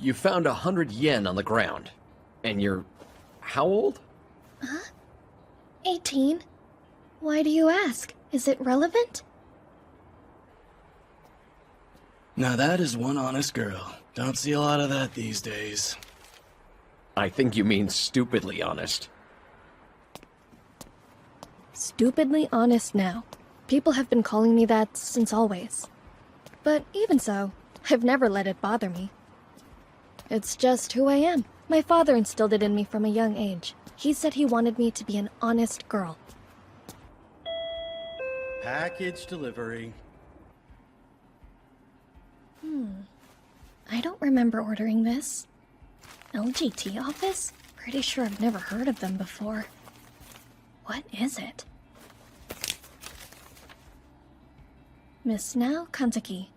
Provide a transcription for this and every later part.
You found 100 yen on the ground. And you're... how old? 18. Why do you ask? Is it relevant? Now that is one honest girl. Don't see a lot of that these days. I think you mean stupidly honest. Stupidly honest now. People have been calling me that since always. But even so, I've never let it bother me. It's just who I am. My father instilled it in me from a young age. He said he wanted me to be an honest girl. Package delivery. I don't remember ordering this. LGT office? Pretty sure I've never heard of them before. What is it? Miss Nao Kanzaki,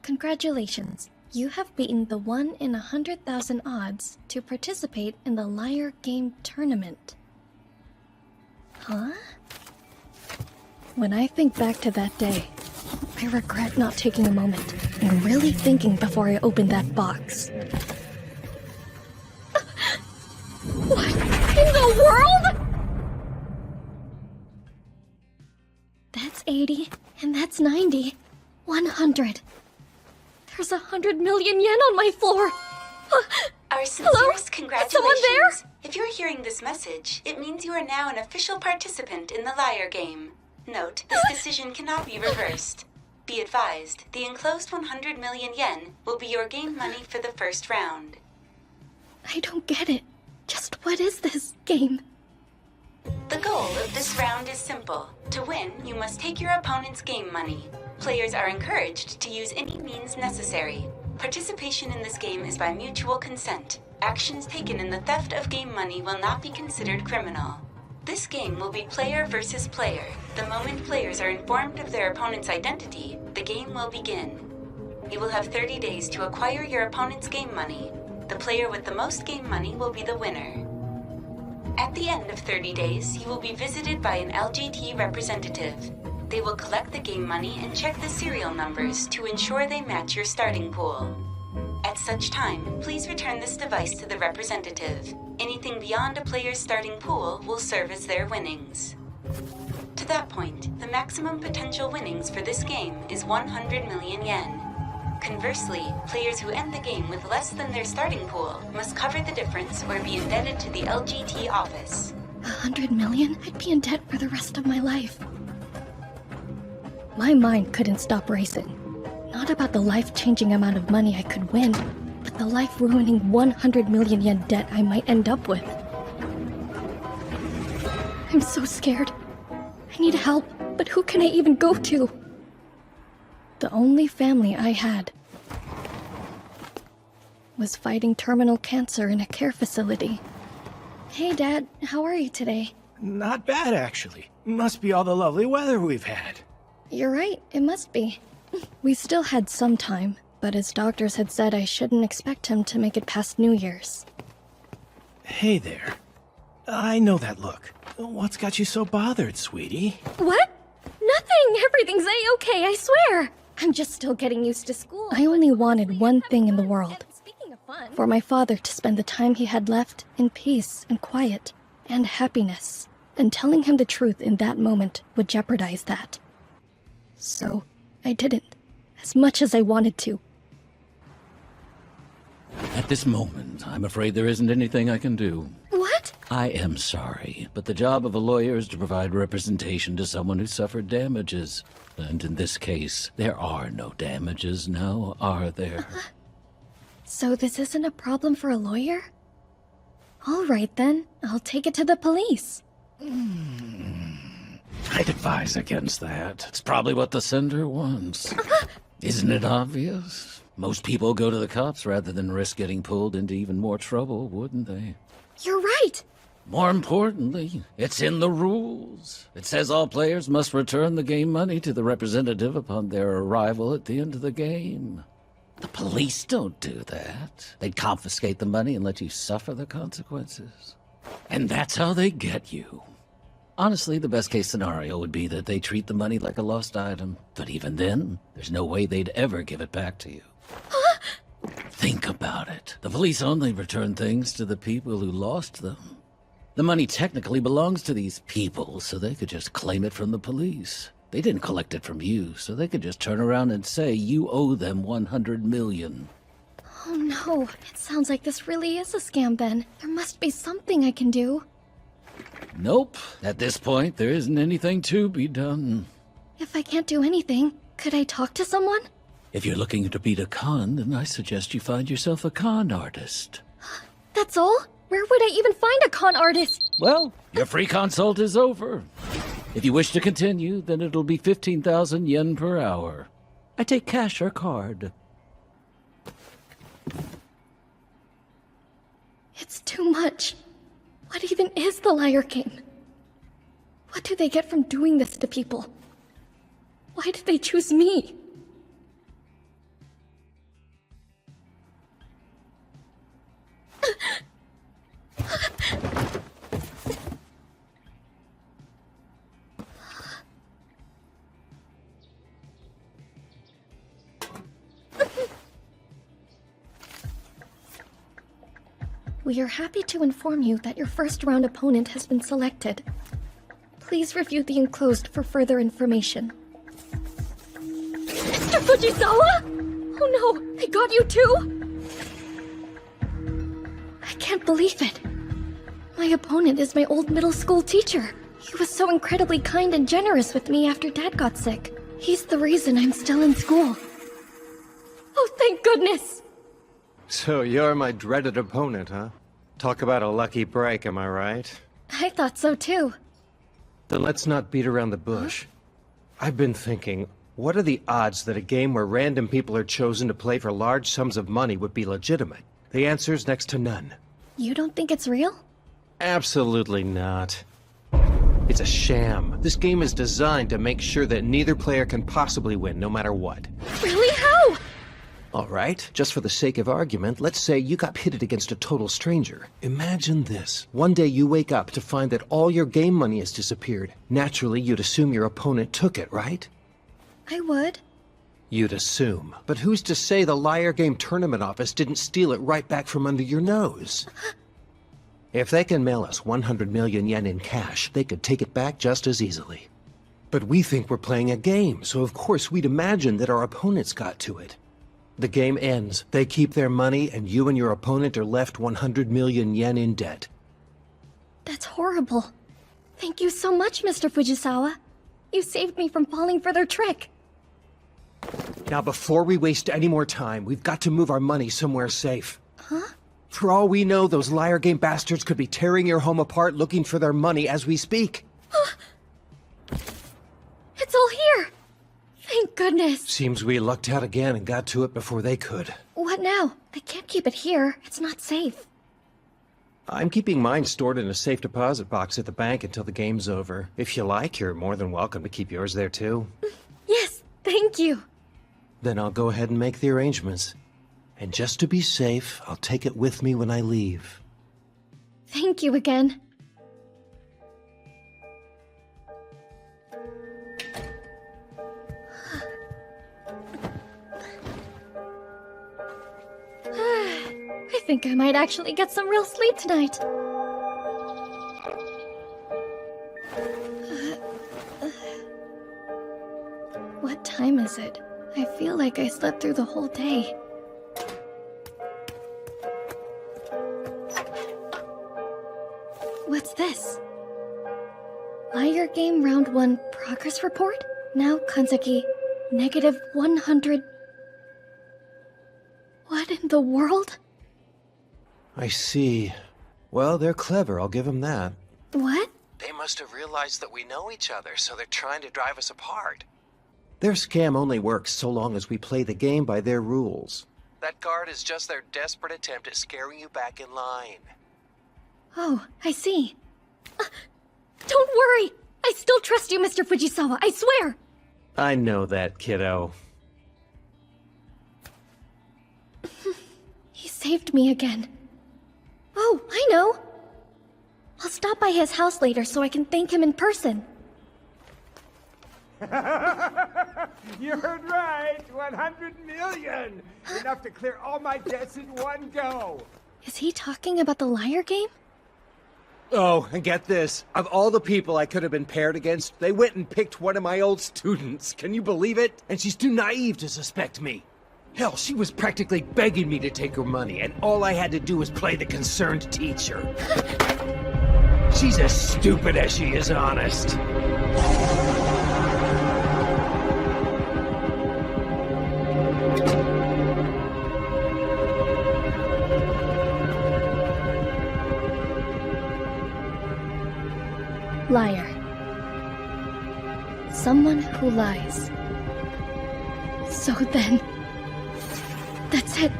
congratulations. You have beaten the 1 in 100,000 odds to participate in the Liar Game Tournament. Huh? When I think back to that day, I regret not taking a moment and really thinking before I opened that box. What in the world? That's 80, and that's 90. 100. There's 100 million yen on my floor. Our sincerest congratulations. Someone there? If you're hearing this message, it means you are now an official participant in the Liar Game. Note, this decision cannot be reversed. Be advised, the enclosed 100 million yen will be your game money for the first round. I don't get it. Just what is this game? The goal of this round is simple. To win, you must take your opponent's game money. Players are encouraged to use any means necessary. Participation in this game is by mutual consent. Actions taken in the theft of game money will not be considered criminal. This game will be player versus player. The moment players are informed of their opponent's identity, the game will begin. You will have 30 days to acquire your opponent's game money. The player with the most game money will be the winner. At the end of 30 days, you will be visited by an LGT representative. They will collect the game money and check the serial numbers to ensure they match your starting pool. At such time, please return this device to the representative. Anything beyond a player's starting pool will serve as their winnings. To that point, the maximum potential winnings for this game is 100 million yen. Conversely, players who end the game with less than their starting pool must cover the difference or be indebted to the LGT office. 100 million? I'd be in debt for the rest of my life. My mind couldn't stop racing. Not about the life-changing amount of money I could win, but the life-ruining 100 million yen debt I might end up with. I'm so scared. I need help, but who can I even go to? The only family I had was fighting terminal cancer in a care facility. Hey, Dad, how are you today? Not bad, actually. Must be all the lovely weather we've had. You're right, it must be. We still had some time, but his doctors had said I shouldn't expect him to make it past New Year's. Hey there. I know that look. What's got you so bothered, sweetie? What? Nothing! Everything's A-okay, I swear! I'm just still getting used to school. I only wanted one thing in the world. For my father to spend the time he had left in peace and quiet and happiness. And telling him the truth in that moment would jeopardize that. So, I didn't, as much as I wanted to. At this moment, I'm afraid there isn't anything I can do. What? I am sorry, but the job of a lawyer is to provide representation to someone who suffered damages. And in this case, there are no damages now, are there? So this isn't a problem for a lawyer? All right then, I'll take it to the police. I'd advise against that. It's probably what the sender wants. Isn't it obvious? Most people go to the cops rather than risk getting pulled into even more trouble, wouldn't they? You're right! More importantly, it's in the rules. It says all players must return the game money to the representative upon their arrival at the end of the game. The police don't do that. They'd confiscate the money and let you suffer the consequences. And that's how they get you. Honestly, the best case scenario would be that they treat the money like a lost item. But even then, there's no way they'd ever give it back to you. Think about it. The police only return things to the people who lost them. The money technically belongs to these people, so they could just claim it from the police. They didn't collect it from you, so they could just turn around and say you owe them 100 million. Oh no, it sounds like this really is a scam then. There must be something I can do. Nope. At this point, there isn't anything to be done. If I can't do anything, could I talk to someone? If you're looking to beat a con, then I suggest you find yourself a con artist. That's all? Where would I even find a con artist? Well, your free consult is over. If you wish to continue, then it'll be 15,000 yen per hour. I take cash or card. It's too much. What even is the liar game? What do they get from doing this to people? Why did they choose me? We are happy to inform you that your first round opponent has been selected. Please review the enclosed for further information. Mr. Fujisawa? Oh no, they got you too? I can't believe it. My opponent is my old middle school teacher. He was so incredibly kind and generous with me after Dad got sick. He's the reason I'm still in school. Oh, thank goodness! So you're my dreaded opponent, huh? Talk about a lucky break, am I right? I thought so too. Then let's not beat around the bush. I've been thinking, what are the odds that a game where random people are chosen to play for large sums of money would be legitimate? The answer's next to none. You don't think it's real? Absolutely not. It's a sham. This game is designed to make sure that neither player can possibly win, no matter what. Really? How? All right, just for the sake of argument, let's say you got pitted against a total stranger. Imagine this. One day you wake up to find that all your game money has disappeared. Naturally, you'd assume your opponent took it, right? I would. You'd assume. But who's to say the Liar Game Tournament office didn't steal it right back from under your nose? If they can mail us 100 million yen in cash, they could take it back just as easily. But we think we're playing a game, so of course we'd imagine that our opponents got to it. The game ends, they keep their money, and you and your opponent are left 100 million yen in debt. That's horrible. Thank you so much, Mr. Fujisawa. You saved me from falling for their trick. Now before we waste any more time, we've got to move our money somewhere safe. Huh? For all we know, those Liar Game bastards could be tearing your home apart looking for their money as we speak. It's all here! Thank goodness. Seems we lucked out again and got to it before they could. What now? They can't keep it here. It's not safe. I'm keeping mine stored in a safe deposit box at the bank until the game's over. If you like, you're more than welcome to keep yours there too. Yes, thank you. Then I'll go ahead and make the arrangements. And just to be safe, I'll take it with me when I leave. Thank you again. I think I might actually get some real sleep tonight. What time is it? I feel like I slept through the whole day. What's this? Liar Game Round 1 Progress Report? Now Kanzaki, negative 100... What in the world? I see. Well, they're clever, I'll give them that. What? They must have realized that we know each other, so they're trying to drive us apart. Their scam only works so long as we play the game by their rules. That guard is just their desperate attempt at scaring you back in line. Oh, I see. Don't worry! I still trust you, Mr. Fujisawa, I swear! I know that, kiddo. He saved me again. Oh, I know! I'll stop by his house later so I can thank him in person. You heard right. 100 million. Enough to clear all my debts in one go. Is he talking about the liar game? Oh, and get this. Of all the people I could have been paired against, they went and picked one of my old students. Can you believe it? And she's too naive to suspect me. Hell, she was practically begging me to take her money, and all I had to do was play the concerned teacher. She's as stupid as she is honest. Liar. Someone who lies. So then, that's it.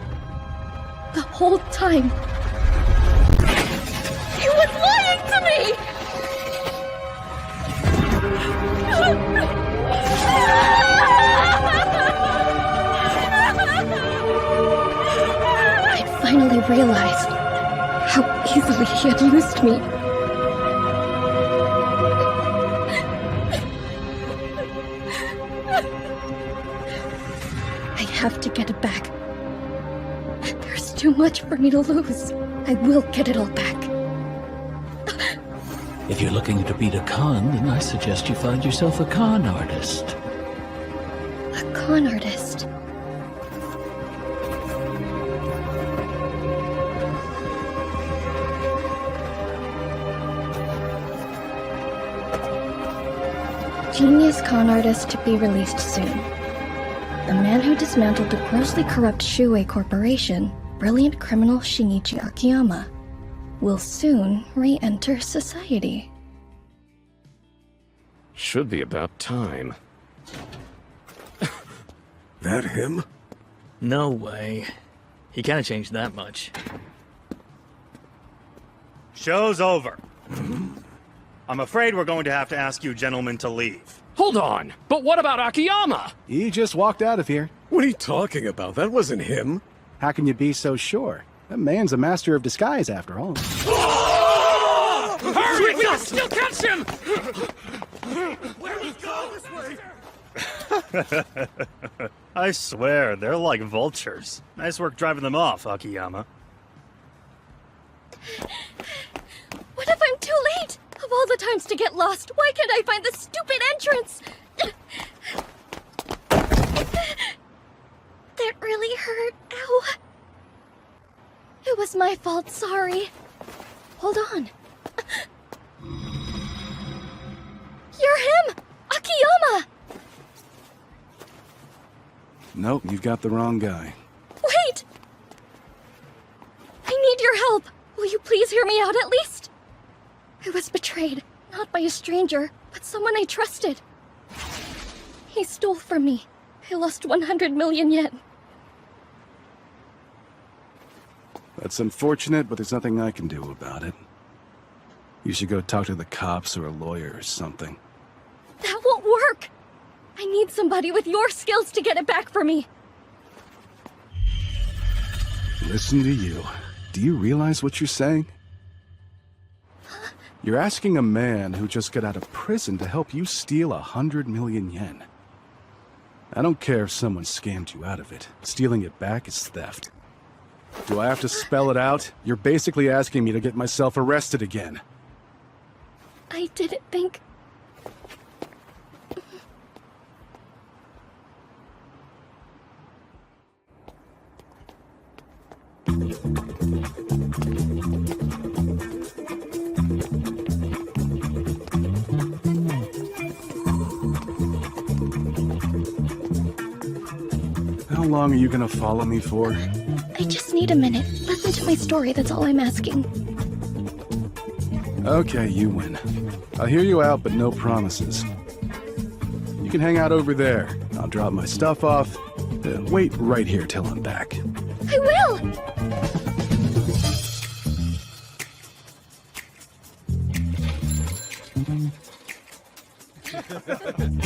The whole time. He was lying to me! I finally realized how easily he had used me. I have to get it back. There's too much for me to lose. I will get it all back. If you're looking to beat a con, then I suggest you find yourself a con artist. A con artist. Genius con artist to be released soon. The man who dismantled the grossly corrupt Shuei Corporation, brilliant criminal Shinichi Akiyama, will soon re-enter society. Should be about time. That him? No way. He can't have changed that much. Show's over. I'm afraid we're going to have to ask you gentlemen to leave. Hold on! But what about Akiyama? He just walked out of here. What are you talking about? That wasn't him. How can you be so sure? That man's a master of disguise, after all. Hurry! We'll still catch him! Where we go this way? I swear, they're like vultures. Nice work driving them off, Akiyama. What if I'm too late? Of all the times to get lost, why can't I find the stupid entrance? That really hurt. Ow. It was my fault, sorry. Hold on. You're him! Akiyama! Nope, you've got the wrong guy. Wait! I need your help. Will you please hear me out at least? I was betrayed, not by a stranger, but someone I trusted. He stole from me. I lost 100 million yen. That's unfortunate, but there's nothing I can do about it. You should go talk to the cops or a lawyer or something. That won't work! I need somebody with your skills to get it back for me. Listen to you. Do you realize what you're saying? You're asking a man who just got out of prison to help you steal 100 million yen. I don't care if someone scammed you out of it. Stealing it back is theft. Do I have to spell it out? You're basically asking me to get myself arrested again. I didn't think... How long are you gonna follow me for? I just need a minute. Listen to my story, that's all I'm asking. Okay, you win. I'll hear you out, but no promises. You can hang out over there. I'll drop my stuff off. Wait right here till I'm back. I will!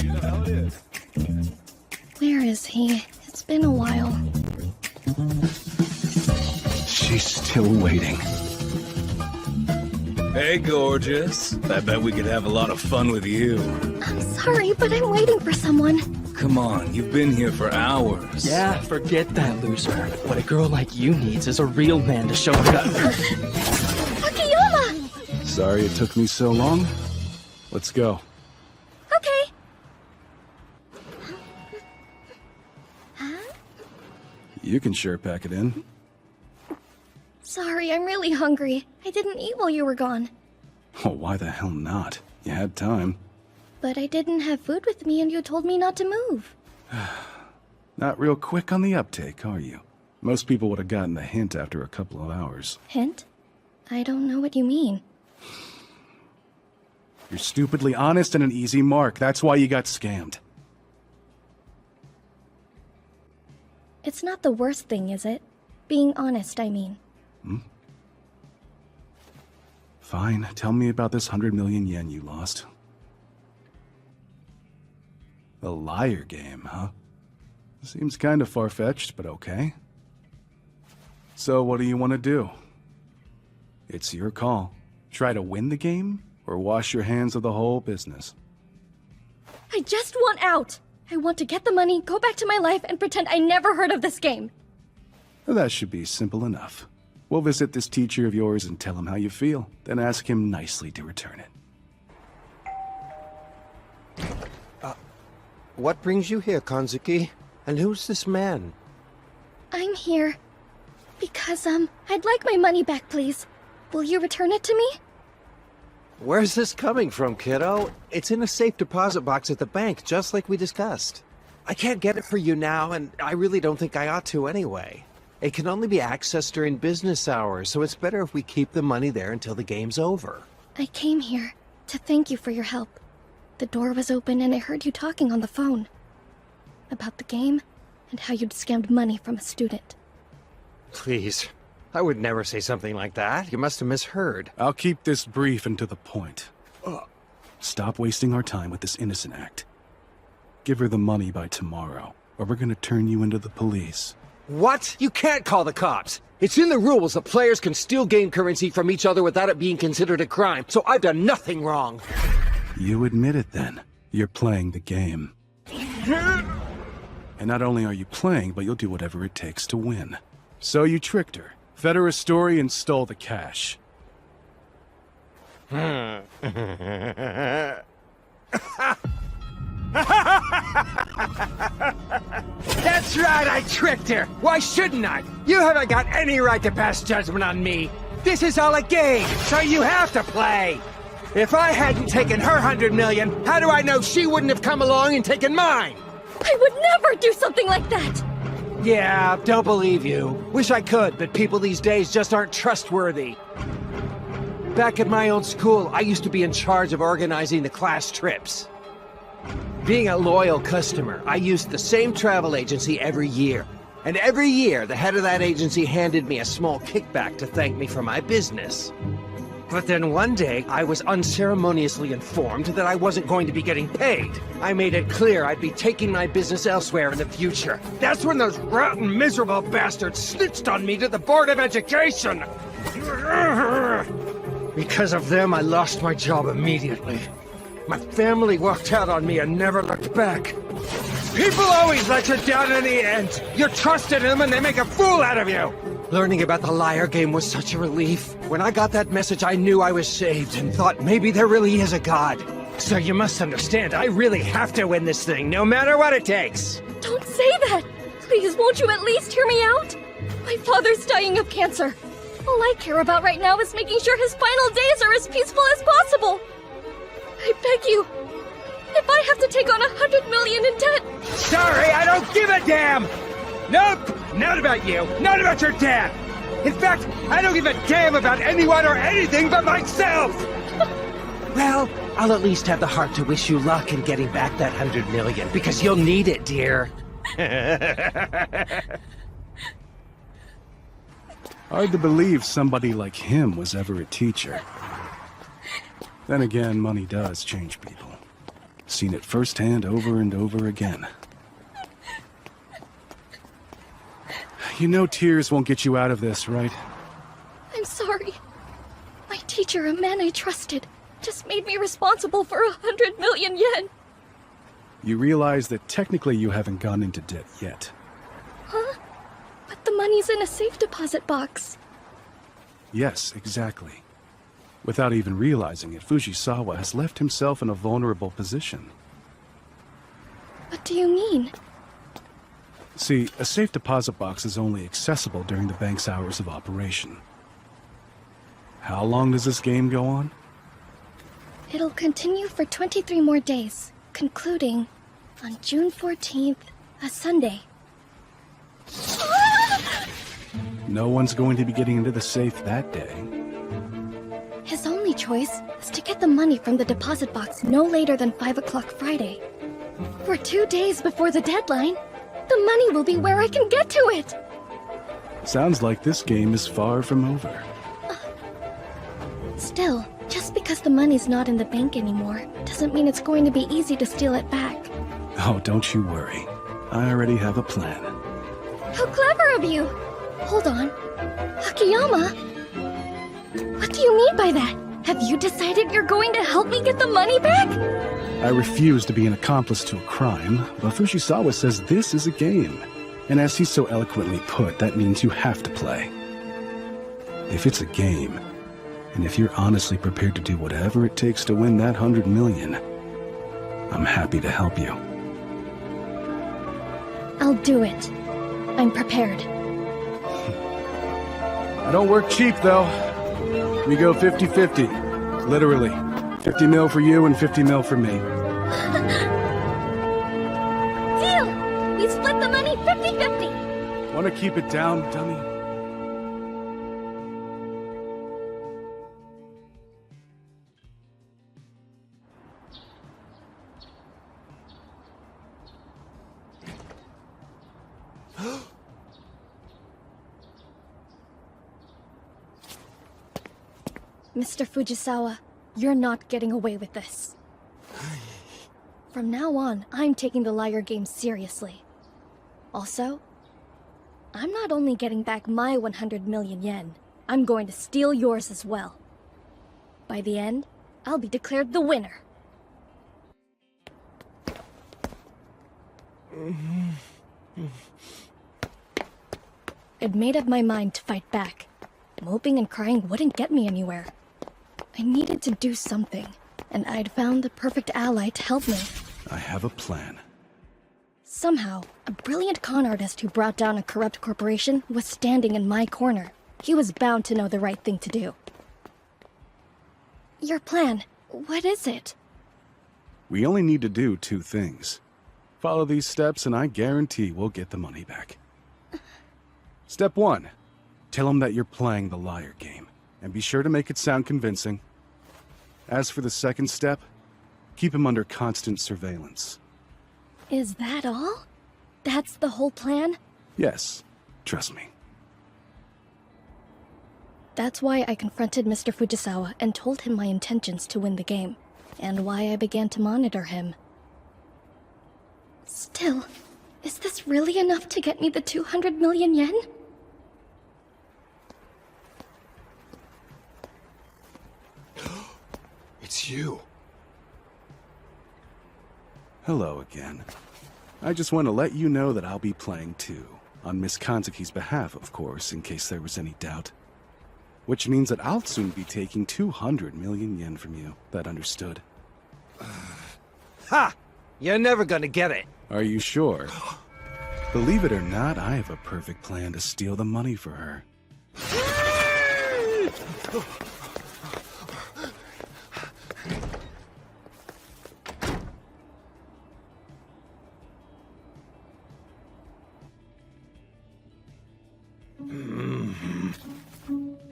You know how it is. Where is he? It's been a while. She's still waiting. Hey, gorgeous. I bet we could have a lot of fun with you. I'm Sorry, but I'm waiting for someone. Come on, you've been here for hours. Yeah, forget that, loser. What a girl like you needs is a real man to show her. Akiyama! Sorry it took me so long. Let's go. Okay. You can sure pack it in. Sorry, I'm really hungry. I didn't eat while you were gone. Oh, why the hell not? You had time. But I didn't have food with me and you told me not to move. Not real quick on the uptake, are you? Most people would have gotten the hint after a couple of hours. Hint? I don't know what you mean. You're stupidly honest and an easy mark. That's why you got scammed. It's not the worst thing, is it? Being honest, I mean. Fine, tell me about this 100 million yen you lost. The liar game, huh? Seems kind of far-fetched, but okay. So what do you want to do? It's your call. Try to win the game, or wash your hands of the whole business? I just want out! I want to get the money, go back to my life, and pretend I never heard of this game. That should be simple enough. We'll visit this teacher of yours and tell him how you feel, then ask him nicely to return it. What brings you here, Kanzuki? And who's this man? I'm here because, I'd like my money back, please. Will you return it to me? Where's this coming from, kiddo? It's in a safe deposit box at the bank, just like we discussed. I can't get it for you now, and I really don't think I ought to anyway. It can only be accessed during business hours, so it's better if we keep the money there until the game's over. I came here to thank you for your help. The door was open and I heard you talking on the phone. About the game, and how you'd scammed money from a student. Please. I would never say something like that. You must have misheard. I'll keep this brief and to the point. Stop wasting our time with this innocent act. Give her the money by tomorrow, or we're gonna turn you into the police. What? You can't call the cops! It's in the rules that players can steal game currency from each other without it being considered a crime, so I've done nothing wrong. You admit it then. You're playing the game. And not only are you playing, but you'll do whatever it takes to win. So you tricked her, fed her a story, and stole the cash. That's right, I tricked her! Why shouldn't I? You haven't got any right to pass judgment on me! This is all a game, so you have to play! If I hadn't taken her 100 million, how do I know she wouldn't have come along and taken mine? I would never do something like that! Yeah, don't believe you. Wish I could, but people these days just aren't trustworthy. Back at my old school, I used to be in charge of organizing the class trips. Being a loyal customer, I used the same travel agency every year. And every year, the head of that agency handed me a small kickback to thank me for my business. But then one day, I was unceremoniously informed that I wasn't going to be getting paid. I made it clear I'd be taking my business elsewhere in the future. That's when those rotten, miserable bastards snitched on me to the Board of Education! Because of them, I lost my job immediately. My family walked out on me and never looked back. People always let you down in the end. You're trusted in them and they make a fool out of you. Learning about the liar game was such a relief. When I got that message, I knew I was saved and thought maybe there really is a god. So you must understand, I really have to win this thing, no matter what it takes. Don't say that! Please, won't you at least hear me out? My father's dying of cancer. All I care about right now is making sure his final days are as peaceful as possible. I beg you, if I have to take on 100 million in debt... Sorry, I don't give a damn! Nope! Not about you, not about your dad! In fact, I don't give a damn about anyone or anything but myself! Well, I'll at least have the heart to wish you luck in getting back that 100 million, because you'll need it, dear. Hard to believe somebody like him was ever a teacher. Then again, money does change people. Seen it firsthand over and over again. You know tears won't get you out of this, right? I'm sorry. My teacher, a man I trusted, just made me responsible for 100 million yen. You realize that technically you haven't gone into debt yet. Huh? But the money's in a safe deposit box. Yes, exactly. Without even realizing it, Fujisawa has left himself in a vulnerable position. What do you mean? See, a safe deposit box is only accessible during the bank's hours of operation. How long does this game go on? It'll continue for 23 more days, concluding on June 14th, a Sunday. No one's going to be getting into the safe that day. His only choice is to get the money from the deposit box no later than 5 o'clock Friday. For 2 days before the deadline, the money will be where I can get to it! Sounds like this game is far from over. Still, just because the money's not in the bank anymore, doesn't mean it's going to be easy to steal it back. Oh, don't you worry. I already have a plan. How clever of you! Hold on. Akiyama? What do you mean by that? Have you decided you're going to help me get the money back? I refuse to be an accomplice to a crime, but Fujisawa says this is a game. And as he's so eloquently put, that means you have to play. If it's a game, and if you're honestly prepared to do whatever it takes to win that 100 million, I'm happy to help you. I'll do it. I'm prepared. I don't work cheap, though. We go 50-50. Literally. 50 mil for you and 50 mil for me. Deal! We split the money 50-50! Want to keep it down, dummy? Mr. Fujisawa, you're not getting away with this. From now on, I'm taking the liar game seriously. Also, I'm not only getting back my 100 million yen, I'm going to steal yours as well. By the end, I'll be declared the winner. I'd made up my mind to fight back. Moping and crying wouldn't get me anywhere. I needed to do something, and I'd found the perfect ally to help me. I have a plan. Somehow, a brilliant con artist who brought down a corrupt corporation was standing in my corner. He was bound to know the right thing to do. Your plan, what is it? We only need to do 2 things. Follow these steps and I guarantee we'll get the money back. Step 1. Tell him that you're playing the liar game, and be sure to make it sound convincing. As for the second step, keep him under constant surveillance. Is that all? That's the whole plan? Yes, trust me. That's why I confronted Mr. Fujisawa and told him my intentions to win the game, and why I began to monitor him. Still, is this really enough to get me the 200 million yen? It's you. Hello again. I just want to let you know that I'll be playing too. On Miss Kanzuki's behalf, of course, in case there was any doubt. Which means that I'll soon be taking 200 million yen from you. That understood? Ha! You're never gonna get it. Are you sure? Believe it or not, I have a perfect plan to steal the money for her.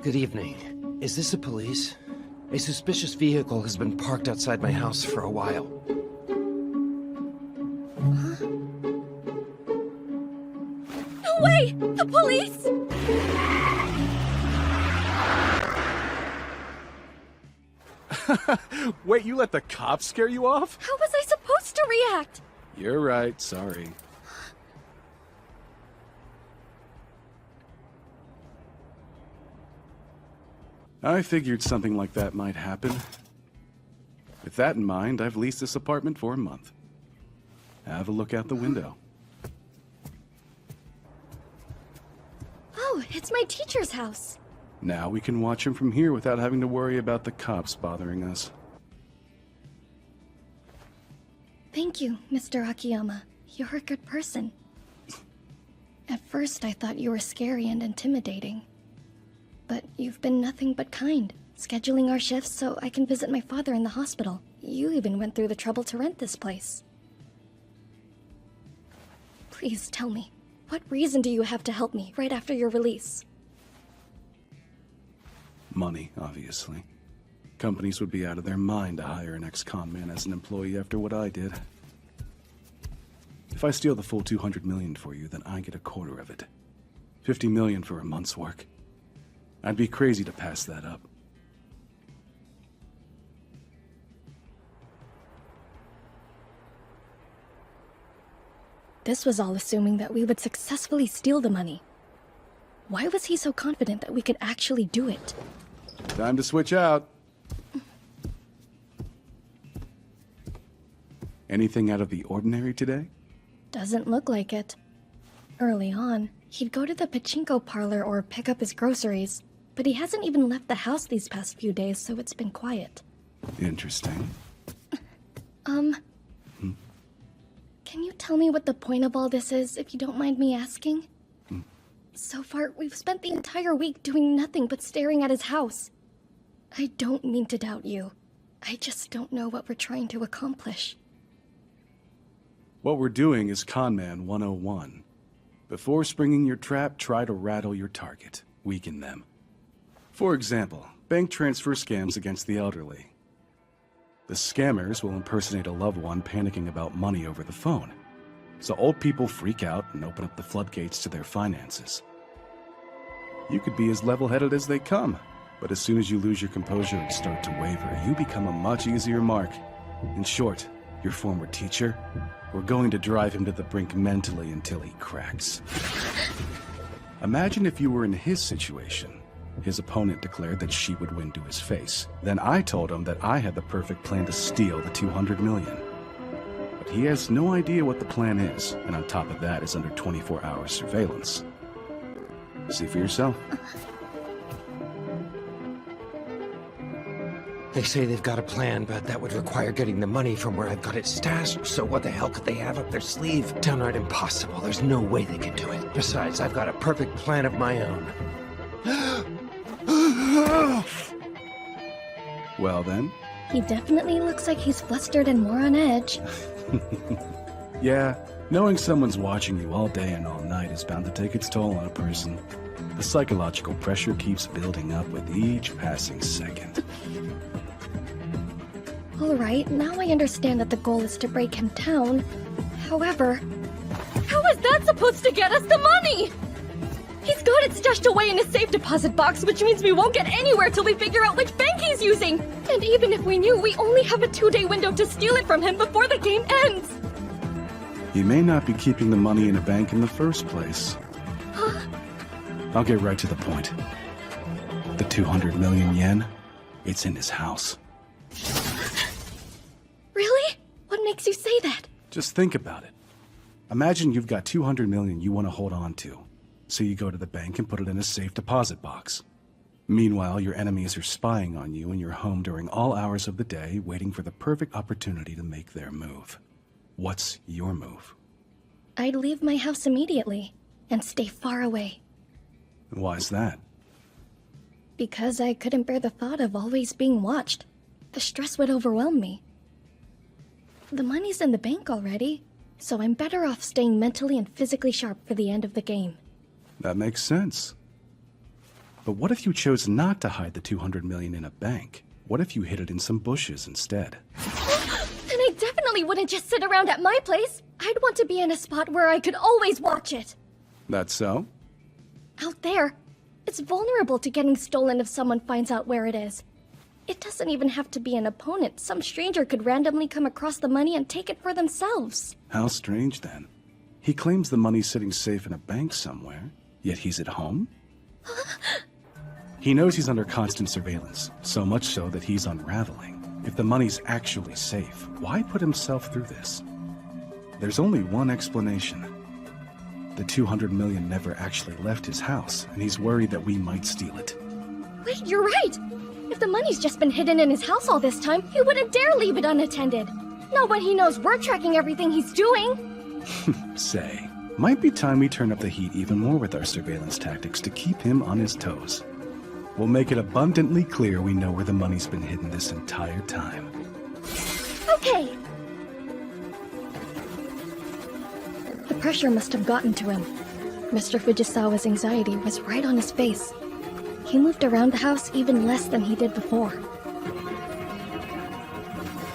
Good evening. Is this the police? A suspicious vehicle has been parked outside my house for a while. No way! The police! Wait, you let the cops scare you off? How was I supposed to react? You're right, sorry. I figured something like that might happen. With that in mind, I've leased this apartment for a month. Have a look out the window. Oh, it's my teacher's house. Now we can watch him from here without having to worry about the cops bothering us. Thank you, Mr. Akiyama. You're a good person. At first, I thought you were scary and intimidating. But you've been nothing but kind, scheduling our shifts so I can visit my father in the hospital. You even went through the trouble to rent this place. Please tell me, what reason do you have to help me right after your release? Money, obviously. Companies would be out of their mind to hire an ex-con man as an employee after what I did. If I steal the full 200 million for you, then I get a quarter of it. 50 million for a month's work. I'd be crazy to pass that up. This was all assuming that we would successfully steal the money. Why was he so confident that we could actually do it? Time to switch out. Anything out of the ordinary today? Doesn't look like it. Early on, he'd go to the pachinko parlor or pick up his groceries, but he hasn't even left the house these past few days, so it's been quiet. Interesting. Can you tell me what the point of all this is, if you don't mind me asking? So far, we've spent the entire week doing nothing but staring at his house. I don't mean to doubt you. I just don't know what we're trying to accomplish. What we're doing is Conman 101. Before springing your trap, try to rattle your target. Weaken them. For example, bank transfer scams against the elderly. The scammers will impersonate a loved one panicking about money over the phone. So old people freak out and open up the floodgates to their finances. You could be as level-headed as they come, but as soon as you lose your composure and start to waver, you become a much easier mark. In short, your former teacher, we're going to drive him to the brink mentally until he cracks. Imagine if you were in his situation. His opponent declared that she would win to his face. Then I told him that I had the perfect plan to steal the 200 million. But he has no idea what the plan is, and on top of that is under 24-hour surveillance. See for yourself. They say they've got a plan, but that would require getting the money from where I've got it stashed, so what the hell could they have up their sleeve? Downright impossible. There's no way they can do it. Besides, I've got a perfect plan of my own. Well then? He definitely looks like he's flustered and more on edge. Yeah, knowing someone's watching you all day and all night is bound to take its toll on a person. The psychological pressure keeps building up with each passing second. Alright, now I understand that the goal is to break him down. However, how is that supposed to get us the money? He's got it stashed away in his safe deposit box, which means we won't get anywhere till we figure out which bank he's using. And even if we knew, we only have a 2-day window to steal it from him before the game ends. He may not be keeping the money in a bank in the first place. I'll get right to the point. The 200 million yen, it's in his house. Really? What makes you say that? Just think about it. Imagine you've got 200 million you want to hold on to. So you go to the bank and put it in a safe deposit box. Meanwhile, your enemies are spying on you and you're home during all hours of the day, waiting for the perfect opportunity to make their move. What's your move? I'd leave my house immediately and stay far away. Why's that? Because I couldn't bear the thought of always being watched. The stress would overwhelm me. The money's in the bank already, so I'm better off staying mentally and physically sharp for the end of the game. That makes sense. But what if you chose not to hide the 200 million in a bank? What if you hid it in some bushes instead? Then I definitely wouldn't just sit around at my place. I'd want to be in a spot where I could always watch it. That's so? Out there, it's vulnerable to getting stolen if someone finds out where it is. It doesn't even have to be an opponent. Some stranger could randomly come across the money and take it for themselves. How strange then. He claims the money's sitting safe in a bank somewhere, yet he's at home? He knows he's under constant surveillance, so much so that he's unraveling. If the money's actually safe, why put himself through this? There's only one explanation. The 200 million never actually left his house, and he's worried that we might steal it. Wait, you're right! If the money's just been hidden in his house all this time, he wouldn't dare leave it unattended. Not when he knows we're tracking everything he's doing. Say, might be time we turn up the heat even more with our surveillance tactics to keep him on his toes. We'll make it abundantly clear we know where the money's been hidden this entire time. Okay! The pressure must have gotten to him. Mr. Fujisawa's anxiety was right on his face. He moved around the house even less than he did before.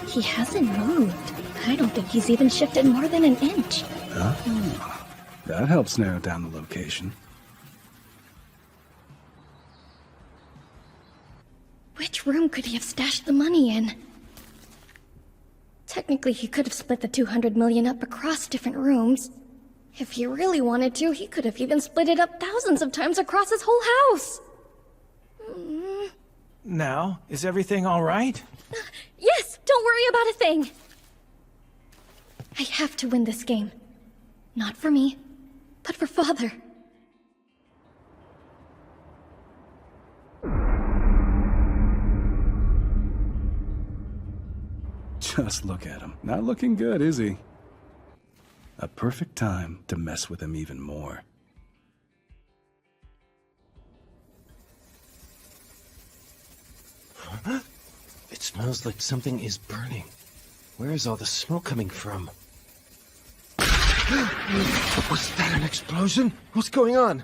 He hasn't moved. I don't think he's even shifted more than an inch. Oh, that helps narrow down the location. Which room could he have stashed the money in? Technically, he could have split the 200 million up across different rooms. If he really wanted to, he could have even split it up thousands of times across his whole house. Now, is everything all right? Yes, don't worry about a thing. I have to win this game. Not for me, but for Father. Just look at him. Not looking good, is he? A perfect time to mess with him even more. Huh? It smells like something is burning. Where is all the smoke coming from? Was that an explosion? What's going on?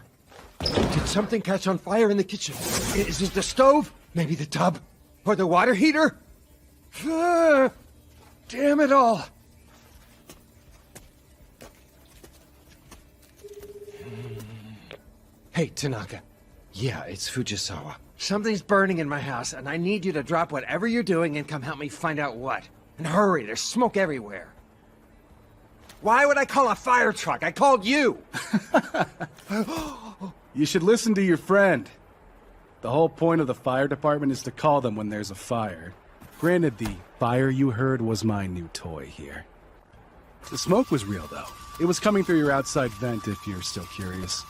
Did something catch on fire in the kitchen? Is it the stove? Maybe the tub? Or the water heater? Damn it all! Hey, Tanaka. Yeah, it's Fujisawa. Something's burning in my house, and I need you to drop whatever you're doing and come help me find out what. And hurry, there's smoke everywhere. Why would I call a fire truck? I called you! You should listen to your friend. The whole point of the fire department is to call them when there's a fire. Granted, the fire you heard was my new toy here. The smoke was real, though. It was coming through your outside vent, if you're still curious.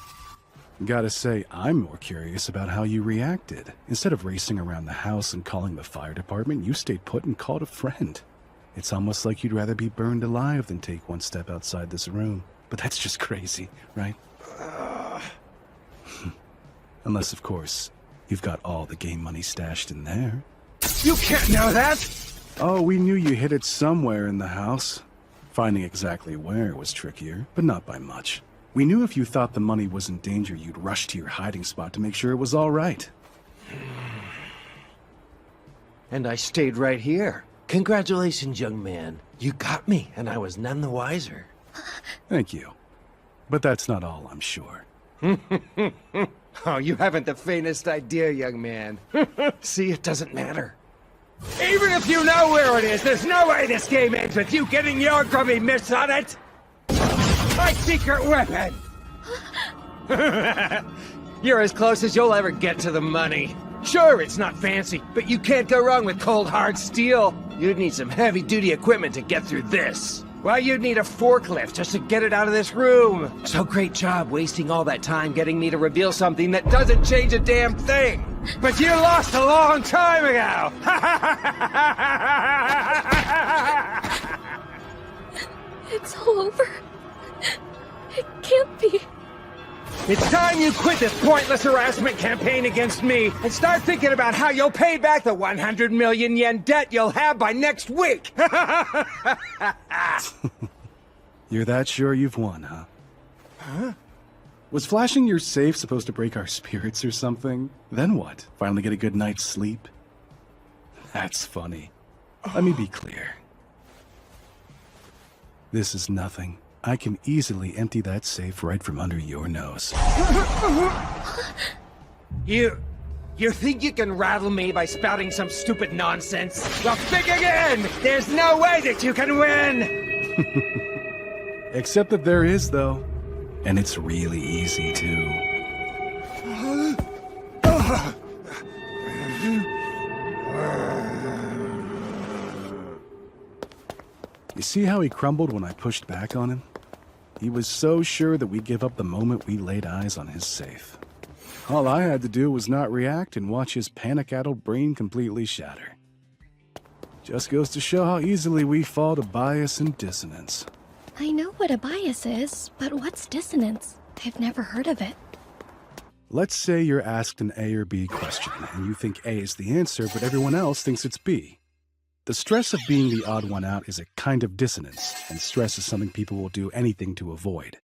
Gotta say, I'm more curious about how you reacted. Instead of racing around the house and calling the fire department, you stayed put and called a friend. It's almost like you'd rather be burned alive than take one step outside this room. But that's just crazy, right? Unless, of course, you've got all the game money stashed in there. You can't know that! Oh, we knew you hid it somewhere in the house. Finding exactly where was trickier, but not by much. We knew if you thought the money was in danger, you'd rush to your hiding spot to make sure it was all right. And I stayed right here. Congratulations, young man. You got me, and I was none the wiser. Thank you. But that's not all, I'm sure. Oh, you haven't the faintest idea, young man. See, it doesn't matter. Even if you know where it is, there's no way this game ends with you getting your grubby mitts on it! My secret weapon! You're as close as you'll ever get to the money. Sure, it's not fancy, but you can't go wrong with cold, hard steel. You'd need some heavy-duty equipment to get through this. Well, you'd need a forklift just to get it out of this room. So great job wasting all that time getting me to reveal something that doesn't change a damn thing. But you lost a long time ago. It's all over. It can't be. It's time you quit this pointless harassment campaign against me and start thinking about how you'll pay back the 100 million yen debt you'll have by next week. You're that sure you've won, huh? Huh? Was flashing your safe supposed to break our spirits or something? Then what? Finally get a good night's sleep? That's funny. Let me be clear. This is nothing. I can easily empty that safe right from under your nose. You think you can rattle me by spouting some stupid nonsense? Well, think again! There's no way that you can win! Except that there is, though. And it's really easy, too. You see how he crumbled when I pushed back on him? He was so sure that we'd give up the moment we laid eyes on his safe. All I had to do was not react and watch his panic-addled brain completely shatter. Just goes to show how easily we fall to bias and dissonance. I know what a bias is, but what's dissonance? I've never heard of it. Let's say you're asked an A or B question, and you think A is the answer, but everyone else thinks it's B. The stress of being the odd one out is a kind of dissonance, and stress is something people will do anything to avoid.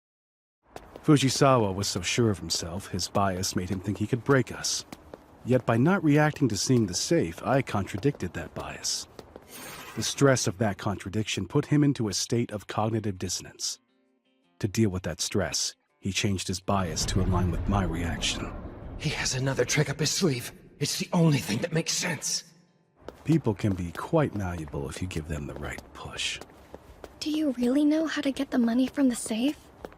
Fujisawa was so sure of himself, his bias made him think he could break us. Yet by not reacting to seeing the safe, I contradicted that bias. The stress of that contradiction put him into a state of cognitive dissonance. To deal with that stress, he changed his bias to align with my reaction. He has another trick up his sleeve. It's the only thing that makes sense. People can be quite malleable if you give them the right push. Do you really know how to get the money from the safe?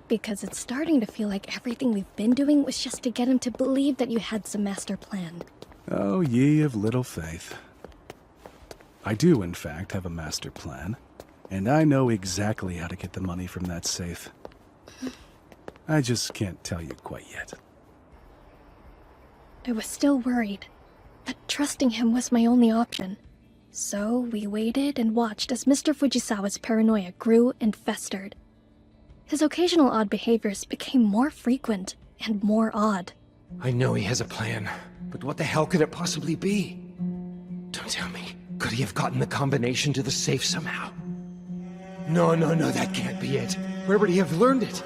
Because it's starting to feel like everything we've been doing was just to get him to believe that you had some master plan. Oh, ye of little faith. I do, in fact, have a master plan, and I know exactly how to get the money from that safe. I just can't tell you quite yet. I was still worried, but trusting him was my only option. So we waited and watched as Mr. Fujisawa's paranoia grew and festered. His occasional odd behaviors became more frequent and more odd. I know he has a plan, but what the hell could it possibly be? Don't tell me. Could he have gotten the combination to the safe somehow? No, that can't be it. Where would he have learned it?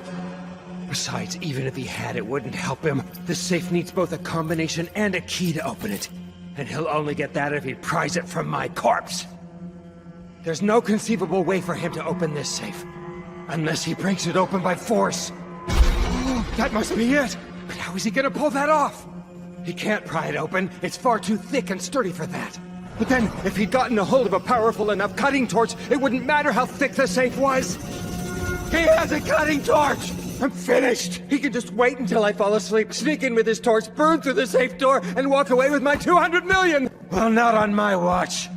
Besides, even if he had, it wouldn't help him. The safe needs both a combination and a key to open it. And he'll only get that if he pries it from my corpse. There's no conceivable way for him to open this safe. Unless he breaks it open by force. That must be it! But how is he gonna pull that off? He can't pry it open. It's far too thick and sturdy for that. But then, if he'd gotten a hold of a powerful enough cutting torch, it wouldn't matter how thick the safe was. He has a cutting torch! I'm finished! He can just wait until I fall asleep, sneak in with his torch, burn through the safe door, and walk away with my 200 million! Well, not on my watch.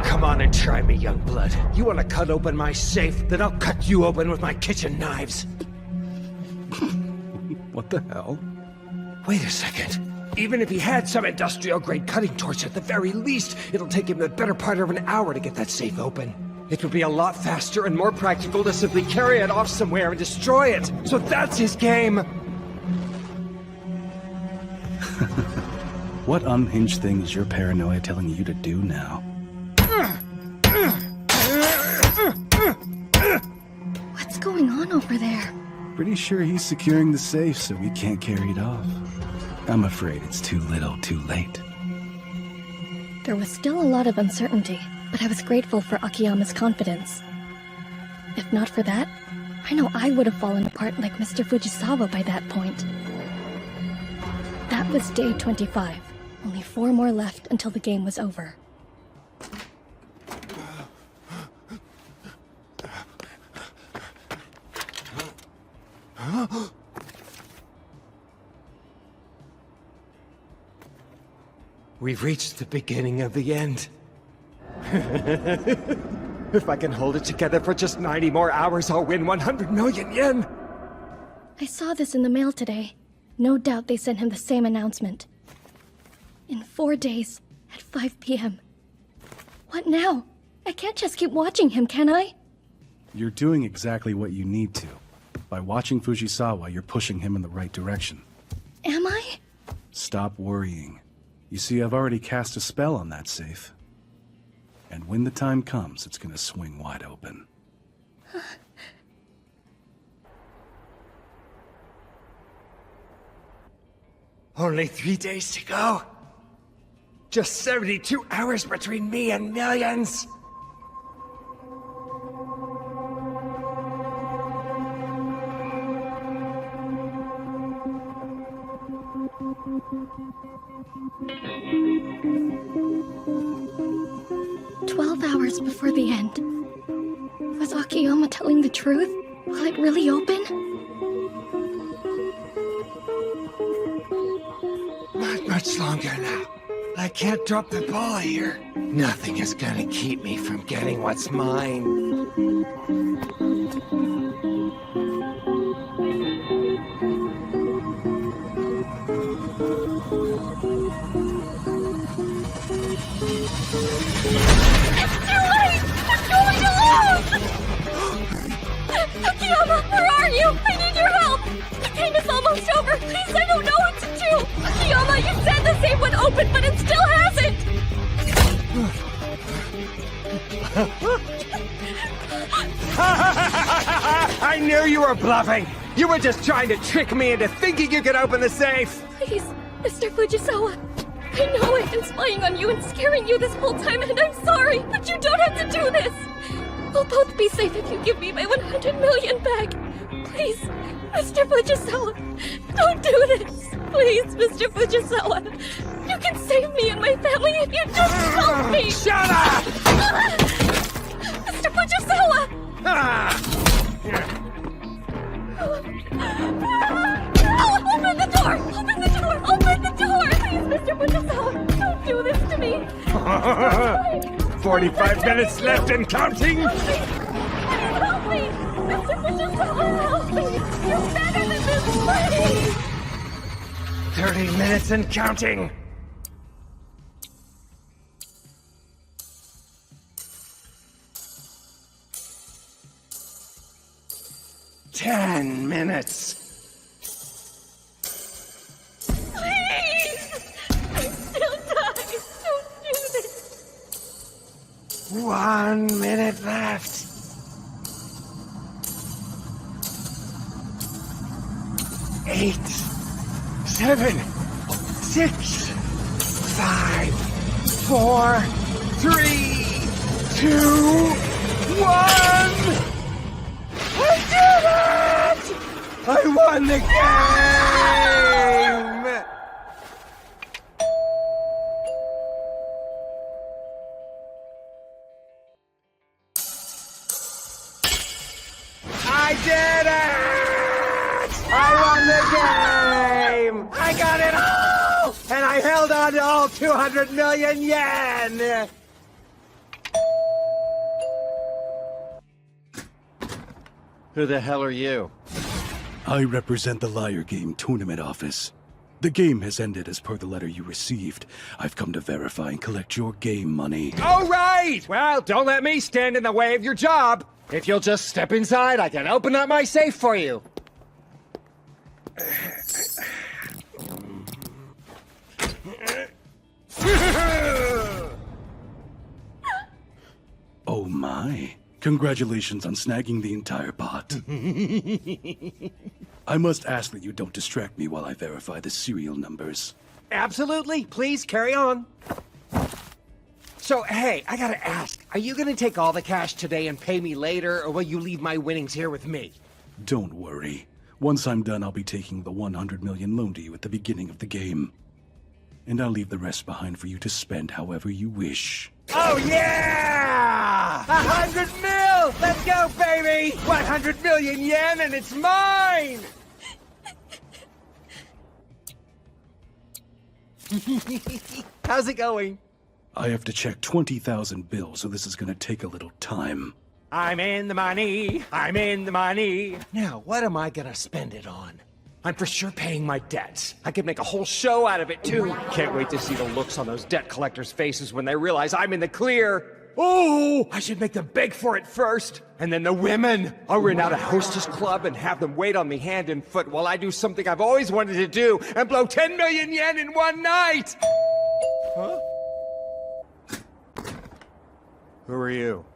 Come on and try me, young blood. You want to cut open my safe? Then I'll cut you open with my kitchen knives. What the hell? Wait a second. Even if he had some industrial-grade cutting torch, at the very least, it'll take him the better part of an hour to get that safe open. It would be a lot faster and more practical to simply carry it off somewhere and destroy it. So that's his game. What unhinged thing is your paranoia telling you to do now? What's going on over there? Pretty sure he's securing the safe so we can't carry it off. I'm afraid it's too little, too late. There was still a lot of uncertainty, but I was grateful for Akiyama's confidence. If not for that, I know I would have fallen apart like Mr. Fujisawa by that point. That was day 25. Only 4 more left until the game was over. We've reached the beginning of the end. If I can hold it together for just 90 more hours, I'll win 100 million yen! I saw this in the mail today. No doubt they sent him the same announcement. In 4 days, at 5 p.m. What now? I can't just keep watching him, can I? You're doing exactly what you need to. By watching Fujisawa, you're pushing him in the right direction. Am I? Stop worrying. You see, I've already cast a spell on that safe. And when the time comes, it's gonna swing wide open. Only 3 days to go. Just 72 hours between me and millions. Hours before the end. Was Akiyama telling the truth? Will it really open? Not much longer now. I can't drop the ball here. Nothing is gonna keep me from getting what's mine. Akiyama, where are you? I need your help! The game is almost over! Please, I don't know what to do! Akiyama, you said the save would open, but it still hasn't! I knew you were bluffing! You were just trying to trick me into thinking you could open the safe! Please, Mr. Fujisawa. I know I've been spying on you and scaring you this whole time, and I'm sorry, but you don't have to do this! We'll both be safe if you give me my 100 million back! Please, Mr. Fujisawa, don't do this! Please, Mr. Fujisawa! You can save me and my family if you just help me! Shut up! Mr. Fujisawa! Open the door! Open the door! Open the door! Please, Mr. Fujisawa, don't do this to me! 45 minutes left and counting! Help me! Mr. Fujisawa, help me! You're better than this, please! 30 minutes and counting! Ten minutes. Please! I'm still dying! Don't do this! 1 minute left. 8, 7, 6, 5, 4, 3, 2, 1. I did it! I won the game! I did it! I won the game! I got it all! And I held on to all 200 million yen! Who the hell are you? I represent the Liar Game Tournament Office. The game has ended as per the letter you received. I've come to verify and collect your game money. All right! Well, don't let me stand in the way of your job. If you'll just step inside, I can open up my safe for you. Oh my. Congratulations on snagging the entire pot. I must ask that you don't distract me while I verify the serial numbers. Absolutely. Please carry on. So, hey, I gotta ask, are you gonna take all the cash today and pay me later, or will you leave my winnings here with me? Don't worry. Once I'm done, I'll be taking the 100 million loan to you at the beginning of the game. And I'll leave the rest behind for you to spend however you wish. Oh, yeah! 100 mil! Let's go, baby! 100 million yen and it's mine! How's it going? I have to check 20,000 bills, so this is gonna take a little time. I'm in the money. I'm in the money. Now, what am I gonna spend it on? I'm for sure paying my debts. I could make a whole show out of it, too. Can't wait to see the looks on those debt collectors' faces when they realize I'm in the clear. Oh, I should make them beg for it first. And then the women. I'll rent out a hostess club and have them wait on me hand and foot while I do something I've always wanted to do and blow 10 million yen in one night. Huh? Who are you?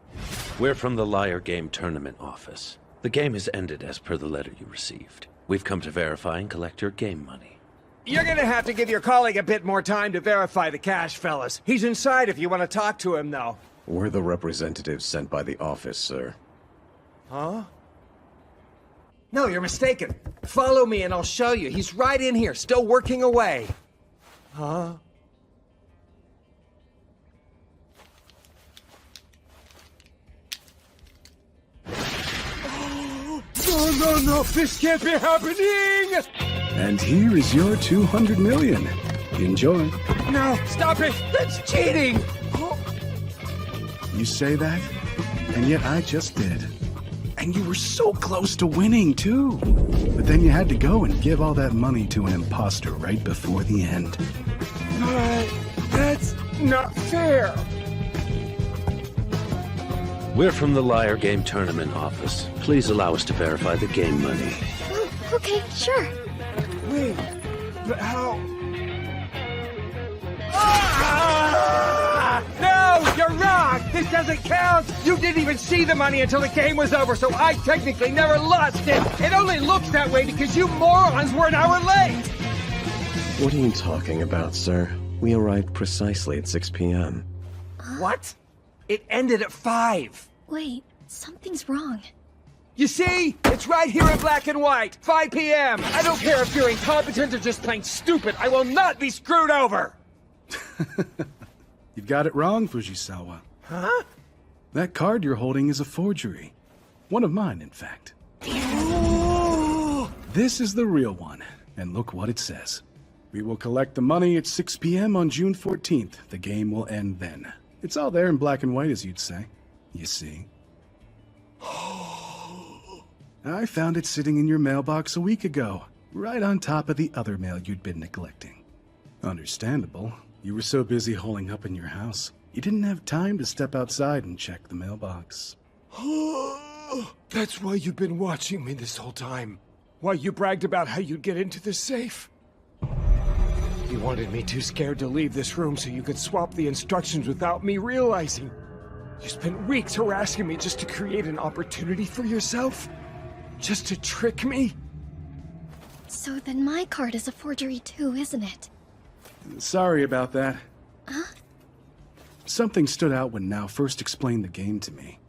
We're from the Liar Game Tournament Office. The game has ended as per the letter you received. We've come to verify and collect your game money. You're gonna have to give your colleague a bit more time to verify the cash, fellas. He's inside if you want to talk to him, though. We're the representatives sent by the office, sir. Huh? No, you're mistaken. Follow me and I'll show you. He's right in here, still working away. Huh? No, this can't be happening! And here is your 200 million. Enjoy. no! Stop it! That's cheating! You say that, and yet I just did. And you were so close to winning, too. But then you had to go and give all that money to an imposter right before the end. That's not fair! We're from the Liar Game Tournament office. Please allow us to verify the game money. Oh, okay, sure. Wait, but how... Ah! No, you're wrong! This doesn't count! You didn't even see the money until the game was over, so I technically never lost it! It only looks that way because you morons were an hour late! What are you talking about, sir? We arrived precisely at 6 p.m. What? It ended at 5. Wait, something's wrong. You see? It's right here in black and white. 5 p.m. I don't care if you're incompetent or just plain stupid. I will not be screwed over! You've got it wrong, Fujisawa. Huh? That card you're holding is a forgery. One of mine, in fact. This is the real one, and look what it says. We will collect the money at 6 p.m. on June 14th. The game will end then. It's all there in black and white, as you'd say. You see. I found it sitting in your mailbox a week ago, right on top of the other mail you'd been neglecting. Understandable. You were so busy holing up in your house, you didn't have time to step outside and check the mailbox. That's why you've been watching me this whole time. Why you bragged about how you'd get into the safe. You wanted me too scared to leave this room so you could swap the instructions without me realizing. You spent weeks harassing me just to create an opportunity for yourself? Just to trick me? So then my card is a forgery too, isn't it? Sorry about that. Huh? Something stood out when Now first explained the game to me.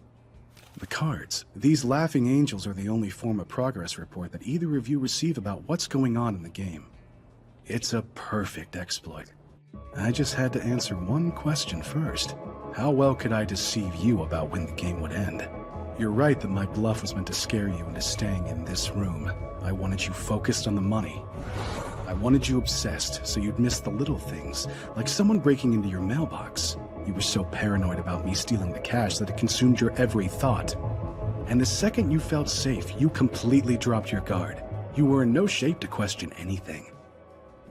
The cards, these laughing angels, are the only form of progress report that either of you receive about what's going on in the game. It's a perfect exploit. I just had to answer one question first. How well could I deceive you about when the game would end? You're right that my bluff was meant to scare you into staying in this room. I wanted you focused on the money. I wanted you obsessed so you'd miss the little things, like someone breaking into your mailbox. You were so paranoid about me stealing the cash that it consumed your every thought. And the second you felt safe, you completely dropped your guard. You were in no shape to question anything.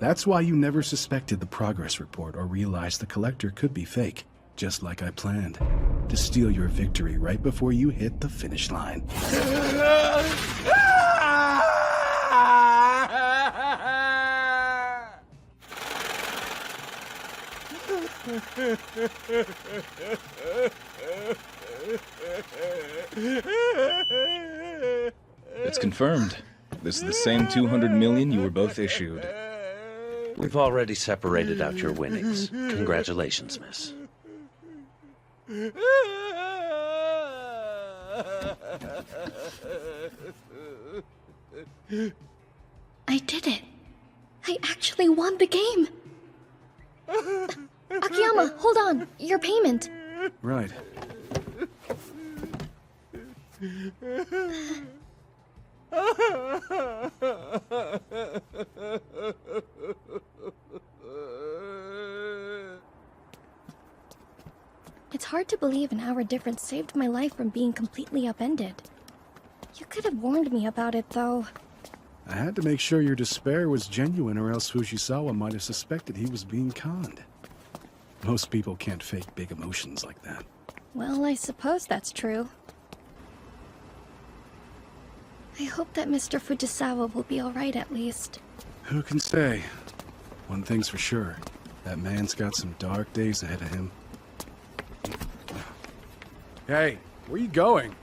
That's why you never suspected the progress report or realized the collector could be fake, just like I planned, to steal your victory right before you hit the finish line. It's confirmed. This is the same 200 million you were both issued. We've already separated out your winnings. Congratulations, miss. I did it. I actually won the game. Akiyama, hold on. Your payment. Right. It's hard to believe an hour difference saved my life from being completely upended. You could have warned me about it, though. I had to make sure your despair was genuine, or else Fujisawa might have suspected he was being conned. Most people can't fake big emotions like that. Well, I suppose that's true. I hope that Mr. Fujisawa will be alright at least. Who can say? One thing's for sure. That man's got some dark days ahead of him. Hey, where you going?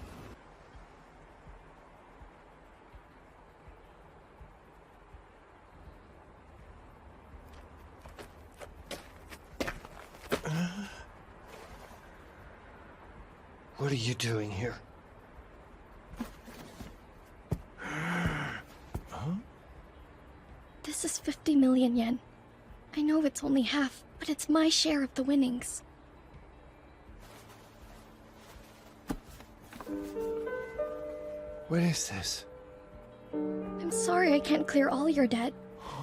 What are you doing here? This is 50 million yen. I know it's only half, but it's my share of the winnings. What is this? I'm sorry I can't clear all your debt,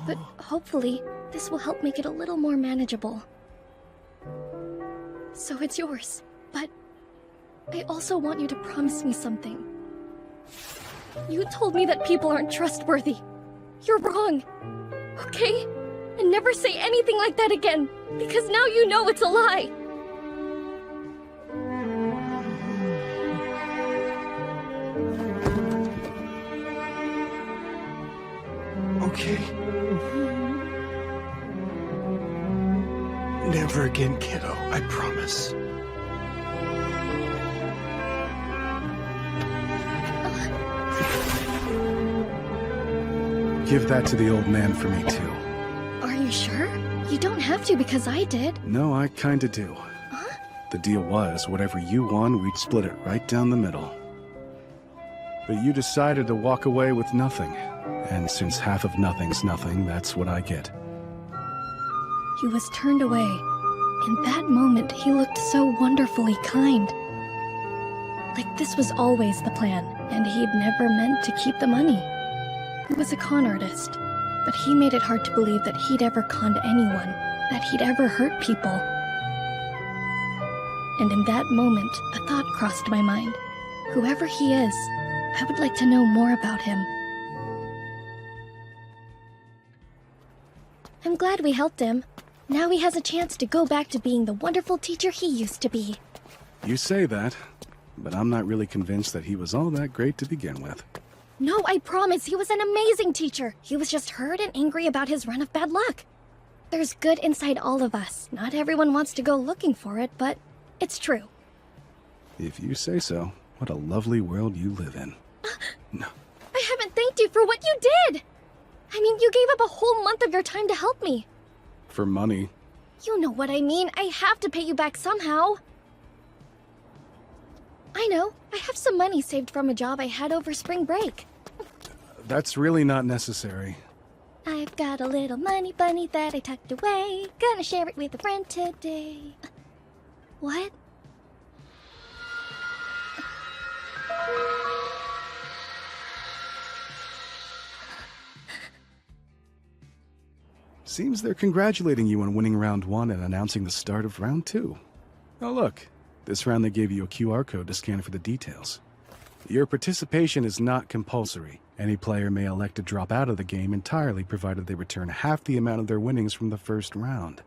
but hopefully, This will help make it a little more manageable. So it's yours, but I also want you to promise me something. You told me that people aren't trustworthy. You're wrong, okay? And never say anything like that again, because now you know it's a lie. Okay. Never again, kiddo. I promise. Give that to the old man for me, too. Are you sure? You don't have to because I did. No, I kinda do. Huh? The deal was, whatever you won, we'd split it right down the middle. But you decided to walk away with nothing. And since half of nothing's nothing, that's what I get. He was turned away. In that moment, he looked so wonderfully kind. Like this was always the plan, and he'd never meant to keep the money. He was a con artist, but he made it hard to believe that he'd ever conned anyone, that he'd ever hurt people. And in that moment, a thought crossed my mind. Whoever he is, I would like to know more about him. I'm glad we helped him. Now he has a chance to go back to being the wonderful teacher he used to be. You say that, but I'm not really convinced that he was all that great to begin with. No, I promise, he was an amazing teacher. He was just hurt and angry about his run of bad luck. There's good inside all of us. Not everyone wants to go looking for it, but it's true. If you say so, what a lovely world you live in. No. I haven't thanked you for what you did! I mean, you gave up a whole month of your time to help me. For money. You know what I mean. I have to pay you back somehow. I know. I have some money saved from a job I had over spring break. That's really not necessary. I've got a little money bunny that I tucked away. Gonna share it with a friend today. What? Seems they're congratulating you on winning round 1 and announcing the start of round 2. Oh look, this round they gave you a QR code to scan for the details. Your participation is not compulsory. Any player may elect to drop out of the game entirely provided they return half the amount of their winnings from the first round.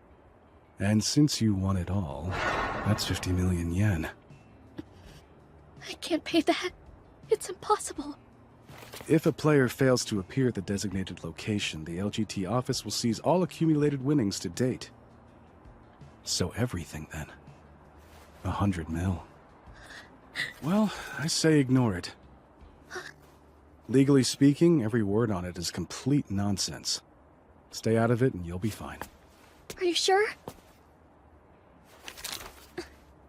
And since you won it all, that's 50 million yen. I can't pay that. It's impossible. If a player fails to appear at the designated location, the LGT office will seize all accumulated winnings to date. So everything, then. 100 mil. Well, I say ignore it. Legally speaking, every word on it is complete nonsense. Stay out of it and you'll be fine. Are you sure?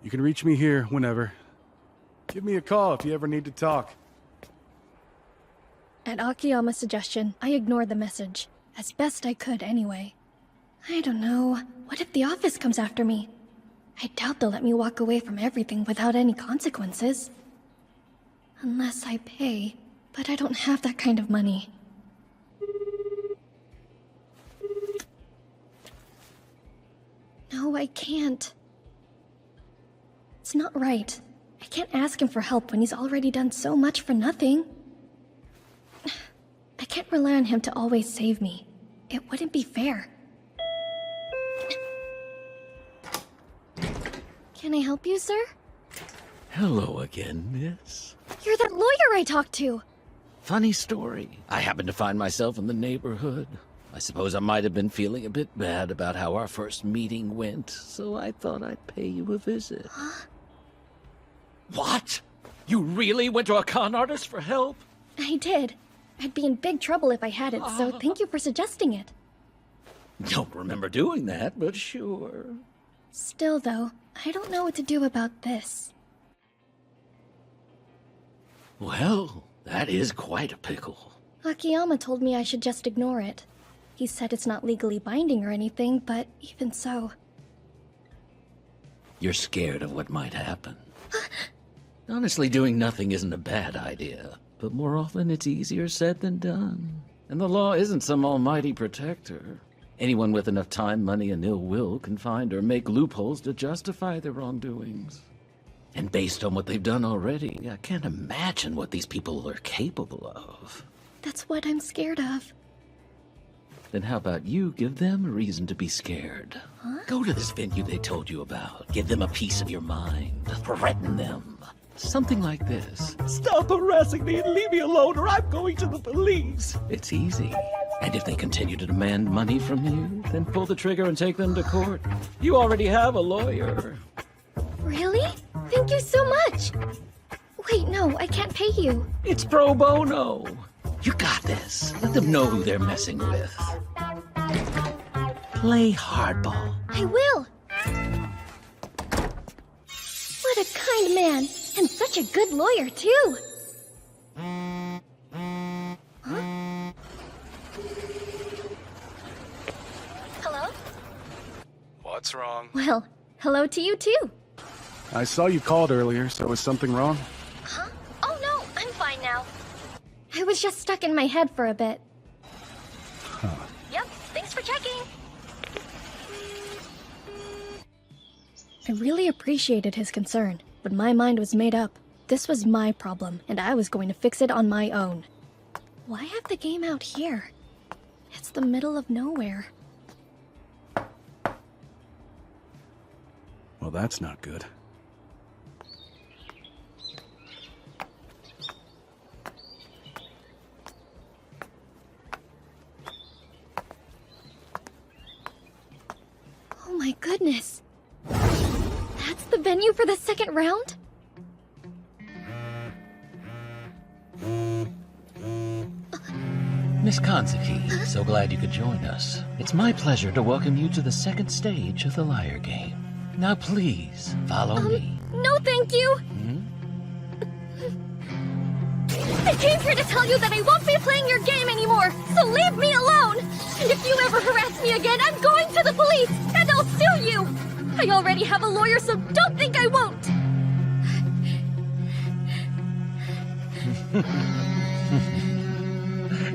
You can reach me here whenever. Give me a call if you ever need to talk. At Akiyama's suggestion, I ignored the message. As best I could, anyway. I don't know. What if the office comes after me? I doubt they'll let me walk away from everything without any consequences. Unless I pay. But I don't have that kind of money. No, I can't. It's not right. I can't ask him for help when he's already done so much for nothing. I can't rely on him to always save me. It wouldn't be fair. Can I help you, sir? Hello again, miss. You're that lawyer I talked to! Funny story. I happened to find myself in the neighborhood. I suppose I might have been feeling a bit bad about how our first meeting went, so I thought I'd pay you a visit. Huh? What? You really went to a con artist for help? I did. I'd be in big trouble if I hadn't, so thank you for suggesting it. Don't remember doing that, but sure. Still, though, I don't know what to do about this. Well, that is quite a pickle. Akiyama told me I should just ignore it. He said it's not legally binding or anything, but even so... You're scared of what might happen. Honestly, doing nothing isn't a bad idea, but more often it's easier said than done. And the law isn't some almighty protector. Anyone with enough time, money, and ill will can find or make loopholes to justify their wrongdoings. And based on what they've done already, I can't imagine what these people are capable of. That's what I'm scared of. Then how about you give them a reason to be scared? Huh? Go to this venue they told you about. Give them a piece of your mind. Threaten them. Something like this. Stop harassing me and leave me alone, or I'm going to the police. It's easy. And if they continue to demand money from you, then pull the trigger and take them to court. You already have a lawyer. Really? Thank you so much. Wait, no, I can't pay you. It's pro bono. You got this. Let them know who they're messing with. Play hardball. I will. What a kind man, and such a good lawyer, too. Huh? Hello? What's wrong? Well, hello to you, too. I saw you called earlier, so is something wrong? Huh? Oh, no, I'm fine now. I was just stuck in my head for a bit. Huh. Yep, thanks for checking. I really appreciated his concern, but my mind was made up. This was my problem, and I was going to fix it on my own. Why have the game out here? It's the middle of nowhere. Well, that's not good. Oh my goodness. That's the venue for the second round? Miss Kanzuki, so glad you could join us. It's my pleasure to welcome you to the second stage of the Liar Game. Now please, follow me. No thank you! I came here to tell you that I won't be playing your game anymore, so leave me alone! And if you ever harass me again, I'm going to the police, and I'll sue you! I already have a lawyer, so don't think I won't!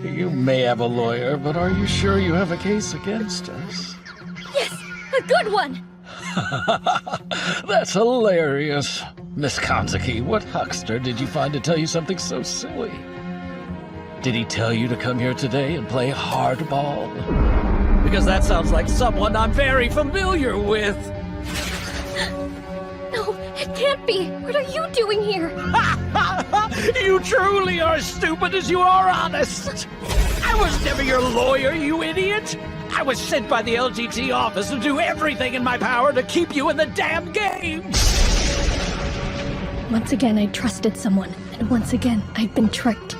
You may have a lawyer, but are you sure you have a case against us? Yes, a good one! That's hilarious. Miss Kanzuki, what huckster did you find to tell you something so silly? Did he tell you to come here today and play hardball? Because that sounds like someone I'm very familiar with. No, it can't be. What are you doing here? You truly are as stupid as you are honest. I was never your lawyer, you idiot. I was sent by the LGT office to do everything in my power to keep you in the damn game. Once again, I trusted someone, and once again, I've been tricked.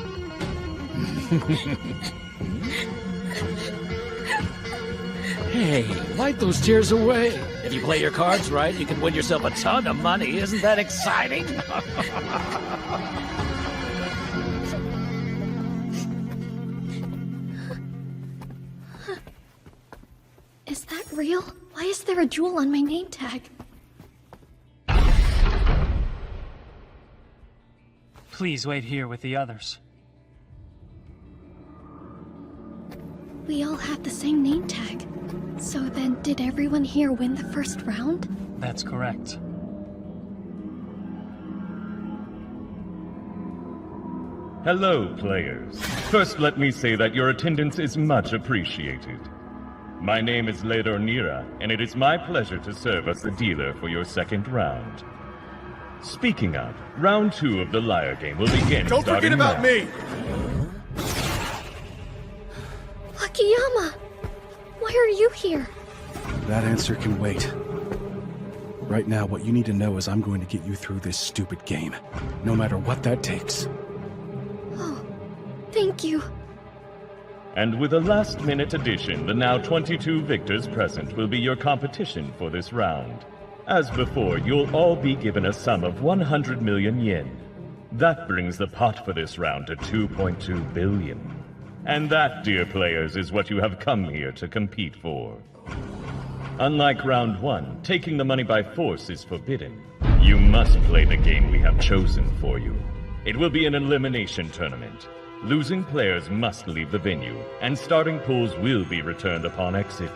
Hey, wipe those tears away. If you play your cards right, you can win yourself a ton of money. Isn't that exciting? Is that real? Why is there a jewel on my name tag? Please wait here with the others. We all have the same name tag. So then, did everyone here win the first round? That's correct. Hello, players. First, let me say that your attendance is much appreciated. My name is Ledor Nira, and it is my pleasure to serve as the dealer for your second round. Speaking of, round 2 of the Liar Game will begin. Don't forget about me! Akiyama! Why are you here? That answer can wait. Right now, what you need to know is I'm going to get you through this stupid game, no matter what that takes. Oh, thank you. And with a last-minute addition, the now 22 victors present will be your competition for this round. As before, you'll all be given a sum of 100 million yen. That brings the pot for this round to 2.2 billion. And that, dear players, is what you have come here to compete for. Unlike round 1, taking the money by force is forbidden. You must play the game we have chosen for you. It will be an elimination tournament. Losing players must leave the venue, and starting pools will be returned upon exit.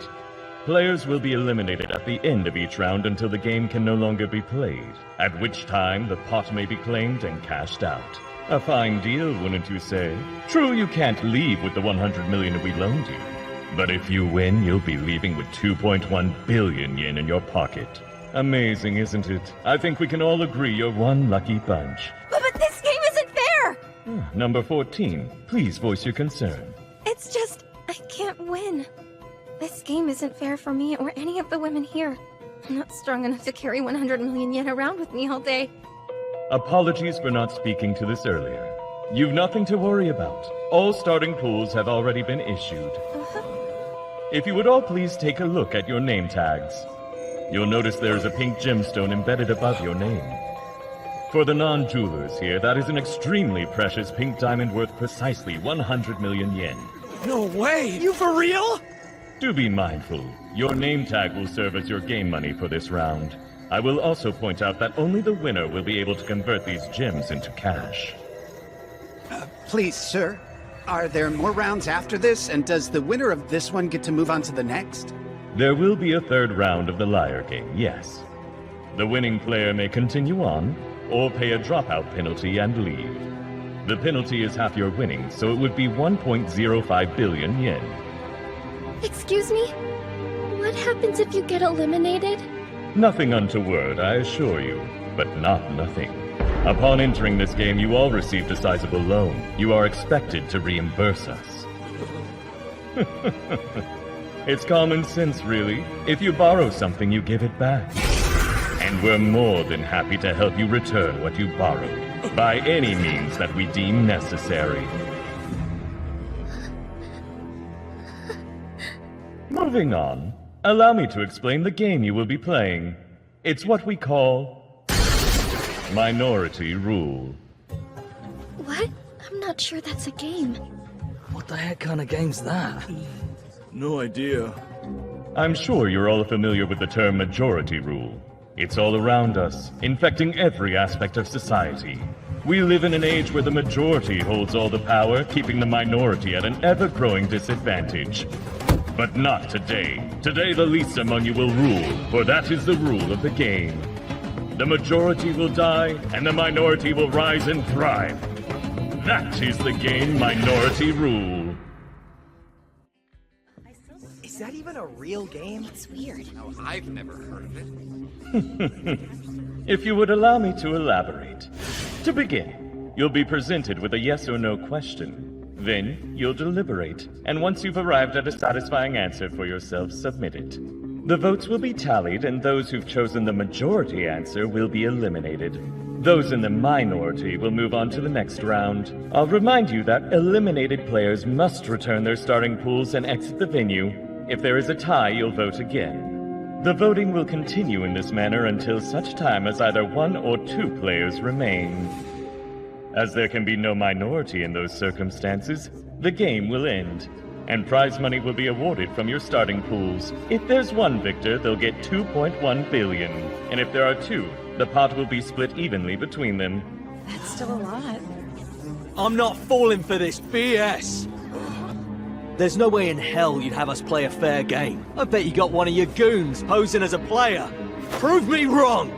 Players will be eliminated at the end of each round until the game can no longer be played, at which time the pot may be claimed and cashed out. A fine deal, wouldn't you say? True, you can't leave with the 100 million we loaned you. But if you win, you'll be leaving with 2.1 billion yen in your pocket. Amazing, isn't it? I think we can all agree you're one lucky bunch. But this game isn't fair! Number 14, please voice your concern. It's just, I can't win. This game isn't fair for me or any of the women here. I'm not strong enough to carry 100 million yen around with me all day. Apologies for not speaking to this earlier. You've nothing to worry about. All starting pools have already been issued. If you would all please take a look at your name tags. You'll notice there is a pink gemstone embedded above your name. For the non-jewelers here, that is an extremely precious pink diamond worth precisely 100 million yen. No way! You for real? Do be mindful. Your name tag will serve as your game money for this round. I will also point out that only the winner will be able to convert these gems into cash. Please, sir. Are there more rounds after this, and does the winner of this one get to move on to the next? There will be a third round of the liar game, yes. The winning player may continue on, or pay a dropout penalty and leave. The penalty is half your winnings, so it would be 1.05 billion yen. Excuse me? What happens if you get eliminated? Nothing untoward, I assure you, but not nothing. Upon entering this game, you all received a sizable loan. You are expected to reimburse us. It's common sense, really. If you borrow something, you give it back. And we're more than happy to help you return what you borrowed, by any means that we deem necessary. Moving on, allow me to explain the game you will be playing. It's what we call Minority Rule. What? I'm not sure that's a game. What the heck kind of game's that? No idea. I'm sure you're all familiar with the term Majority Rule. It's all around us, infecting every aspect of society. We live in an age where the majority holds all the power, keeping the minority at an ever-growing disadvantage. But not today. Today the least among you will rule, for that is the rule of the game. The majority will die, and the minority will rise and thrive. That is the game Minority Rule. Is that even a real game? It's weird. No, I've never heard of it. If you would allow me to elaborate. To begin, you'll be presented with a yes or no question. Then, you'll deliberate, and once you've arrived at a satisfying answer for yourself, submit it. The votes will be tallied, and those who've chosen the majority answer will be eliminated. Those in the minority will move on to the next round. I'll remind you that eliminated players must return their starting pools and exit the venue. If there is a tie, you'll vote again. The voting will continue in this manner until such time as either one or two players remain. As there can be no minority in those circumstances, the game will end, and prize money will be awarded from your starting pools. If there's one victor, they'll get 2.1 billion, and if there are two, the pot will be split evenly between them. That's still a lot. I'm not falling for this BS. There's no way in hell you'd have us play a fair game. I bet you got one of your goons posing as a player. Prove me wrong!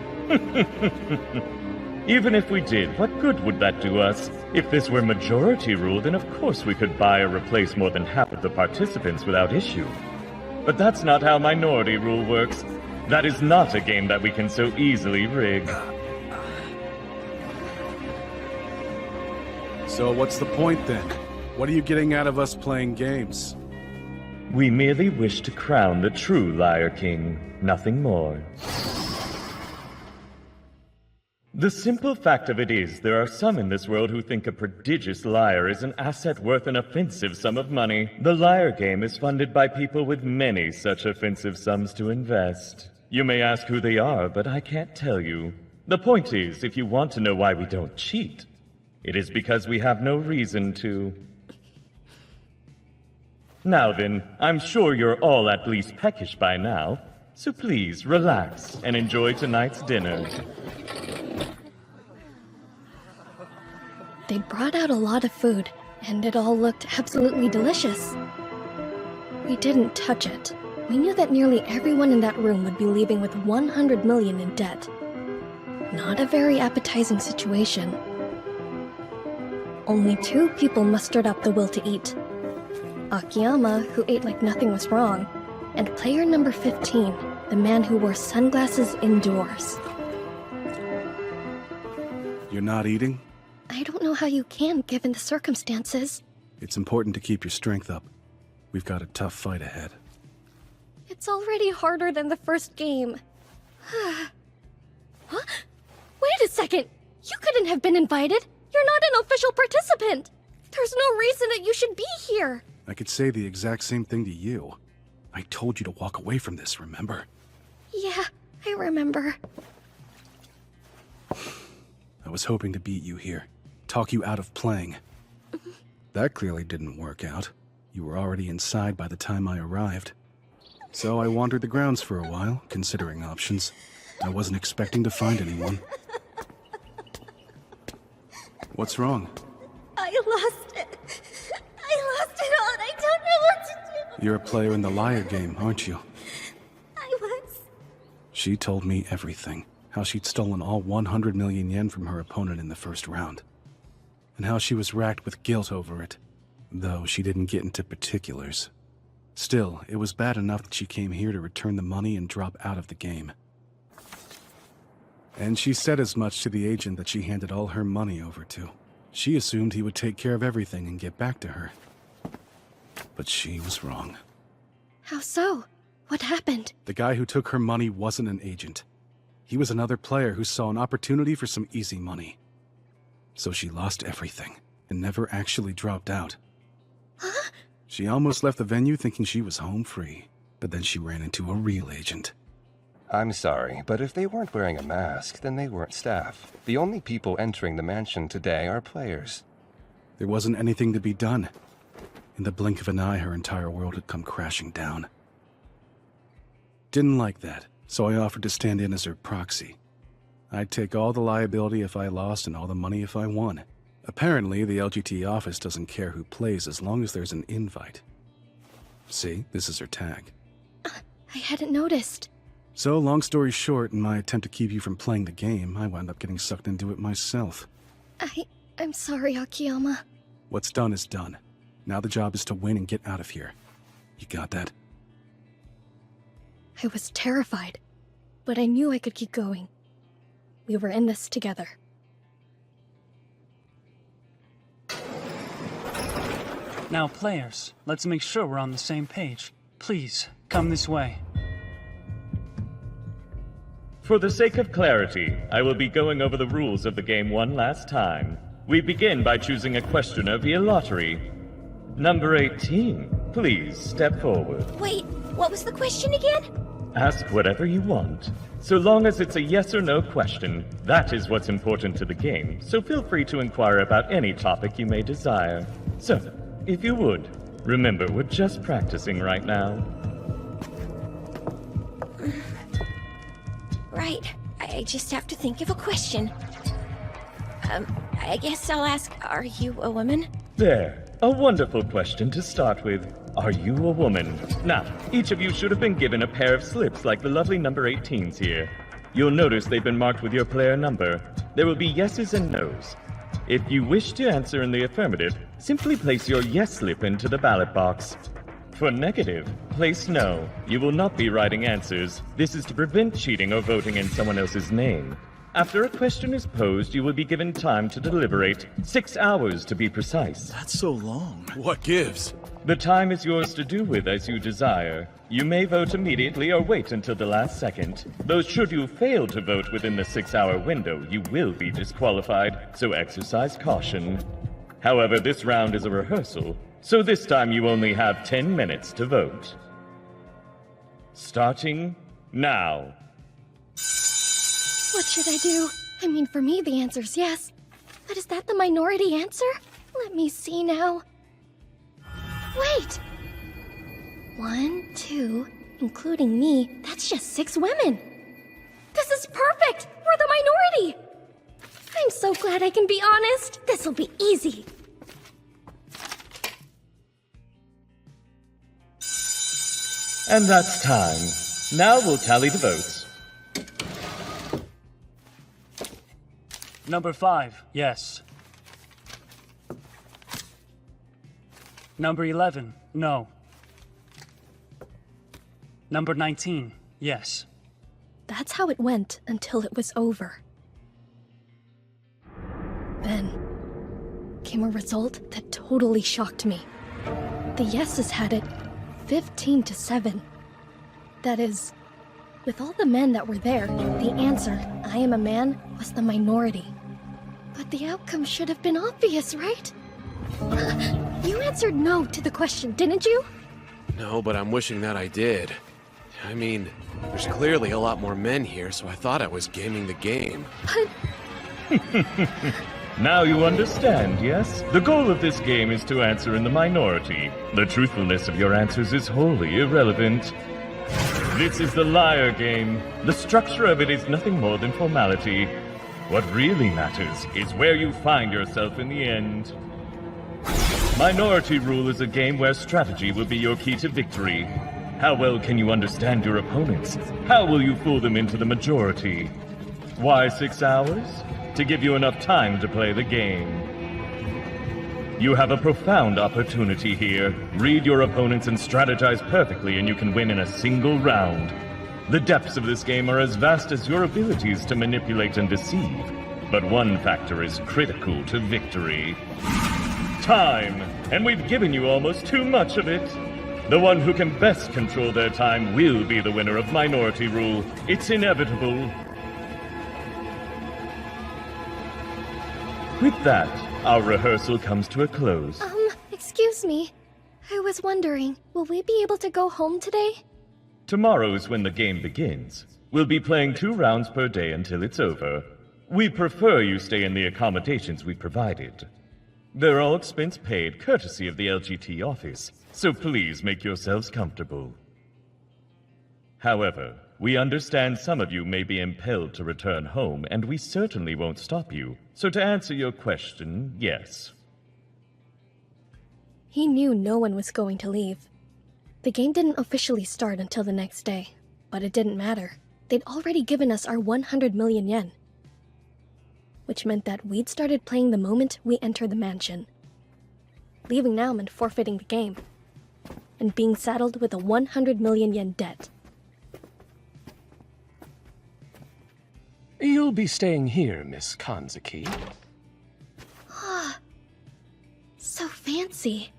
Even if we did, what good would that do us? If this were majority rule, then of course we could buy or replace more than half of the participants without issue. But that's not how minority rule works. That is not a game that we can so easily rig. So what's the point then? What are you getting out of us playing games? We merely wish to crown the true Liar King, nothing more. The simple fact of it is, there are some in this world who think a prodigious liar is an asset worth an offensive sum of money. The liar game is funded by people with many such offensive sums to invest. You may ask who they are, but I can't tell you. The point is, if you want to know why we don't cheat, it is because we have no reason to. Now then, I'm sure you're all at least peckish by now, so please relax and enjoy tonight's dinner. They brought out a lot of food, and it all looked absolutely delicious. We didn't touch it. We knew that nearly everyone in that room would be leaving with 100 million in debt. Not a very appetizing situation. Only 2 people mustered up the will to eat. Akiyama, who ate like nothing was wrong, and player number 15, the man who wore sunglasses indoors. You're not eating? I don't know how you can, given the circumstances. It's important to keep your strength up. We've got a tough fight ahead. It's already harder than the first game. Huh? Wait a second! You couldn't have been invited! You're not an official participant! There's no reason that you should be here! I could say the exact same thing to you. I told you to walk away from this, remember? Yeah, I remember. I was hoping to beat you here. Talk you out of playing. That clearly didn't work out. You were already inside by the time I arrived. So I wandered the grounds for a while, considering options. I wasn't expecting to find anyone. What's wrong? I lost it. I lost it all and I don't know what to do. You're a player in the liar game, aren't you? I was. She told me everything. How she'd stolen all 100 million yen from her opponent in the first round. And how she was racked with guilt over it. Though she didn't get into particulars. Still, it was bad enough that she came here to return the money and drop out of the game. And she said as much to the agent that she handed all her money over to. She assumed he would take care of everything and get back to her. But she was wrong. How so? What happened? The guy who took her money wasn't an agent. He was another player who saw an opportunity for some easy money. So she lost everything, and never actually dropped out. Huh? She almost left the venue thinking she was home free, but then she ran into a real agent. I'm sorry, but if they weren't wearing a mask, then they weren't staff. The only people entering the mansion today are players. There wasn't anything to be done. In the blink of an eye, her entire world had come crashing down. Didn't like that, so I offered to stand in as her proxy. I'd take all the liability if I lost and all the money if I won. Apparently, the LGT office doesn't care who plays as long as there's an invite. See, this is her tag. I hadn't noticed. So, long story short, in my attempt to keep you from playing the game, I wound up getting sucked into it myself. I'm sorry, Akiyama. What's done is done. Now the job is to win and get out of here. You got that? I was terrified, but I knew I could keep going. We were in this together. Now, players, let's make sure we're on the same page. Please, come this way. For the sake of clarity, I will be going over the rules of the game one last time. We begin by choosing a questioner via lottery. Number 18, please step forward. Wait, what was the question again? Ask whatever you want. So long as it's a yes or no question, that is what's important to the game, so feel free to inquire about any topic you may desire. So, if you would, remember we're just practicing right now. Right. I just have to think of a question. I guess I'll ask, are you a woman? There. A wonderful question to start with. Are you a woman? Now, each of you should have been given a pair of slips like the lovely number 18s here. You'll notice they've been marked with your player number. There will be yeses and nos. If you wish to answer in the affirmative, simply place your yes slip into the ballot box. For negative, place no. You will not be writing answers. This is to prevent cheating or voting in someone else's name. After a question is posed, you will be given time to deliberate. 6 hours to be precise. That's so long. What gives? The time is yours to do with as you desire. You may vote immediately or wait until the last second. Though should you fail to vote within the 6-hour window, you will be disqualified, so exercise caution. However, this round is a rehearsal, so this time you only have 10 minutes to vote. Starting now. What should I do? I mean, for me, the answer's yes. But is that the minority answer? Let me see now. Wait! 1, 2, including me, that's just 6 women. This is perfect! We're the minority! I'm so glad I can be honest. This'll be easy. And that's time. Now we'll tally the votes. Number 5, yes. Number 11, no. Number 19, yes. That's how it went until it was over. Then came a result that totally shocked me. The yeses had it 15-7. That is, with all the men that were there, the answer, I am a man, was the minority. But the outcome should have been obvious, right? You answered no to the question, didn't you? No, but I'm wishing that I did. I mean, there's clearly a lot more men here, so I thought I was gaming the game. But... Now you understand, yes? The goal of this game is to answer in the minority. The truthfulness of your answers is wholly irrelevant. This is the liar game. The structure of it is nothing more than formality. What really matters is where you find yourself in the end. Minority Rule is a game where strategy will be your key to victory. How well can you understand your opponents? How will you fool them into the majority? Why 6 hours? To give you enough time to play the game. You have a profound opportunity here. Read your opponents and strategize perfectly, and you can win in a single round. The depths of this game are as vast as your abilities to manipulate and deceive. But one factor is critical to victory. Time! And we've given you almost too much of it. The one who can best control their time will be the winner of Minority Rule. It's inevitable. With that, our rehearsal comes to a close. Excuse me. I was wondering, will we be able to go home today? Tomorrow's when the game begins. We'll be playing 2 rounds per day until it's over. We prefer you stay in the accommodations we provided. They're all expense paid, courtesy of the LGT office, so please make yourselves comfortable. However, we understand some of you may be impelled to return home, and we certainly won't stop you. So to answer your question, yes. He knew no one was going to leave. The game didn't officially start until the next day, but it didn't matter. They'd already given us our 100 million yen. Which meant that we'd started playing the moment we entered the mansion. Leaving now meant forfeiting the game, and being saddled with a 100 million yen debt. You'll be staying here, Miss Kanzuki. Ah, so fancy.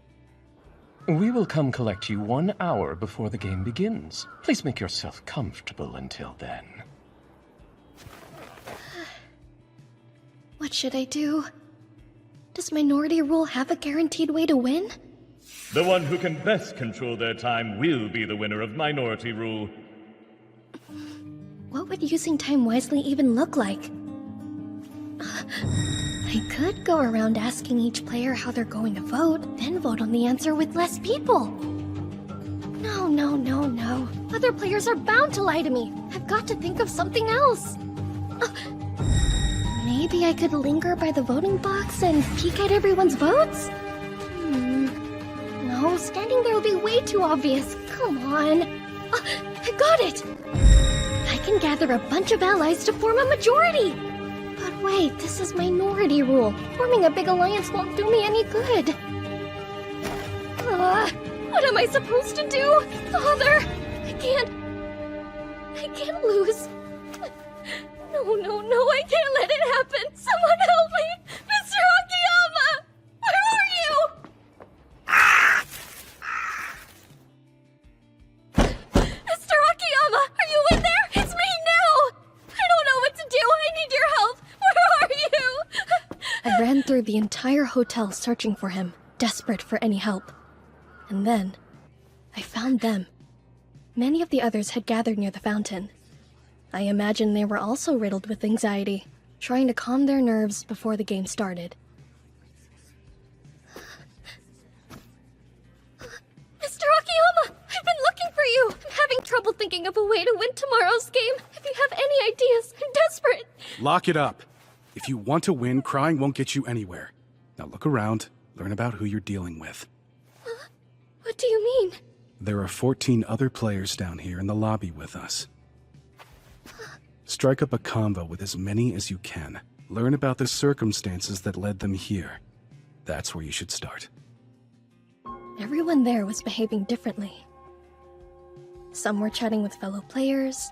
We will come collect you 1 hour before the game begins. Please make yourself comfortable until then. What should I do? Does Minority Rule have a guaranteed way to win? The one who can best control their time will be the winner of Minority Rule. What would using time wisely even look like? I could go around asking each player how they're going to vote, then vote on the answer with less people. No. Other players are bound to lie to me. I've got to think of something else. Maybe I could linger by the voting box and peek at everyone's votes? No, standing there would be way too obvious. Come on. I got it! I can gather a bunch of allies to form a majority! But wait, this is Minority Rule. Forming a big alliance won't do me any good. What am I supposed to do? Father! I can't lose. No, I can't let it happen! Someone help me! Mr. Akiyama! Where are you? Mr. Akiyama! Are you in there? It's me now! I don't know what to do! I need your help! Where are you? I ran through the entire hotel searching for him, desperate for any help. And then, I found them. Many of the others had gathered near the fountain. I imagine they were also riddled with anxiety, trying to calm their nerves before the game started. Mr. Akiyama! I've been looking for you! I'm having trouble thinking of a way to win tomorrow's game. If you have any ideas, I'm desperate! Lock it up. If you want to win, crying won't get you anywhere. Now look around, learn about who you're dealing with. What do you mean? There are 14 other players down here in the lobby with us. Strike up a convo with as many as you can. Learn about the circumstances that led them here. That's where you should start. Everyone there was behaving differently. Some were chatting with fellow players.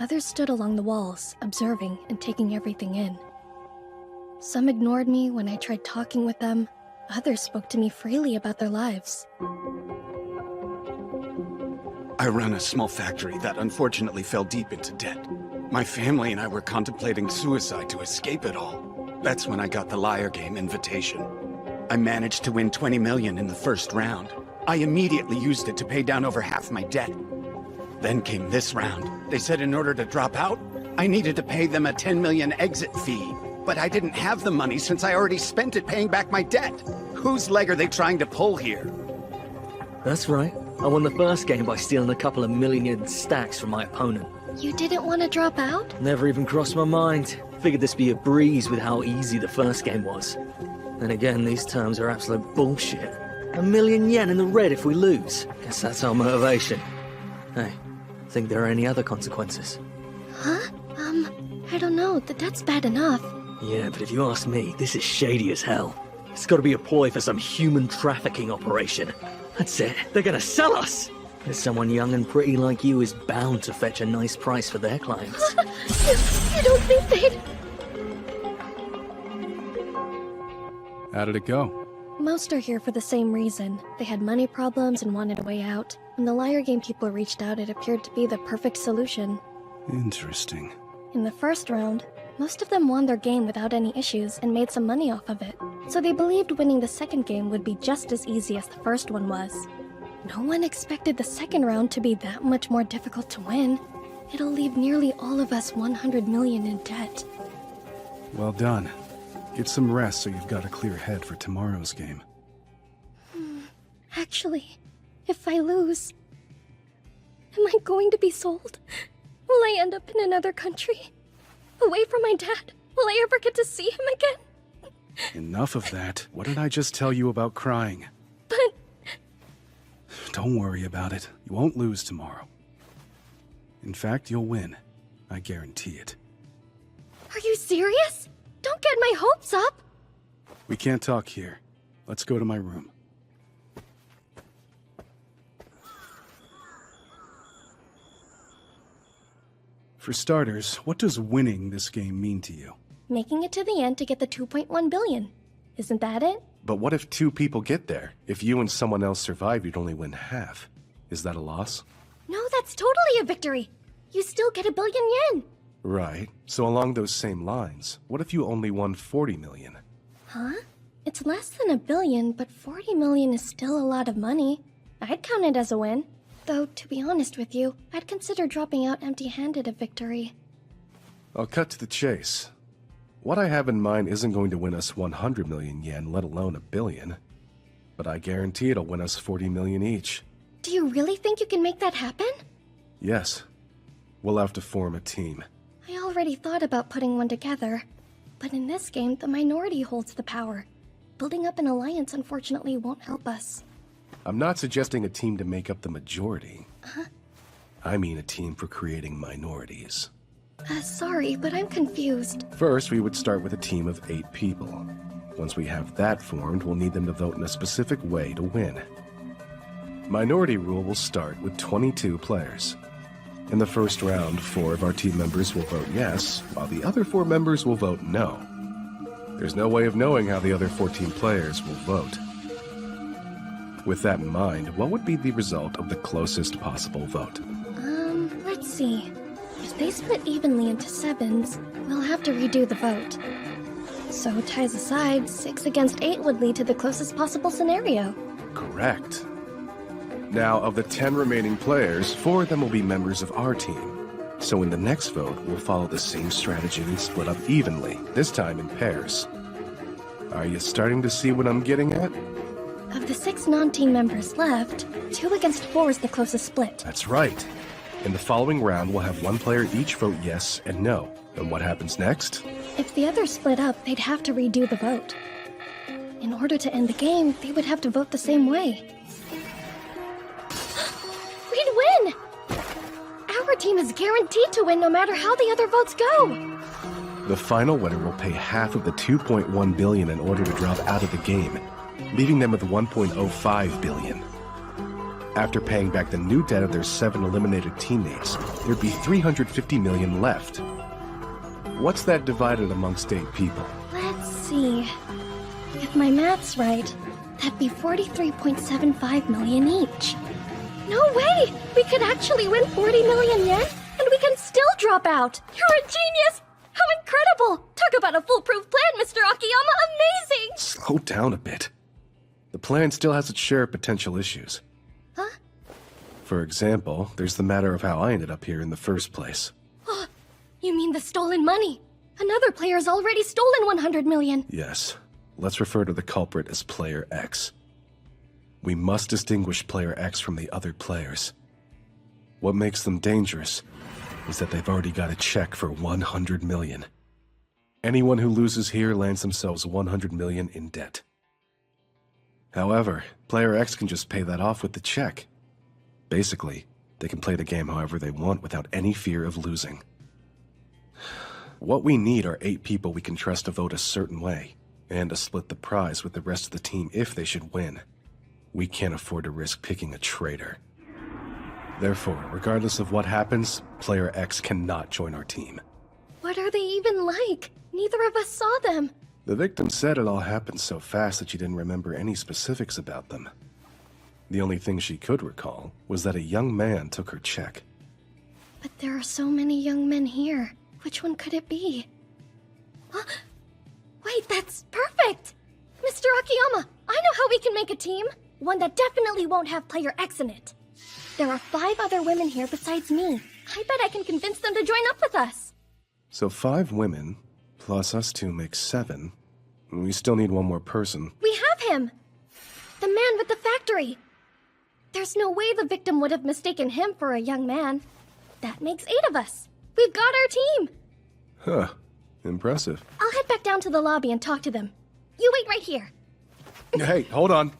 Others stood along the walls, observing and taking everything in. Some ignored me when I tried talking with them. Others spoke to me freely about their lives. I run a small factory that unfortunately fell deep into debt. My family and I were contemplating suicide to escape it all. That's when I got the Liar Game invitation. I managed to win 20 million in the first round. I immediately used it to pay down over half my debt. Then came this round. They said in order to drop out, I needed to pay them a 10 million exit fee. But I didn't have the money since I already spent it paying back my debt. Whose leg are they trying to pull here? That's right. I won the first game by stealing a couple of million stacks from my opponent. You didn't want to drop out? Never even crossed my mind. Figured this be a breeze with how easy the first game was. Then again, these terms are absolute bullshit. 1 million yen in the red if we lose. Guess that's our motivation. Hey, think there are any other consequences? Huh? I don't know. The debt's bad enough. Yeah, but if you ask me, this is shady as hell. It's gotta be a ploy for some human trafficking operation. That's it. They're gonna sell us! There's someone young and pretty like you is bound to fetch a nice price for their clients. You don't think they'd... How did it go? Most are here for the same reason. They had money problems and wanted a way out. When the Liar Game people reached out, it appeared to be the perfect solution. Interesting. In the first round, most of them won their game without any issues and made some money off of it. So they believed winning the second game would be just as easy as the first one was. No one expected the second round to be that much more difficult to win. It'll leave nearly all of us 100 million in debt. Well done. Get some rest so you've got a clear head for tomorrow's game. Actually, if I lose, am I going to be sold? Will I end up in another country? Away from my dad? Will I ever get to see him again? Enough of that. What did I just tell you about crying? But... Don't worry about it. You won't lose tomorrow. In fact, you'll win. I guarantee it. Are you serious? Don't get my hopes up! We can't talk here. Let's go to my room. For starters, what does winning this game mean to you? Making it to the end to get the 2.1 billion. Isn't that it? But what if 2 people get there? If you and someone else survive, you'd only win half. Is that a loss? No, that's totally a victory! You still get 1 billion yen! Right. So along those same lines, what if you only won 40 million? Huh? It's less than 1 billion, but 40 million is still a lot of money. I'd count it as a win. Though, to be honest with you, I'd consider dropping out empty-handed a victory. I'll cut to the chase. What I have in mind isn't going to win us 100 million yen, let alone 1 billion. But I guarantee it'll win us 40 million each. Do you really think you can make that happen? Yes. We'll have to form a team. I already thought about putting one together. But in this game, the minority holds the power. Building up an alliance, unfortunately, won't help us. I'm not suggesting a team to make up the majority. Huh? I mean a team for creating minorities. Sorry, but I'm confused. First, we would start with a team of 8 people. Once we have that formed, we'll need them to vote in a specific way to win. Minority rule will start with 22 players. In the first round, 4 of our team members will vote yes, while the other 4 members will vote no. There's no way of knowing how the other 14 players will vote. With that in mind, what would be the result of the closest possible vote? Let's see. If they split evenly into 7s, we'll have to redo the vote. So ties aside, 6 against 8 would lead to the closest possible scenario. Correct. Now, of the 10 remaining players, 4 of them will be members of our team. So in the next vote, we'll follow the same strategy and split up evenly, this time in pairs. Are you starting to see what I'm getting at? Of the 6 non-team members left, 2 against 4 is the closest split. That's right. In the following round, we'll have 1 player each vote yes and no. And what happens next? If the others split up, they'd have to redo the vote. In order to end the game, they would have to vote the same way. we'd win! Our team is guaranteed to win no matter how the other votes go. The final winner will pay half of the 2.1 billion in order to drop out of the game, leaving them with 1.05 billion. After paying back the new debt of their 7 eliminated teammates, there'd be 350 million left. What's that divided amongst 8 people? Let's see. If my math's right, that'd be 43.75 million each. No way! We could actually win 40 million yen, and we can still drop out! You're a genius! How incredible! Talk about a foolproof plan, Mr. Akiyama! Amazing! Slow down a bit. The plan still has its share of potential issues. Huh? For example, there's the matter of how I ended up here in the first place. Oh, you mean the stolen money? Another player's already stolen 100 million. Yes. Let's refer to the culprit as Player X. We must distinguish Player X from the other players. What makes them dangerous is that they've already got a check for 100 million. Anyone who loses here lands themselves 100 million in debt. However, Player X can just pay that off with the check. Basically, they can play the game however they want without any fear of losing. What we need are 8 people we can trust to vote a certain way, and to split the prize with the rest of the team if they should win. We can't afford to risk picking a traitor. Therefore, regardless of what happens, Player X cannot join our team. What are they even like? Neither of us saw them. The victim said it all happened so fast that she didn't remember any specifics about them. The only thing she could recall was that a young man took her check. But there are so many young men here. Which one could it be? Huh? Wait, that's perfect! Mr. Akiyama, I know how we can make a team. One that definitely won't have Player X in it. There are 5 other women here besides me. I bet I can convince them to join up with us. So 5 women, plus us 2 makes 7. And we still need one more person. We have him! The man with the factory. There's no way the victim would have mistaken him for a young man. That makes 8 of us. We've got our team. Huh. Impressive. I'll head back down to the lobby and talk to them. You wait right here. Hey, hold on.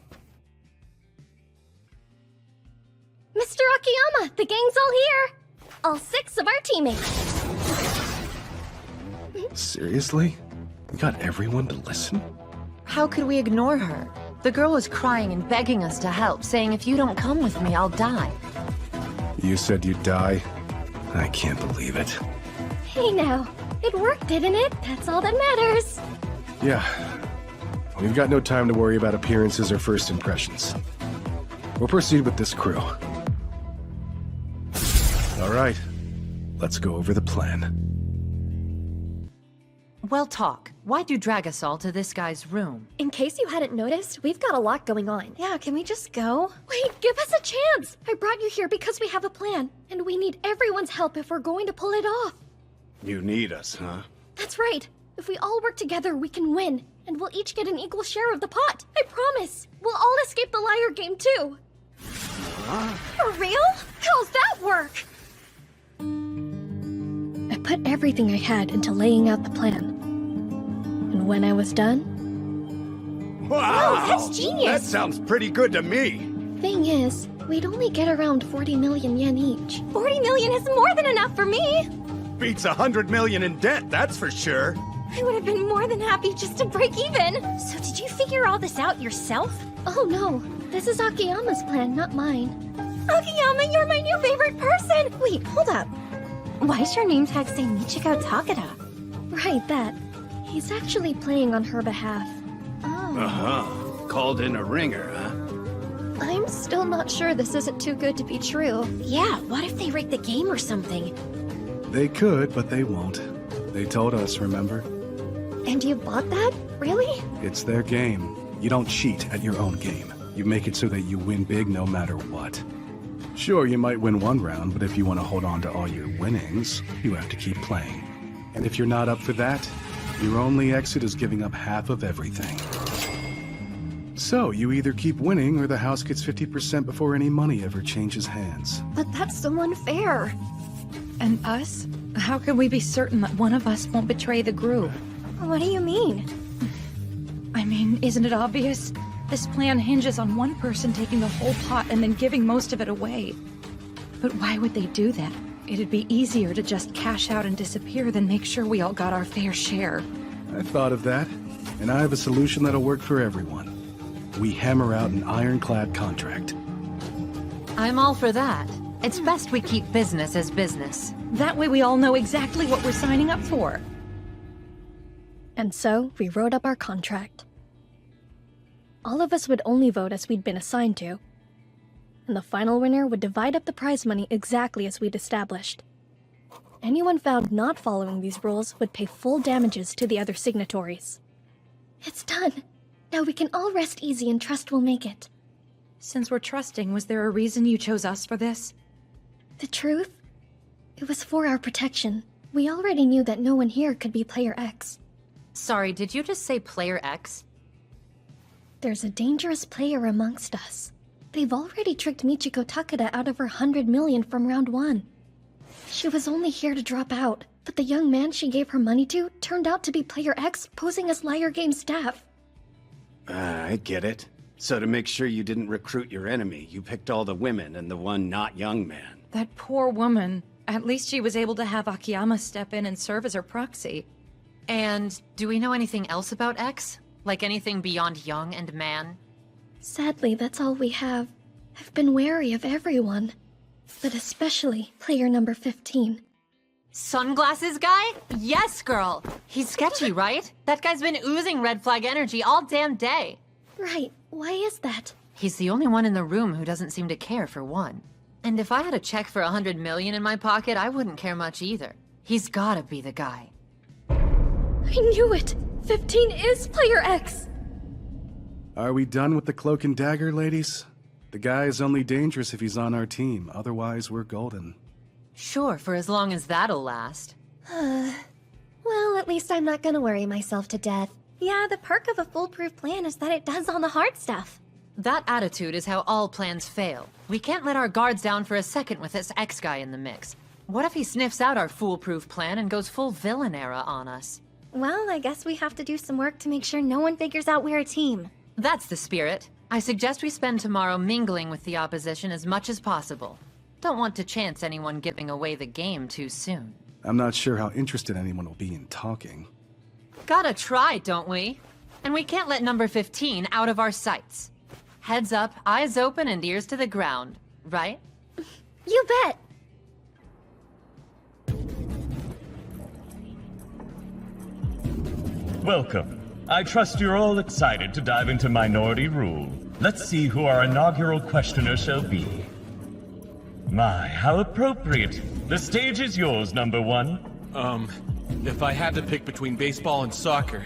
Mr. Akiyama, the gang's all here. All 6 of our teammates. Seriously? You got everyone to listen? How could we ignore her? The girl was crying and begging us to help, saying if you don't come with me, I'll die. You said you'd die? I can't believe it. Hey now, it worked, didn't it? That's all that matters. Yeah. We've got no time to worry about appearances or first impressions. We'll proceed with this crew. All right. Let's go over the plan. Well, talk. Why'd you drag us all to this guy's room? In case you hadn't noticed, we've got a lot going on. Yeah, can we just go? Wait, give us a chance! I brought you here because we have a plan, and we need everyone's help if we're going to pull it off. You need us, huh? That's right. If we all work together, we can win, and we'll each get an equal share of the pot. I promise. We'll all escape the liar game, too. For real? How's that work? I put everything I had into laying out the plan. And when I was done... Wow! That's genius! That sounds pretty good to me! Thing is, we'd only get around 40 million yen each. 40 million is more than enough for me! Beats 100 million in debt, that's for sure! I would have been more than happy just to break even! So did you figure all this out yourself? Oh no, this is Akiyama's plan, not mine. Akiyama, you're my new favorite person! Wait, hold up. Why does your name tag say Michiko Takeda? Right, that. He's actually playing on her behalf. Oh. Uh-huh. Called in a ringer, huh? I'm still not sure this isn't too good to be true. Yeah, what if they rig the game or something? They could, but they won't. They told us, remember? And you bought that? Really? It's their game. You don't cheat at your own game. You make it so that you win big no matter what. Sure, you might win one round, but if you want to hold on to all your winnings, you have to keep playing. And if you're not up for that, your only exit is giving up half of everything. So, you either keep winning or the house gets 50% before any money ever changes hands. But that's so unfair. And us? How can we be certain that one of us won't betray the group? What do you mean? I mean, isn't it obvious? This plan hinges on one person taking the whole pot and then giving most of it away. But why would they do that? It'd be easier to just cash out and disappear than make sure we all got our fair share. I thought of that, and I have a solution that'll work for everyone. We hammer out an ironclad contract. I'm all for that. It's best we keep business as business. That way we all know exactly what we're signing up for. And so, we wrote up our contract. All of us would only vote as we'd been assigned to, and the final winner would divide up the prize money exactly as we'd established. Anyone found not following these rules would pay full damages to the other signatories. It's done. Now we can all rest easy and trust we'll make it. Since we're trusting, was there a reason you chose us for this? The truth? It was for our protection. We already knew that no one here could be Player X. Sorry, did you just say Player X? There's a dangerous player amongst us. They've already tricked Michiko Takeda out of her 100 million from round 1. She was only here to drop out, but the young man she gave her money to turned out to be Player X posing as Liar Game staff. I get it. So to make sure you didn't recruit your enemy, you picked all the women and the one not young man. That poor woman. At least she was able to have Akiyama step in and serve as her proxy. And do we know anything else about X? Like anything beyond young and man? Sadly, that's all we have. I've been wary of everyone, but especially player number 15. Sunglasses guy? Yes, girl! He's sketchy, right? That guy's been oozing red flag energy all damn day. Right. Why is that? He's the only one in the room who doesn't seem to care, for one. And if I had a check for 100 million in my pocket, I wouldn't care much either. He's gotta be the guy. I knew it! 15 is Player X! Are we done with the cloak and dagger, ladies? The guy is only dangerous if he's on our team, otherwise we're golden. Sure, for as long as that'll last. Well, at least I'm not gonna worry myself to death. Yeah, the perk of a foolproof plan is that it does all the hard stuff. That attitude is how all plans fail. We can't let our guards down for a second with this X guy in the mix. What if he sniffs out our foolproof plan and goes full villain era on us? Well, I guess we have to do some work to make sure no one figures out we're a team. That's the spirit. I suggest we spend tomorrow mingling with the opposition as much as possible. Don't want to chance anyone giving away the game too soon. I'm not sure how interested anyone will be in talking. Gotta try, don't we? And we can't let number 15 out of our sights. Heads up, eyes open, and ears to the ground, right? You bet! Welcome. I trust you're all excited to dive into Minority Rule. Let's see who our inaugural questioner shall be. My, how appropriate. The stage is yours, number 1. If I had to pick between baseball and soccer,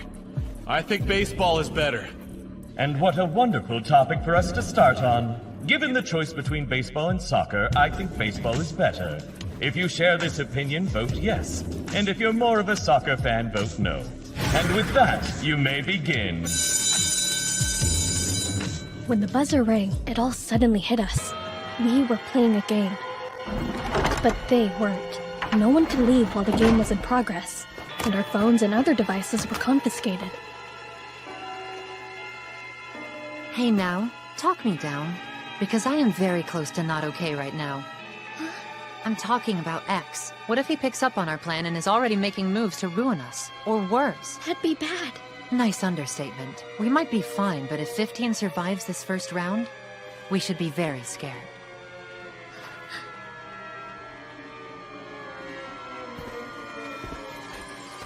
I think baseball is better. And what a wonderful topic for us to start on. Given the choice between baseball and soccer, I think baseball is better. If you share this opinion, vote yes. And if you're more of a soccer fan, vote no. And with that, you may begin. When the buzzer rang, it all suddenly hit us. We were playing a game. But they weren't. No one could leave while the game was in progress, and our phones and other devices were confiscated. Hey now, talk me down, because I am very close to not okay right now. I'm talking about X. What if he picks up on our plan and is already making moves to ruin us? Or worse? That'd be bad. Nice understatement. We might be fine, but if 15 survives this first round, we should be very scared.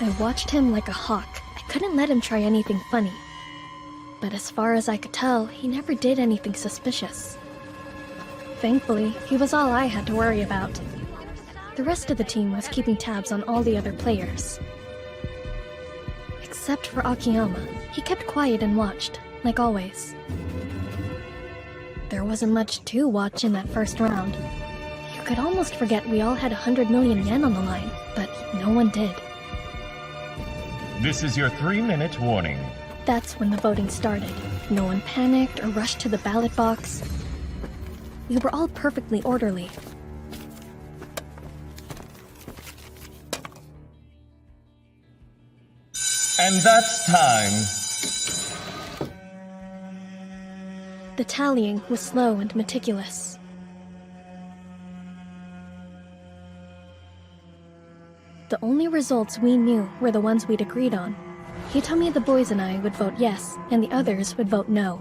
I watched him like a hawk. I couldn't let him try anything funny. But as far as I could tell, he never did anything suspicious. Thankfully, he was all I had to worry about. The rest of the team was keeping tabs on all the other players. Except for Akiyama. He kept quiet and watched, like always. There wasn't much to watch in that first round. You could almost forget we all had 100 million yen on the line, but no one did. This is your 3-minute warning. That's when the voting started. No one panicked or rushed to the ballot box. We were all perfectly orderly. And that's time. The tallying was slow and meticulous. The only results we knew were the ones we'd agreed on. He told me the boys and I would vote yes, and the others would vote no.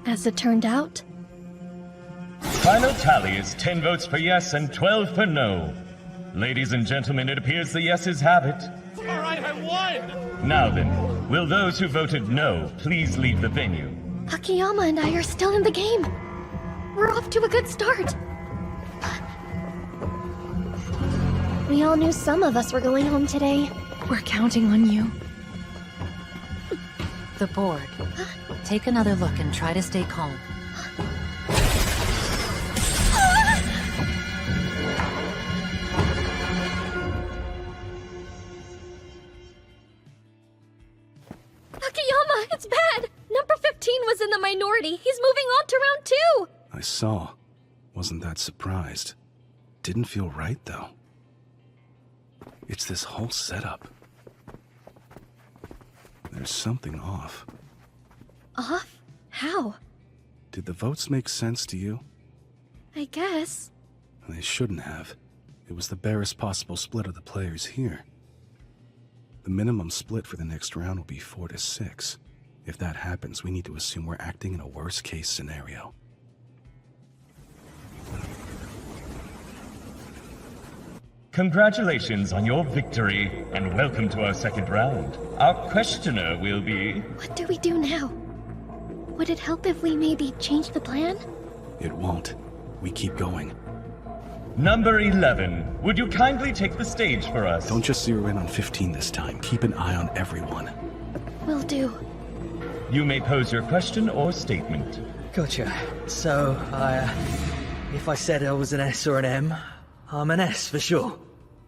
As it turned out... Final tally is 10 votes for yes and 12 for no. Ladies and gentlemen, it appears the yeses have it. All right, I won! Now then, will those who voted no please leave the venue? Akiyama and I are still in the game. We're off to a good start. We all knew some of us were going home today. We're counting on you. The board. Take another look and try to stay calm. Akiyama, it's bad! Number 15 was in the minority. He's moving on to round 2! I saw. Wasn't that surprised. Didn't feel right, though. It's this whole setup. There's something off. Off? How? Did the votes make sense to you? I guess. They shouldn't have. It was the barest possible split of the players here. The minimum split for the next round will be 4 to 6. If that happens, we need to assume we're acting in a worst-case scenario. Congratulations on your victory, and welcome to our second round. Our questioner will be... What do we do now? Would it help if we maybe change the plan? It won't. We keep going. Number 11, would you kindly take the stage for us? Don't just zero in on 15 this time. Keep an eye on everyone. Will do. You may pose your question or statement. Gotcha. So, if I said I was an S or an M, I'm an S for sure.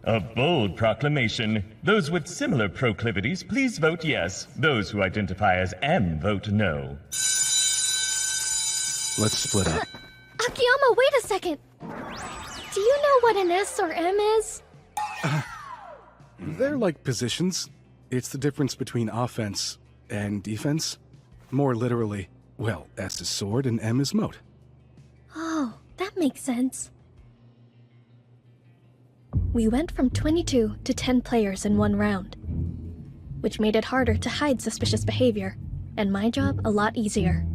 A bold proclamation. Those with similar proclivities, please vote yes. Those who identify as M vote no. Let's split up. Akiyama, wait a second! Do you know what an S or M is? They're like positions. It's the difference between offense and defense. More literally, well, S is sword and M is moat. Oh, that makes sense. We went from 22 to 10 players in one round, which made it harder to hide suspicious behavior, and my job a lot easier.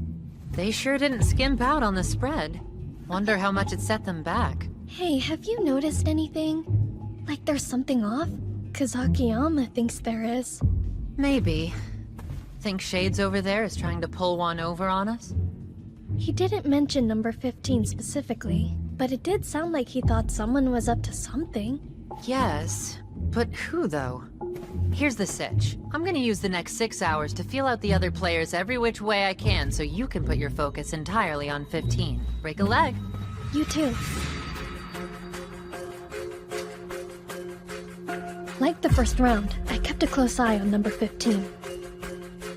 They sure didn't skimp out on the spread. Wonder how much it set them back. Hey, have you noticed anything? Like there's something off? 'Cause Akiyama thinks there is. Maybe. Think Shades over there is trying to pull one over on us? He didn't mention number 15 specifically, but it did sound like he thought someone was up to something. Yes, but who though? Here's the sitch. I'm gonna use the next 6 hours to feel out the other players every which way I can so you can put your focus entirely on 15. Break a leg. You too. Like the first round, I kept a close eye on number 15.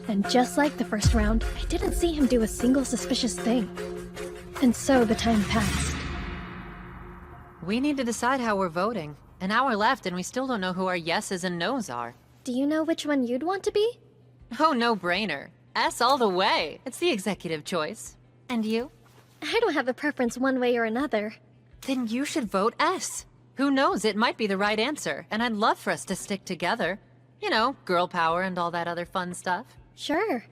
And just like the first round, I didn't see him do a single suspicious thing. And so the time passed. We need to decide how we're voting. An hour left and we still don't know who our yeses and nos are. Do you know which one you'd want to be? Oh, no-brainer. S all the way. It's the executive choice. And you? I don't have a preference one way or another. Then you should vote S. Who knows, it might be the right answer, and I'd love for us to stick together. You know, girl power and all that other fun stuff. Sure.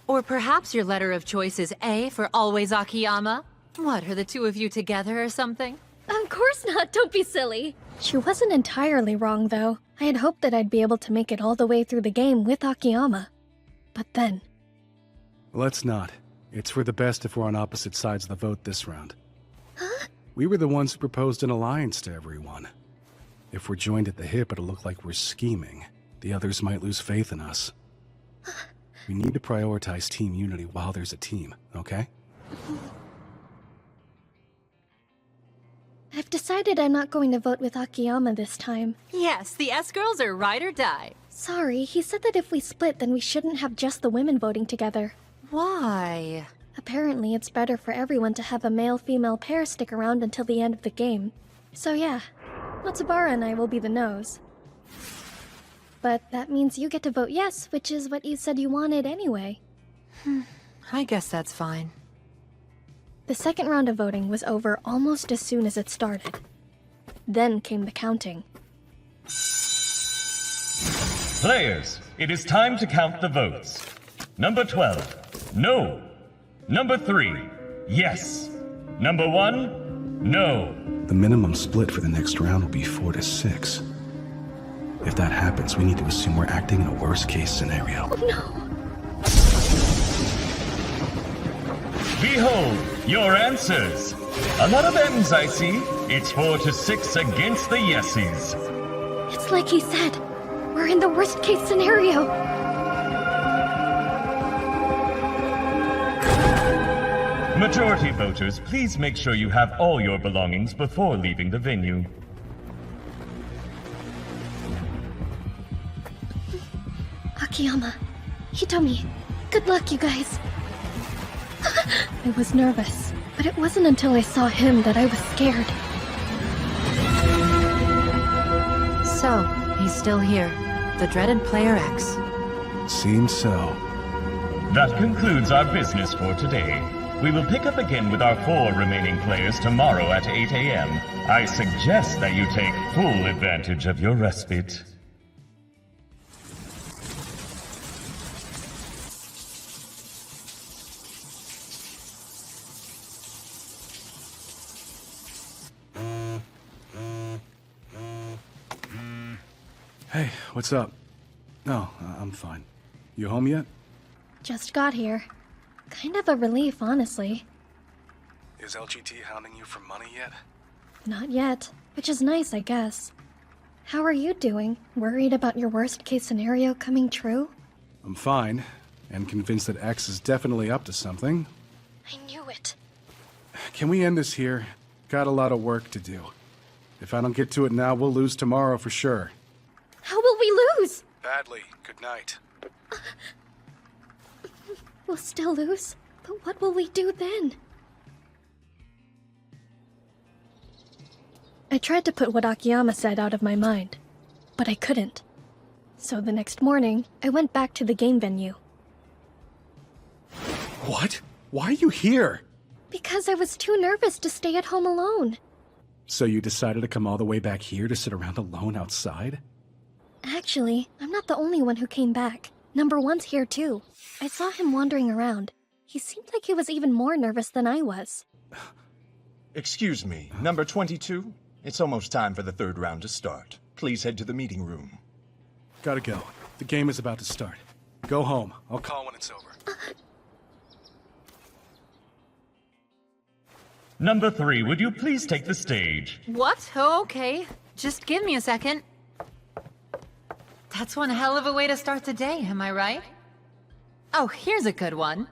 Or perhaps your letter of choice is A for always Akiyama? What, are the two of you together or something? Of course not, don't be silly. She wasn't entirely wrong, though. I had hoped that I'd be able to make it all the way through the game with Akiyama. But then... Let's not. It's for the best if we're on opposite sides of the vote this round. Huh? We were the ones who proposed an alliance to everyone. If we're joined at the hip, it'll look like we're scheming. The others might lose faith in us. We need to prioritize team unity while there's a team, okay? I've decided I'm not going to vote with Akiyama this time. Yes, the S-girls are ride or die. Sorry, he said that if we split, then we shouldn't have just the women voting together. Why? Apparently, it's better for everyone to have a male-female pair stick around until the end of the game. So yeah, Matsubara and I will be the no's. But that means you get to vote yes, which is what you said you wanted anyway. I guess that's fine. The second round of voting was over almost as soon as it started. Then came the counting. Players, it is time to count the votes. Number 12, no. Number 3, yes. Number 1, no. The minimum split for the next round will be 4 to 6. If that happens, we need to assume we're acting in a worst-case scenario. Oh, no. Behold, your answers. A lot of M's, I see. It's 4 to 6 against the yesies. It's like he said. We're in the worst-case scenario. Majority voters, please make sure you have all your belongings before leaving the venue. Akiyama, Hitomi, good luck, you guys. I was nervous, but it wasn't until I saw him that I was scared. So, he's still here. The dreaded Player X. Seems so. That concludes our business for today. We will pick up again with our 4 remaining players tomorrow at 8 a.m. I suggest that you take full advantage of your respite. Hey, what's up? No, I'm fine. You home yet? Just got here. Kind of a relief, honestly. Is LGT hounding you for money yet? Not yet, which is nice, I guess. How are you doing? Worried about your worst-case scenario coming true? I'm fine, and convinced that X is definitely up to something. I knew it. Can we end this here? Got a lot of work to do. If I don't get to it now, we'll lose tomorrow for sure. How will we lose? Badly. Good night. We'll still lose, but what will we do then? I tried to put what Akiyama said out of my mind, but I couldn't. So the next morning, I went back to the game venue. What? Why are you here? Because I was too nervous to stay at home alone. So you decided to come all the way back here to sit around alone outside? Actually, I'm not the only one who came back. Number 1's here too. I saw him wandering around. He seemed like he was even more nervous than I was. Excuse me, number 22? It's almost time for the 3rd round to start. Please head to the meeting room. Gotta go. The game is about to start. Go home. I'll call when it's over. Number 3, would you please take the stage? What? Oh, okay. Just give me a second. That's one hell of a way to start the day, am I right? Oh, here's a good one.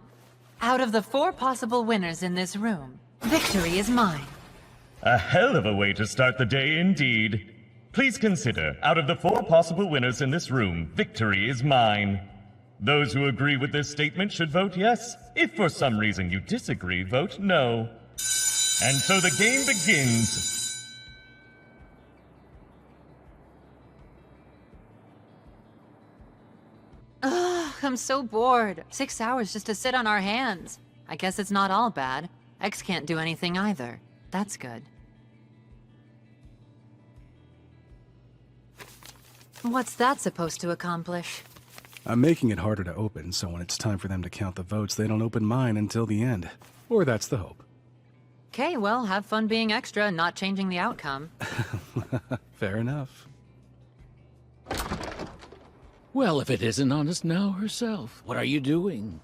Out of the 4 possible winners in this room, victory is mine. A hell of a way to start the day indeed. Please consider, out of the 4 possible winners in this room, victory is mine. Those who agree with this statement should vote yes. If for some reason you disagree, vote no. And so the game begins. Ugh, I'm so bored. 6 hours just to sit on our hands. I guess it's not all bad. X can't do anything either. That's good. What's that supposed to accomplish? I'm making it harder to open, so when it's time for them to count the votes, they don't open mine until the end. Or that's the hope. Okay, well, have fun being extra and not changing the outcome. Fair enough. Well, if it isn't Honest Now herself, what are you doing?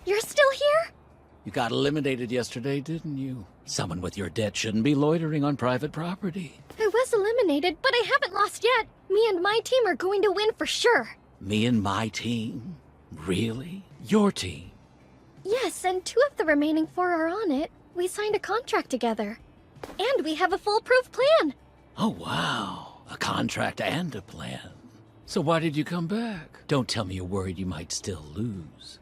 You're still here? You got eliminated yesterday, didn't you? Someone with your debt shouldn't be loitering on private property. I was eliminated, but I haven't lost yet. Me and my team are going to win for sure. Me and my team? Really? Your team? Yes, and 2 of the remaining 4 are on it. We signed a contract together. And we have a foolproof plan. Oh, wow. A contract and a plan. So why did you come back? Don't tell me you're worried you might still lose.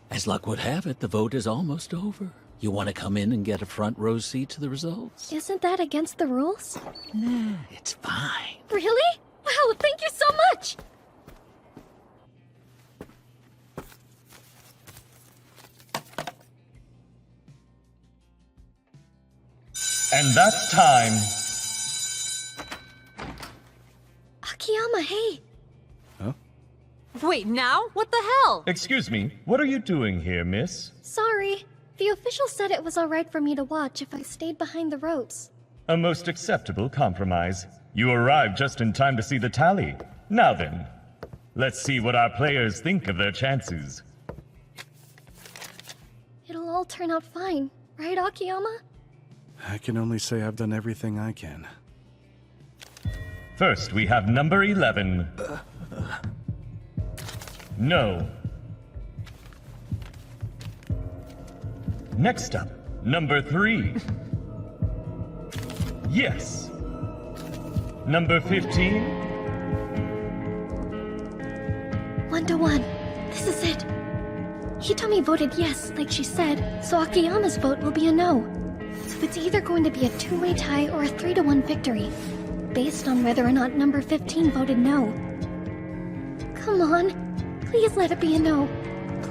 As luck would have it, the vote is almost over. You want to come in and get a front row seat to the results? Isn't that against the rules? Nah, it's fine. Really? Wow, thank you so much! And that's time. Akiyama, hey! Wait, now? What the hell? Excuse me, what are you doing here, miss? Sorry. The official said it was alright for me to watch if I stayed behind the ropes. A most acceptable compromise. You arrived just in time to see the tally. Now then, let's see what our players think of their chances. It'll all turn out fine, right, Akiyama? I can only say I've done everything I can. First, we have number 11. No. Next up, number 3. Yes. Number 15. 1-1. This is it. Hitomi voted yes, like she said, so Akiyama's vote will be a no. So it's either going to be a two-way tie or a 3-1 victory, based on whether or not number 15 voted no. Come on. Please let it be a no.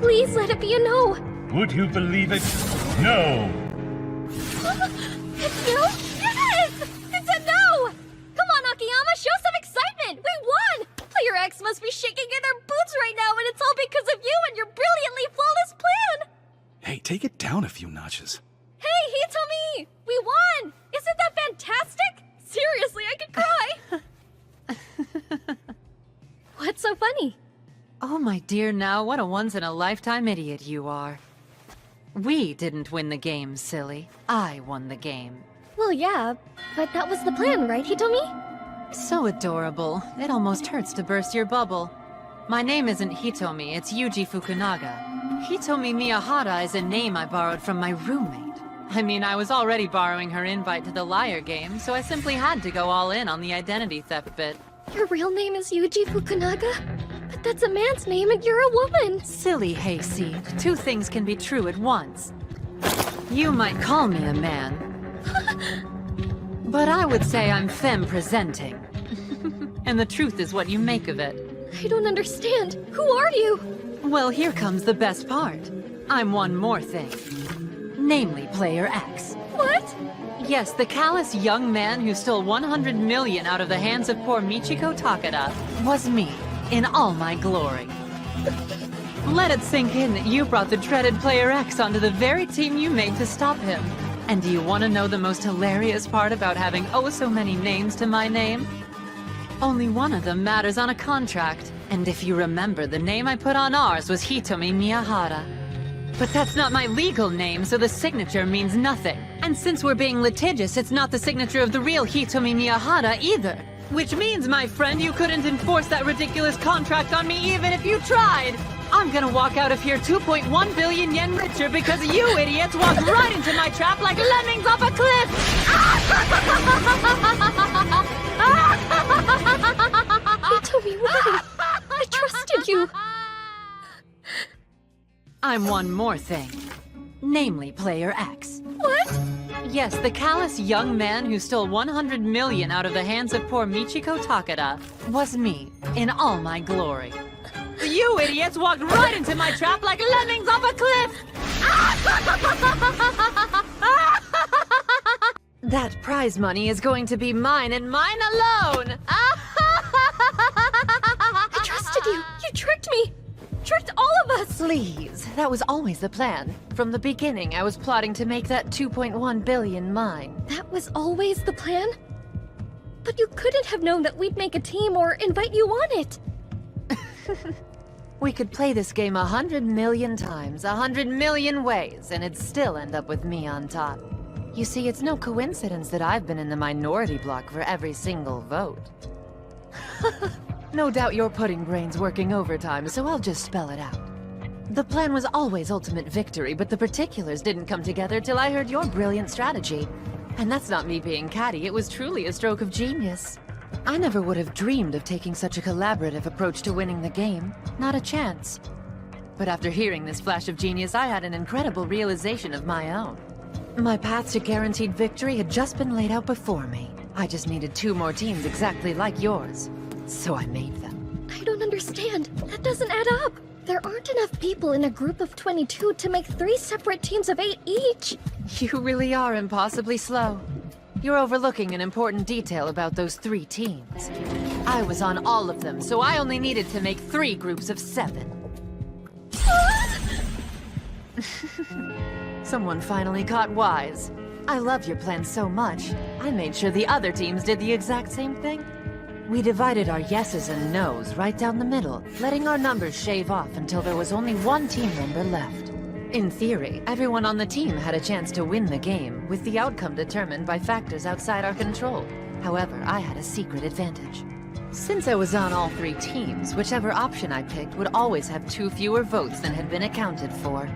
Please let it be a no. Would you believe it? No! It's no? Yes! It's a no! Come on, Akiyama, show some excitement! We won! Player X must be shaking in their boots right now, and it's all because of you and your brilliantly flawless plan! Hey, take it down a few notches. Hey, Hitomi! We won! Isn't that fantastic? Seriously, I could cry! What's so funny? Oh my dear, now what a once-in-a-lifetime idiot you are. We didn't win the game, silly. I won the game. Well, yeah, but that was the plan, right, Hitomi? So adorable. It almost hurts to burst your bubble. My name isn't Hitomi, it's Yuji Fukunaga. Hitomi Miyahara is a name I borrowed from my roommate. I mean, I was already borrowing her invite to the liar game, so I simply had to go all in on the identity theft bit. Your real name is Yuji Fukunaga? But that's a man's name and you're a woman! Silly hayseed. Two things can be true at once. You might call me a man. But I would say I'm femme-presenting. And the truth is what you make of it. I don't understand. Who are you? Well, here comes the best part. I'm one more thing. Namely, Player X. What? Yes, the callous young man who stole 100 million out of the hands of poor Michiko Takada was me, in all my glory. Let it sink in that you brought the dreaded Player X onto the very team you made to stop him. And do you want to know the most hilarious part about having oh so many names to my name? Only one of them matters on a contract. And if you remember, the name I put on ours was Hitomi Miyahara. But that's not my legal name, so the signature means nothing. And since we're being litigious, it's not the signature of the real Hitomi Miyahara either. Which means, my friend, you couldn't enforce that ridiculous contract on me even if you tried! I'm gonna walk out of here 2.1 billion yen richer because you idiots walked right into my trap like lemmings off a cliff! Hitomi, why? I trusted you! I'm one more thing. Namely, Player X. What? Yes, the callous young man who stole 100 million out of the hands of poor Michiko Takada was me, in all my glory. You idiots walked right into my trap like lemmings off a cliff! That prize money is going to be mine and mine alone! I trusted you! You tricked me! Tricked all of us! Please, that was always the plan. From the beginning, I was plotting to make that 2.1 billion mine. That was always the plan? But you couldn't have known that we'd make a team or invite you on it! We could play this game 100 million times, 100 million ways, and it'd still end up with me on top. You see, it's no coincidence that I've been in the minority block for every single vote. No doubt you're putting brains working overtime, so I'll just spell it out. The plan was always ultimate victory, but the particulars didn't come together till I heard your brilliant strategy. And that's not me being catty, it was truly a stroke of genius. I never would have dreamed of taking such a collaborative approach to winning the game. Not a chance. But after hearing this flash of genius, I had an incredible realization of my own. My path to guaranteed victory had just been laid out before me. I just needed 2 more teams exactly like yours. So I made them. I don't understand. That doesn't add up. There aren't enough people in a group of 22 to make 3 separate teams of 8 each. You really are impossibly slow. You're overlooking an important detail about those 3 teams. I was on all of them, so I only needed to make 3 groups of 7. Someone finally got wise. I love your plan so much, I made sure the other teams did the exact same thing. We divided our yeses and nos right down the middle, letting our numbers shave off until there was only 1 team member left. In theory, everyone on the team had a chance to win the game, with the outcome determined by factors outside our control. However, I had a secret advantage. Since I was on all 3 teams, whichever option I picked would always have 2 fewer votes than had been accounted for.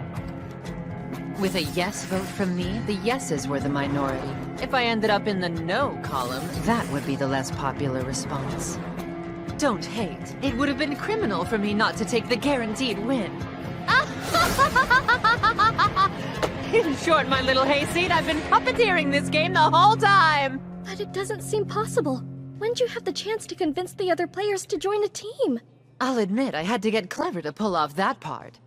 With a yes vote from me, the yeses were the minority. If I ended up in the no column, that would be the less popular response. Don't hate. It would have been criminal for me not to take the guaranteed win. In short, my little hayseed, I've been puppeteering this game the whole time! But it doesn't seem possible. When'd you have the chance to convince the other players to join a team? I'll admit I had to get clever to pull off that part.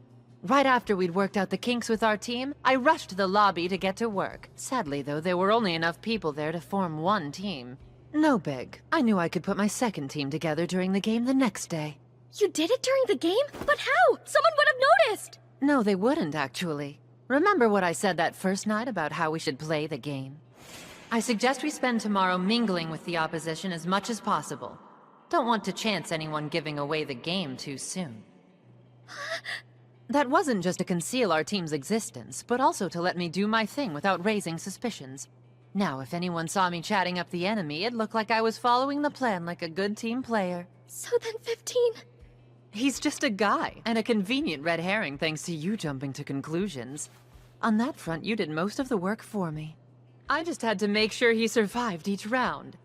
Right after we'd worked out the kinks with our team, I rushed to the lobby to get to work. Sadly, though, there were only enough people there to form 1 team. No big. I knew I could put my second team together during the game the next day. You did it during the game? But how? Someone would have noticed! No, they wouldn't, actually. Remember what I said that first night about how we should play the game? I suggest we spend tomorrow mingling with the opposition as much as possible. Don't want to chance anyone giving away the game too soon. That wasn't just to conceal our team's existence, but also to let me do my thing without raising suspicions. Now, if anyone saw me chatting up the enemy, it looked like I was following the plan like a good team player. So then 15... He's just a guy, and a convenient red herring thanks to you jumping to conclusions. On that front, you did most of the work for me. I just had to make sure he survived each round.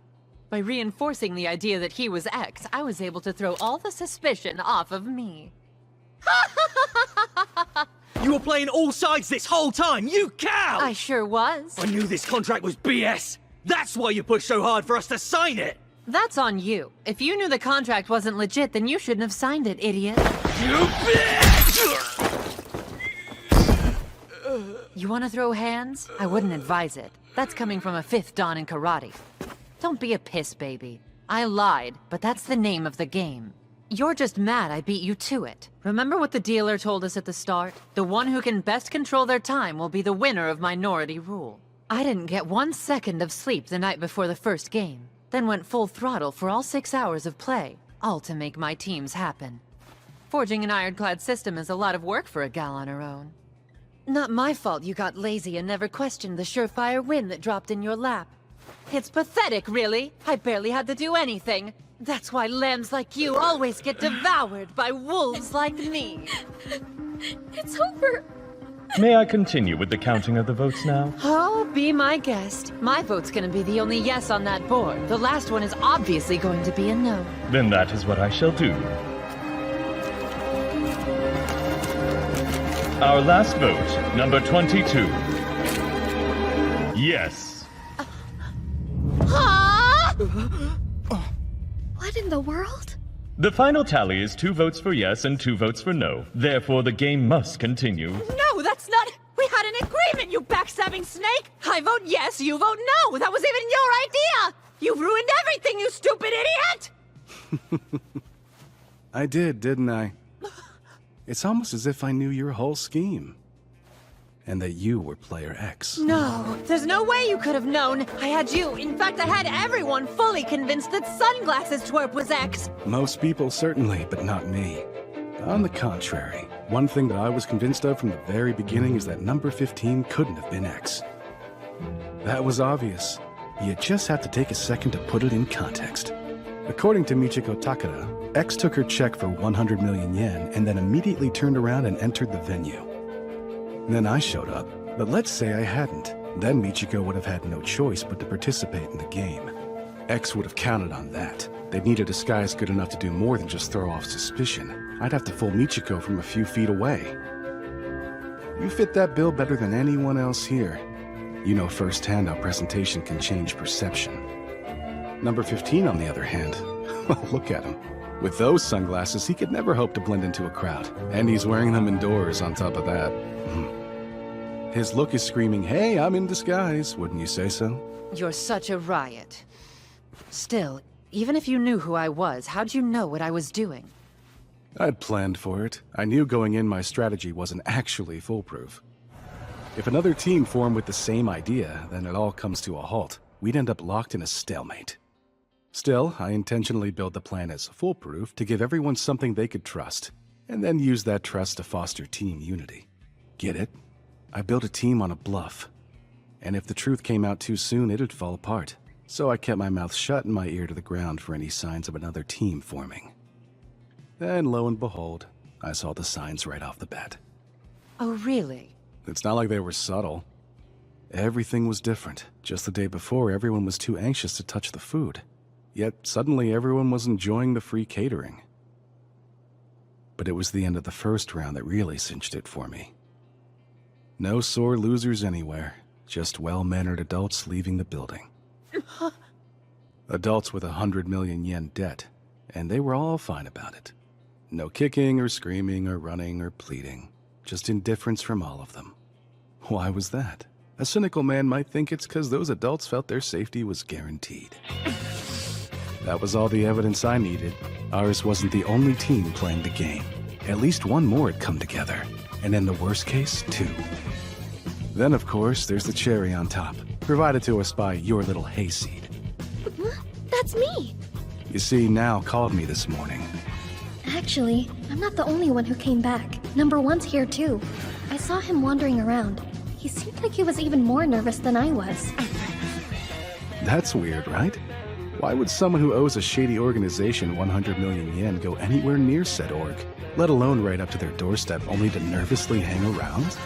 By reinforcing the idea that he was X, I was able to throw all the suspicion off of me. You were playing all sides this whole time, you cow! I sure was. I knew this contract was BS. That's why you pushed so hard for us to sign it. That's on you. If you knew the contract wasn't legit, then you shouldn't have signed it, idiot. You bitch! You want to throw hands? I wouldn't advise it. That's coming from a 5th Dan in karate. Don't be a piss baby. I lied, but that's the name of the game. You're just mad I beat you to it. Remember what the dealer told us at the start? The one who can best control their time will be the winner of Minority Rule. I didn't get 1 second of sleep the night before the first game, then went full throttle for all 6 hours of play, all to make my teams happen. Forging an ironclad system is a lot of work for a gal on her own. Not my fault you got lazy and never questioned the surefire win that dropped in your lap. It's pathetic, really. I barely had to do anything. That's why lambs like you always get devoured by wolves like me. It's over. May I continue with the counting of the votes now? Oh, be my guest. My vote's gonna be the only yes on that board. The last one is obviously going to be a no. Then that is what I shall do. Our last vote, number 22. Yes. What in the world? The final tally is 2 votes for yes and 2 votes for no. Therefore, the game must continue. No, that's not... We had an agreement, you backstabbing snake! I vote yes, you vote no! That was even your idea! You ruined everything, you stupid idiot! I did, didn't I? It's almost as if I knew your whole scheme. And that you were player X. No, there's no way you could have known. I had you. In fact, I had everyone fully convinced that Sunglasses Twerp was X. Most people certainly, but not me. On the contrary, one thing that I was convinced of from the very beginning is that number 15 couldn't have been X. That was obvious. You just have to take a second to put it in context. According to Michiko Takada, X took her check for 100 million yen and then immediately turned around and entered the venue. Then I showed up, but let's say I hadn't. Then Michiko would have had no choice but to participate in the game. X would have counted on that. They'd need a disguise good enough to do more than just throw off suspicion. I'd have to fool Michiko from a few feet away. You fit that bill better than anyone else here. You know firsthand how presentation can change perception. Number 15, on the other hand, well, look at him. With those sunglasses, he could never hope to blend into a crowd. And he's wearing them indoors on top of that. His look is screaming, hey, I'm in disguise, wouldn't you say so? You're such a riot. Still, even if you knew who I was, how'd you know what I was doing? I'd planned for it. I knew going in my strategy wasn't actually foolproof. If another team formed with the same idea, then it all comes to a halt. We'd end up locked in a stalemate. Still, I intentionally built the plan as foolproof to give everyone something they could trust, and then use that trust to foster team unity. Get it? I built a team on a bluff. And if the truth came out too soon, it'd fall apart. So I kept my mouth shut and my ear to the ground for any signs of another team forming. Then, lo and behold, I saw the signs right off the bat. Oh, really? It's not like they were subtle. Everything was different. Just the day before, everyone was too anxious to touch the food. Yet, suddenly everyone was enjoying the free catering. But it was the end of the first round that really cinched it for me. No sore losers anywhere, just well-mannered adults leaving the building. Adults with 100 million yen debt, and they were all fine about it. No kicking or screaming or running or pleading, just indifference from all of them. Why was that? A cynical man might think it's because those adults felt their safety was guaranteed. That was all the evidence I needed. Ours wasn't the only team playing the game. At least one more had come together, and in the worst case, two. Then, of course, there's the cherry on top, provided to us by your little hayseed. That's me! You see, Now called me this morning. Actually, I'm not the only one who came back. Number one's here too. I saw him wandering around. He seemed like he was even more nervous than I was. That's weird, right? Why would someone who owes a shady organization 100 million yen go anywhere near said org, let alone right up to their doorstep only to nervously hang around?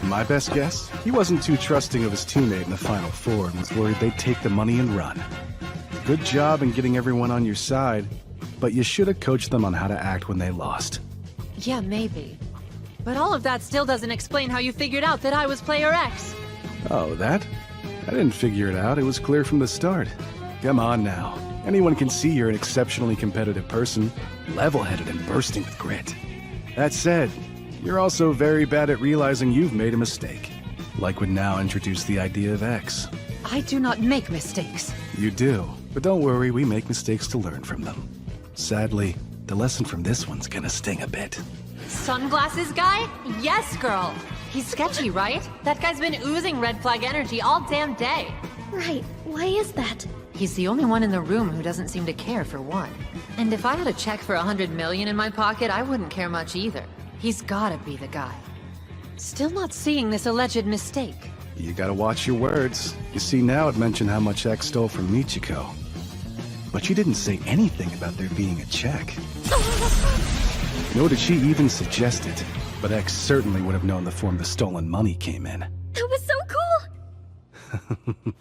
My best guess? He wasn't too trusting of his teammate in the Final Four and was worried they'd take the money and run. Good job in getting everyone on your side, but you should have coached them on how to act when they lost. Yeah, maybe. But all of that still doesn't explain how you figured out that I was Player X. Oh, that? I didn't figure it out. It was clear from the start. Come on now. Anyone can see you're an exceptionally competitive person, level-headed and bursting with grit. That said, you're also very bad at realizing you've made a mistake. Like when Now introduced the idea of X. I do not make mistakes. You do, but don't worry, we make mistakes to learn from them. Sadly, the lesson from this one's gonna sting a bit. Sunglasses guy? Yes, girl. He's sketchy, right? That guy's been oozing red flag energy all damn day. Right, why is that? He's the only one in the room who doesn't seem to care for one. And if I had a check for 100 million in my pocket, I wouldn't care much either. He's gotta be the guy. Still not seeing this alleged mistake. You gotta watch your words. You see, Now it mentioned how much X stole from Michiko. But she didn't say anything about there being a check. Nor did she even suggest it. But X certainly would have known the form the stolen money came in. That was so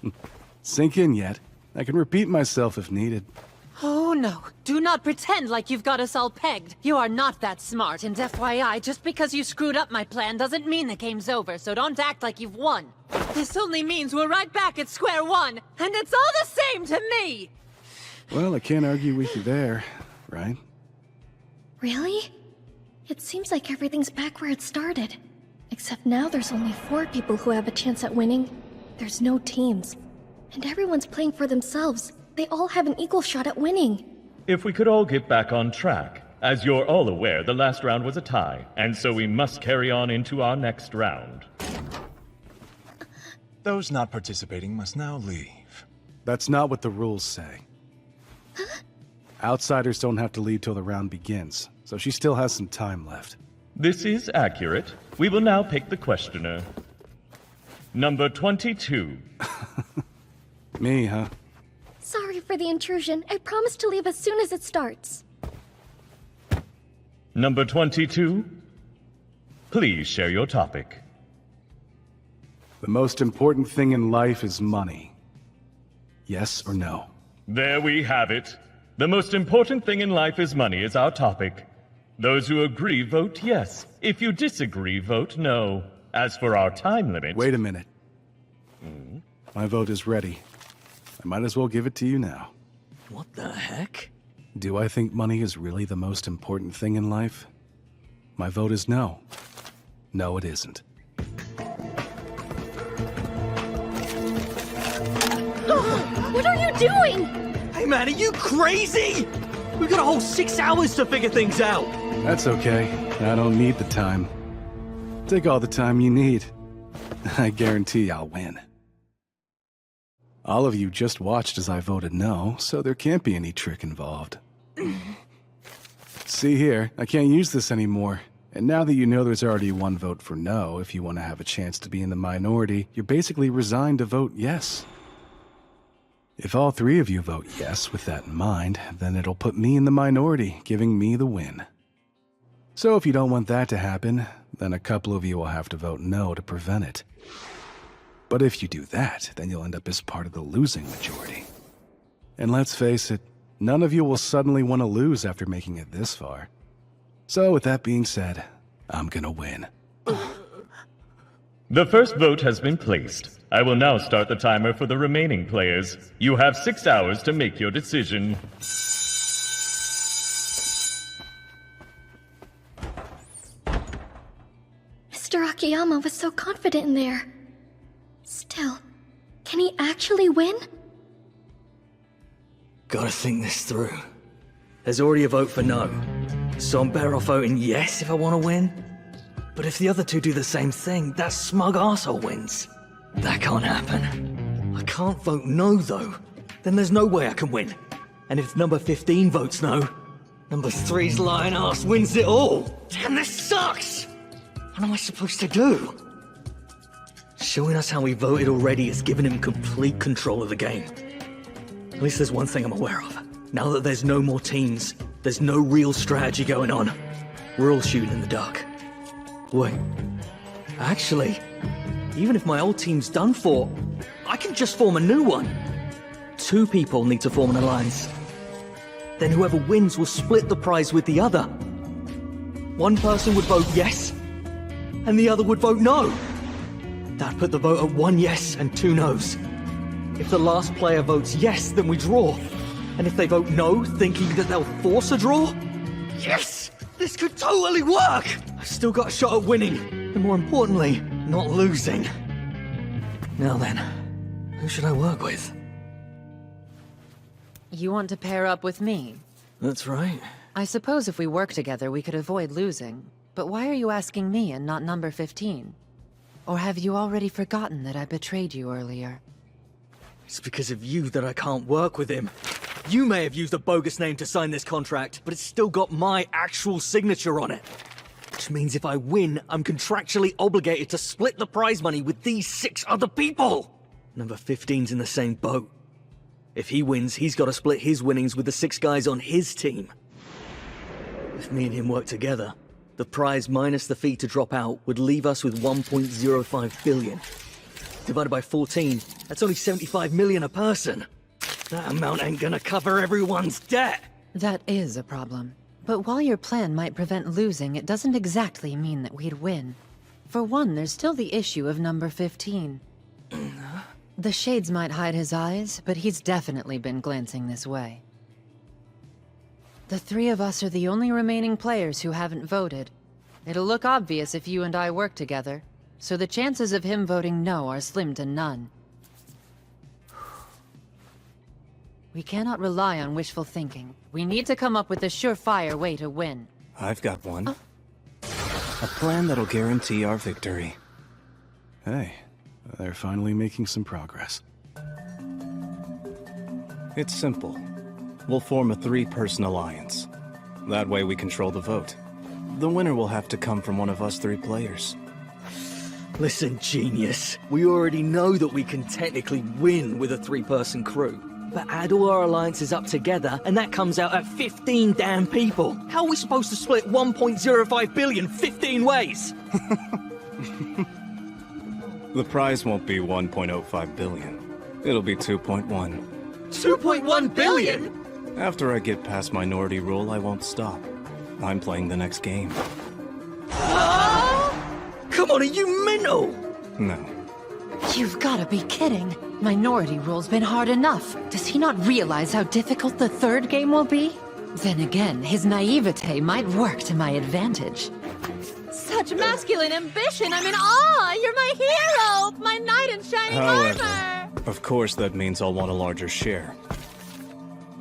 cool! Sink in yet? I can repeat myself if needed. Oh no, do not pretend like you've got us all pegged. You are not that smart, and FYI, just because you screwed up my plan doesn't mean the game's over, so don't act like you've won. This only means we're right back at square one, and it's all the same to me! Well, I can't argue with you there, right? Really? It seems like everything's back where it started. Except now there's only 4 people who have a chance at winning. There's no teams. And everyone's playing for themselves. They all have an equal shot at winning. If we could all get back on track. As you're all aware, the last round was a tie, and so we must carry on into our next round. Those not participating must now leave. That's not what the rules say. Huh? Outsiders don't have to leave till the round begins, so she still has some time left. This is accurate. We will now pick the questioner. Number 22. Me, huh? Sorry for the intrusion. I promise to leave as soon as it starts. Number 22. Please share your topic. The most important thing in life is money. Yes or no? There we have it. The most important thing in life is money is our topic. Those who agree, vote yes. If you disagree, vote no. As for our time limit... Wait a minute. My vote is ready. I might as well give it to you now. What the heck? Do I think money is really the most important thing in life? My vote is no. No, it isn't. What are you doing? Hey man, are you crazy? We've got a whole 6 hours to figure things out. That's okay. I don't need the time. Take all the time you need. I guarantee I'll win. All of you just watched as I voted no, so there can't be any trick involved. See here, I can't use this anymore. And now that you know there's already one vote for no, if you want to have a chance to be in the minority, you're basically resigned to vote yes. If all 3 of you vote yes with that in mind, then it'll put me in the minority, giving me the win. So if you don't want that to happen, then a couple of you will have to vote no to prevent it. But if you do that, then you'll end up as part of the losing majority. And let's face it, none of you will suddenly want to lose after making it this far. So with that being said, I'm gonna win. The first vote has been placed. I will now start the timer for the remaining players. You have 6 hours to make your decision. Mr. Akiyama was so confident in there. Still, can he actually win? Gotta think this through. There's already a vote for no, so I'm better off voting yes if I want to win. But if the other 2 do the same thing, that smug arsehole wins. That can't happen. I can't vote no, though. Then there's no way I can win. And if number 15 votes no, number 3's lying ass wins it all. Damn, this sucks! What am I supposed to do? Showing us how he voted already has given him complete control of the game. At least there's one thing I'm aware of. Now that there's no more teams, there's no real strategy going on. We're all shooting in the dark. Wait. Actually, even if my old team's done for, I can just form a new one. 2 people need to form an alliance. Then whoever wins will split the prize with the other. One person would vote yes, and the other would vote no. That'd put the vote at 1 yes and 2 no's. If the last player votes yes, then we draw. And if they vote no, thinking that they'll force a draw? Yes! This could totally work! I've still got a shot at winning, and more importantly, not losing. Now then, who should I work with? You want to pair up with me? That's right. I suppose if we work together, we could avoid losing. But why are you asking me and not number 15? Or have you already forgotten that I betrayed you earlier? It's because of you that I can't work with him. You may have used a bogus name to sign this contract, but it's still got my actual signature on it. Which means if I win, I'm contractually obligated to split the prize money with these 6 other people! Number 15's in the same boat. If he wins, he's got to split his winnings with the 6 guys on his team. If me and him work together, the prize minus the fee to drop out would leave us with 1.05 billion. Divided by 14, that's only 75 million a person. That amount ain't gonna cover everyone's debt. That is a problem. But while your plan might prevent losing, it doesn't exactly mean that we'd win. For one, there's still the issue of number 15. The shades might hide his eyes, but he's definitely been glancing this way. The 3 of us are the only remaining players who haven't voted. It'll look obvious if you and I work together, so the chances of him voting no are slim to none. We cannot rely on wishful thinking. We need to come up with a surefire way to win. I've got one. A plan that'll guarantee our victory. Hey, they're finally making some progress. It's simple. We'll form a 3-person alliance. That way we control the vote. The winner will have to come from one of us 3 players. Listen, genius. We already know that we can technically win with a 3-person crew. But add all our alliances up together, and that comes out at 15 damn people. How are we supposed to split 1.05 billion 15 ways? The prize won't be 1.05 billion. It'll be 2.1. 2.1 billion? After I get past minority rule, I won't stop. I'm playing the next game. Come on, are you mental? No. You've gotta be kidding. Minority rule's been hard enough. Does he not realize how difficult the 3rd game will be? Then again, his naivete might work to my advantage. Such masculine ambition! I'm in awe! You're my hero! My knight in shining armor! Of course, that means I'll want a larger share.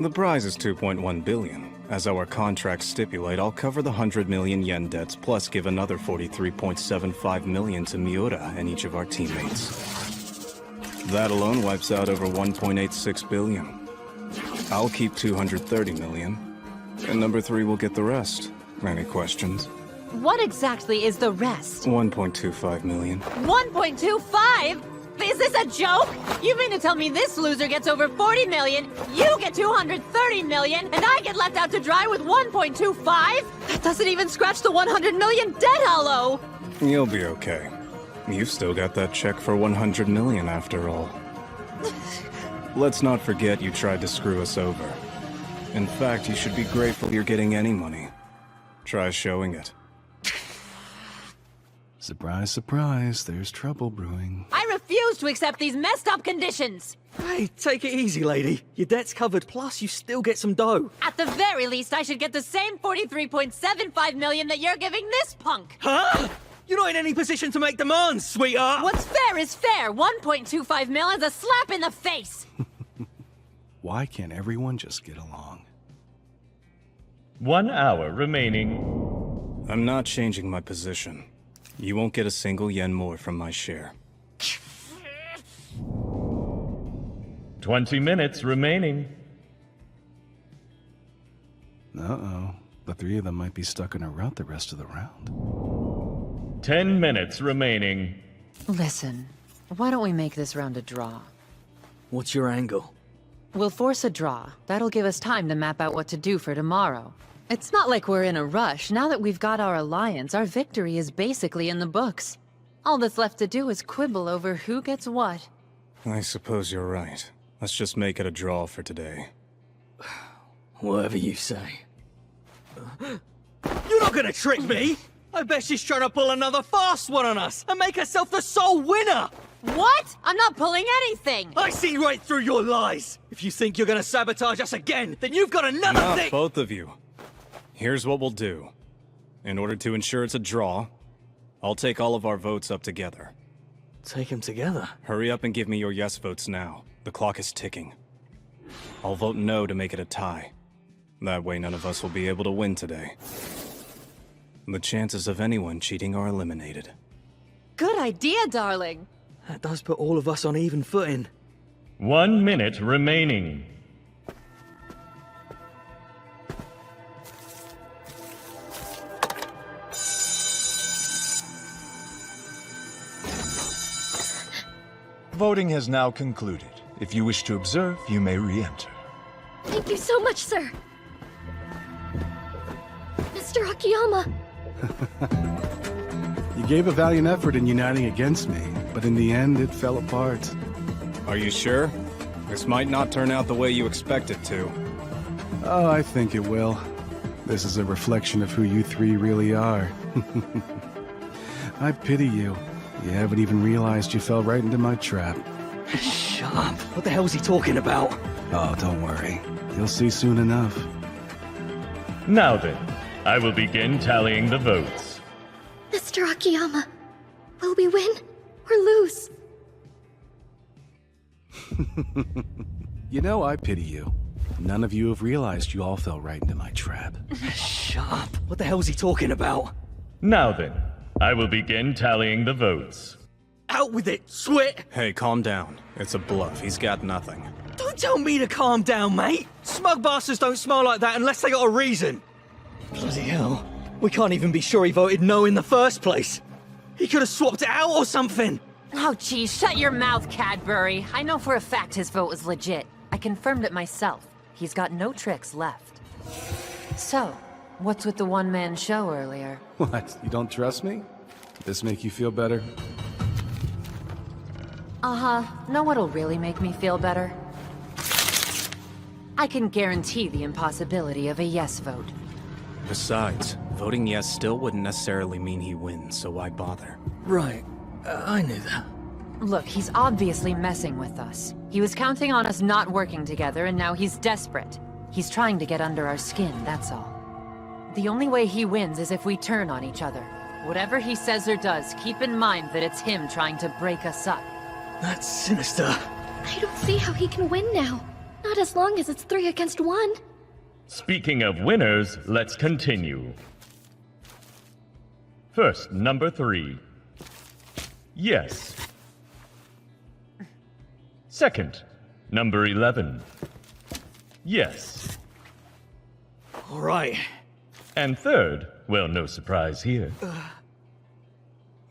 The prize is 2.1 billion. As our contracts stipulate, I'll cover the 100 million yen debts, plus give another 43.75 million to Miura and each of our teammates. That alone wipes out over 1.86 billion. I'll keep 230 million, and number 3 will get the rest. Any questions? What exactly is the rest? 1.25 million. 1.25? Is this a joke? You mean to tell me this loser gets over 40 million, you get 230 million, and I get left out to dry with 1.25? That doesn't even scratch the 100 million debt hollow! You'll be okay. You've still got that check for 100 million after all. Let's not forget you tried to screw us over. In fact, you should be grateful you're getting any money. Try showing it. Surprise, surprise, there's trouble brewing. I refuse to accept these messed up conditions! Hey, take it easy, lady. Your debt's covered, plus you still get some dough. At the very least, I should get the same 43.75 million that you're giving this punk! Huh? You're not in any position to make demands, sweetheart! What's fair is fair! 1.25 mil is a slap in the face! Why can't everyone just get along? 1 hour remaining. I'm not changing my position. You won't get a single yen more from my share. 20 minutes remaining. Uh-oh. The 3 of them might be stuck in a rut the rest of the round. 10 minutes remaining. Listen, why don't we make this round a draw? What's your angle? We'll force a draw. That'll give us time to map out what to do for tomorrow. It's not like we're in a rush. Now that we've got our alliance, our victory is basically in the books. All that's left to do is quibble over who gets what. I suppose you're right. Let's just make it a draw for today. Whatever you say. You're not gonna trick me! I bet she's trying to pull another fast one on us and make herself the sole winner! What? I'm not pulling anything! I see right through your lies! If you think you're gonna sabotage us again, then you've got another Not thing! both of you. Here's what we'll do. In order to ensure it's a draw, I'll take all of our votes up together. Take them together? Hurry up and give me your yes votes now. The clock is ticking. I'll vote no to make it a tie. That way none of us will be able to win today. The chances of anyone cheating are eliminated. Good idea, darling. That does put all of us on even footing. 1 minute remaining. Voting has now concluded. If you wish to observe, you may re-enter. Thank you so much, sir. Mr. Akiyama. You gave a valiant effort in uniting against me, but in the end, it fell apart. Are you sure? This might not turn out the way you expect it to. Oh, I think it will. This is a reflection of who you 3 really are. I pity you. You haven't even realized you fell right into my trap. Shut up. What the hell's he talking about? Oh, don't worry. You'll see soon enough. Now then, I will begin tallying the votes. Mr. Akiyama, will we win or lose? You know, I pity you. None of you have realized you all fell right into my trap. Shut up. What the hell's he talking about? Now then, I will begin tallying the votes. Out with it, Swit! Hey, calm down. It's a bluff. He's got nothing. Don't tell me to calm down, mate! Smug bastards don't smile like that unless they got a reason! Bloody hell. We can't even be sure he voted no in the first place. He could have swapped it out or something! Oh, geez, shut your mouth, Cadbury. I know for a fact his vote was legit. I confirmed it myself. He's got no tricks left. So, what's with the one-man show earlier? What? You don't trust me? Did this make you feel better? Uh-huh. Know what'll really make me feel better? I can guarantee the impossibility of a yes vote. Besides, voting yes still wouldn't necessarily mean he wins, so why bother? Right. I knew that. Look, he's obviously messing with us. He was counting on us not working together, and now he's desperate. He's trying to get under our skin, that's all. The only way he wins is if we turn on each other. Whatever he says or does, keep in mind that it's him trying to break us up. That's sinister. I don't see how he can win now. Not as long as it's 3 against 1. Speaking of winners, let's continue. First, number 3. Yes. Second, number 11. Yes. All right. And third, well, no surprise here.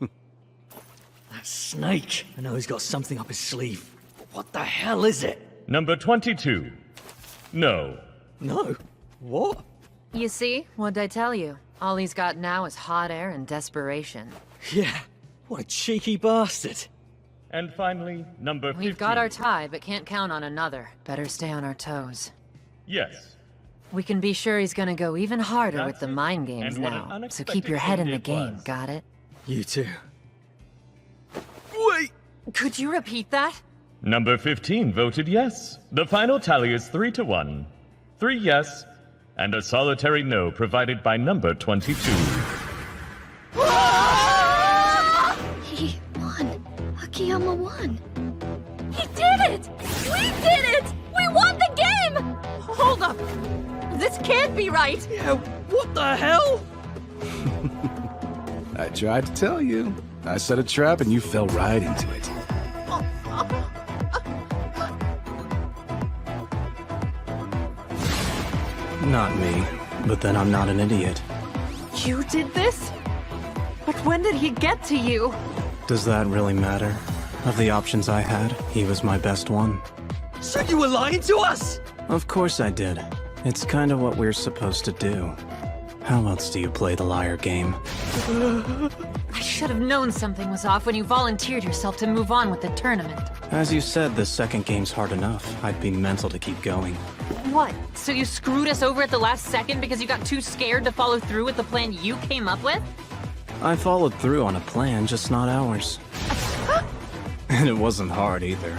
That snake. I know he's got something up his sleeve. What the hell is it? Number 22. No. No? What? You see? What'd I tell you? All he's got now is hot air and desperation. Yeah. What a cheeky bastard. And finally, number 15. We've got our tie, but can't count on another. Better stay on our toes. Yes. We can be sure he's gonna go even harder with the That's it. mind games And what an now. So unexpected keep your head in end the it game, was. got it? You too. Wait! Could you repeat that? Number 15 voted yes. The final tally is 3-1. 3 yes, and a solitary no provided by number 22. He won. Akiyama won. He did it! We did it! We won the game! Hold up! This can't be right! Yeah, what the hell? I tried to tell you. I set a trap and you fell right into it. Not me, but then I'm not an idiot. You did this? But when did he get to you? Does that really matter? Of the options I had, he was my best one. So you were lying to us? Of course I did. It's kind of what we're supposed to do. How else do you play the liar game? I should have known something was off when you volunteered yourself to move on with the tournament. As you said, the second game's hard enough. I'd be mental to keep going. What? So you screwed us over at the last second because you got too scared to follow through with the plan you came up with? I followed through on a plan, just not ours. And it wasn't hard either.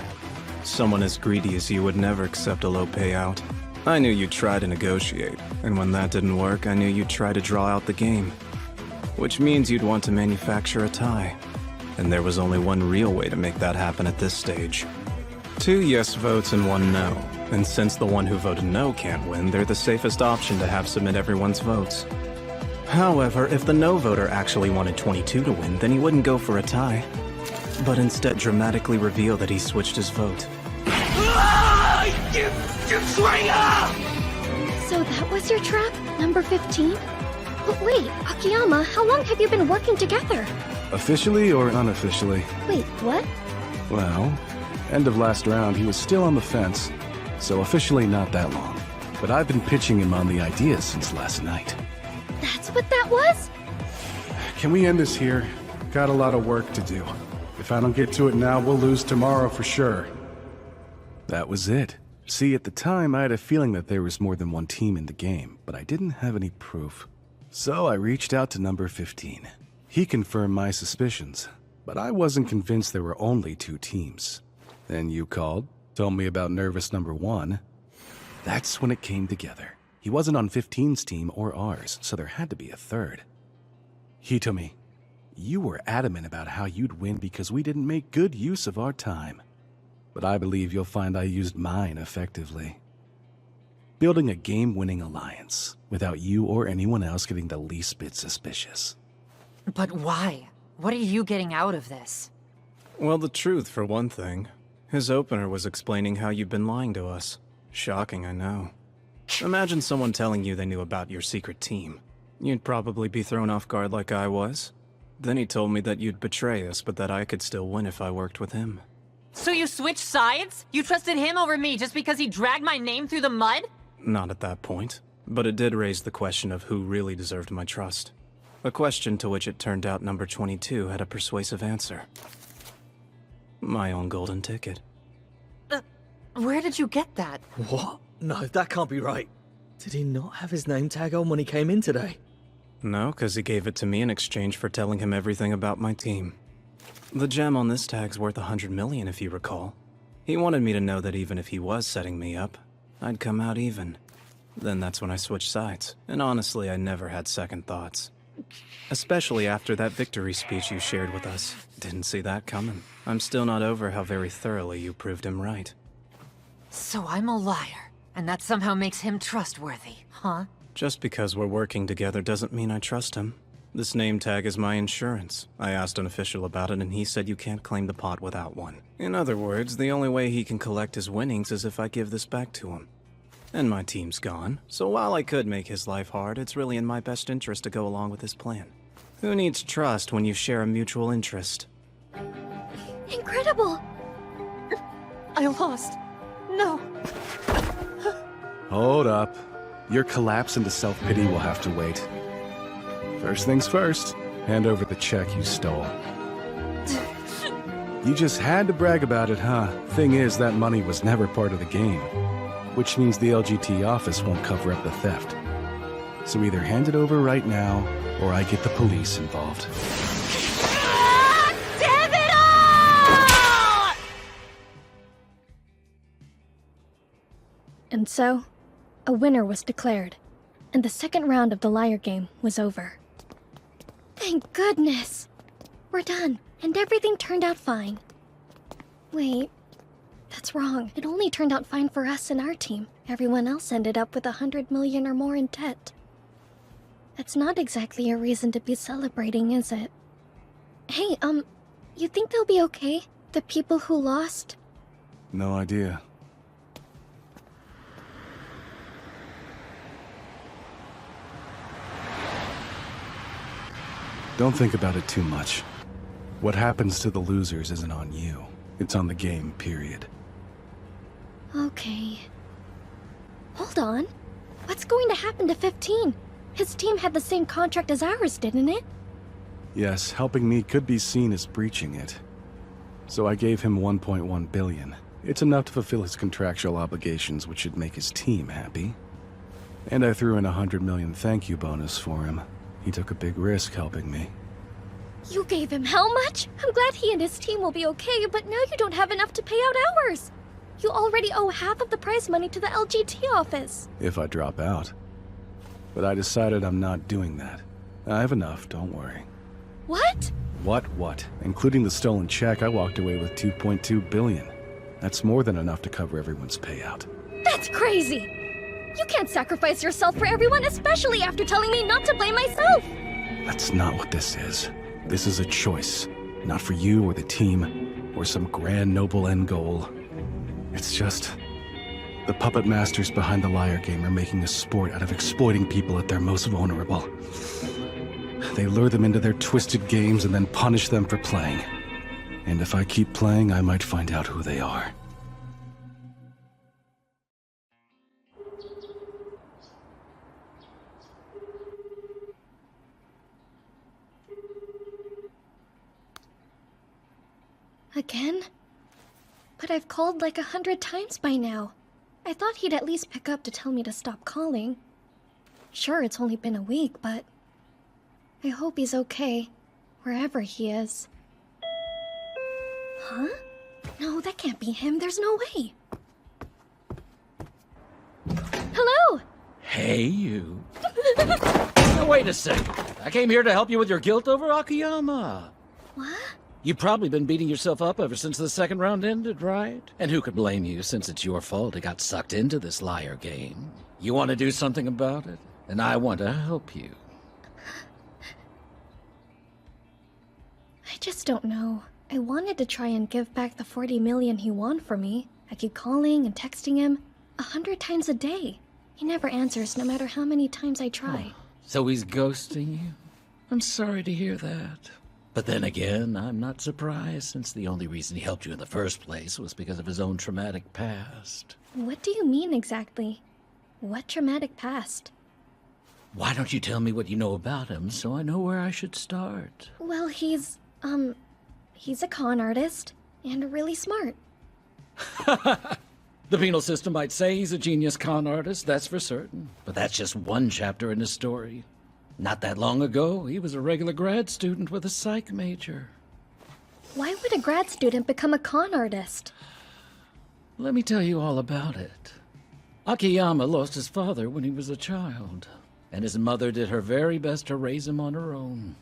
Someone as greedy as you would never accept a low payout. I knew you'd try to negotiate, and when that didn't work, I knew you'd try to draw out the game. Which means you'd want to manufacture a tie. And there was only one real way to make that happen at this stage. 2 yes votes and 1 no. And since the one who voted no can't win, they're the safest option to have submit everyone's votes. However, if the no voter actually wanted 22 to win, then he wouldn't go for a tie. But instead dramatically reveal that he switched his vote. You traitor! So that was your trap, number 15? But wait, Akiyama, how long have you been working together? Officially or unofficially? Wait, what? Well, end of last round, he was still on the fence. So officially not that long. But I've been pitching him on the idea since last night. That's what that was? Can we end this here? Got a lot of work to do. If I don't get to it now, we'll lose tomorrow for sure. That was it. See, at the time, I had a feeling that there was more than one team in the game, but I didn't have any proof. So I reached out to number 15. He confirmed my suspicions, but I wasn't convinced there were only 2 teams. Then you called, told me about nervous number 1. That's when it came together. He wasn't on 15's team or ours, so there had to be a third. Hitomi, you were adamant about how you'd win because we didn't make good use of our time. But I believe you'll find I used mine effectively. Building a game-winning alliance, without you or anyone else getting the least bit suspicious. But why? What are you getting out of this? Well, the truth, for one thing. His opener was explaining how you've been lying to us. Shocking, I know. Imagine someone telling you they knew about your secret team. You'd probably be thrown off guard like I was. Then he told me that you'd betray us, but that I could still win if I worked with him. So you switched sides? You trusted him over me just because he dragged my name through the mud? Not at that point, but it did raise the question of who really deserved my trust. A question to which it turned out number 22 had a persuasive answer. My own golden ticket. Where did you get that? What? No, that can't be right. Did he not have his name tag on when he came in today? No, because he gave it to me in exchange for telling him everything about my team. The gem on this tag's worth 100 million, if you recall. He wanted me to know that even if he was setting me up, I'd come out even. Then that's when I switched sides, and honestly, I never had second thoughts. Especially after that victory speech you shared with us. Didn't see that coming. I'm still not over how very thoroughly you proved him right. So I'm a liar, and that somehow makes him trustworthy, huh? Just because we're working together doesn't mean I trust him. This name tag is my insurance. I asked an official about it and he said you can't claim the pot without one. In other words, the only way he can collect his winnings is if I give this back to him. And my team's gone, so while I could make his life hard, it's really in my best interest to go along with his plan. Who needs trust when you share a mutual interest? Incredible! I lost. No. Hold up. Your collapse into self-pity will have to wait. First things first, hand over the check you stole. You just had to brag about it, huh? Thing is, that money was never part of the game. Which means the LGT office won't cover up the theft. So either hand it over right now, or I get the police involved. Damn it all! And so, a winner was declared, and the second round of the liar game was over. Thank goodness! We're done, and everything turned out fine. Wait, that's wrong. It only turned out fine for us and our team. Everyone else ended up with 100 million or more in debt. That's not exactly a reason to be celebrating, is it? Hey, you think they'll be okay? The people who lost? No idea. Don't think about it too much. What happens to the losers isn't on you. It's on the game, period. Okay. Hold on. What's going to happen to 15? His team had the same contract as ours, didn't it? Yes, helping me could be seen as breaching it. So I gave him 1.1 billion. It's enough to fulfill his contractual obligations, which should make his team happy. And I threw in 100 million thank you bonus for him. He took a big risk helping me. You gave him how much? I'm glad he and his team will be okay, but now you don't have enough to pay out ours. You already owe half of the prize money to the LGT office. If I drop out. But I decided I'm not doing that. I have enough, don't worry. What? What? Including the stolen check, I walked away with 2.2 billion. That's more than enough to cover everyone's payout. That's crazy! You can't sacrifice yourself for everyone, especially after telling me not to blame myself! That's not what this is. This is a choice. Not for you or the team, or some grand noble end goal. It's just... the puppet masters behind the liar game are making a sport out of exploiting people at their most vulnerable. They lure them into their twisted games and then punish them for playing. And if I keep playing, I might find out who they are. Again? But I've called like 100 times by now. I thought he'd at least pick up to tell me to stop calling. Sure, it's only been a week, but... I hope he's okay, wherever he is. Huh? No, that can't be him. There's no way. Hello? Hey, you. Now, wait a second. I came here to help you with your guilt over Akiyama. What? You've probably been beating yourself up ever since the second round ended, right? And who could blame you since it's your fault he got sucked into this liar game? You want to do something about it? And I want to help you. I just don't know. I wanted to try and give back the 40 million he won for me. I keep calling and texting him 100 times a day. He never answers no matter how many times I try. So he's ghosting you? I'm sorry to hear that. But then again, I'm not surprised, since the only reason he helped you in the first place was because of his own traumatic past. What do you mean exactly? What traumatic past? Why don't you tell me what you know about him so I know where I should start? Well, he's a con artist and really smart. The penal system might say he's a genius con artist, that's for certain. But that's just one chapter in his story. Not that long ago, he was a regular grad student with a psych major. Why would a grad student become a con artist? Let me tell you all about it. Akiyama lost his father when he was a child. and his mother did her very best to raise him on her own.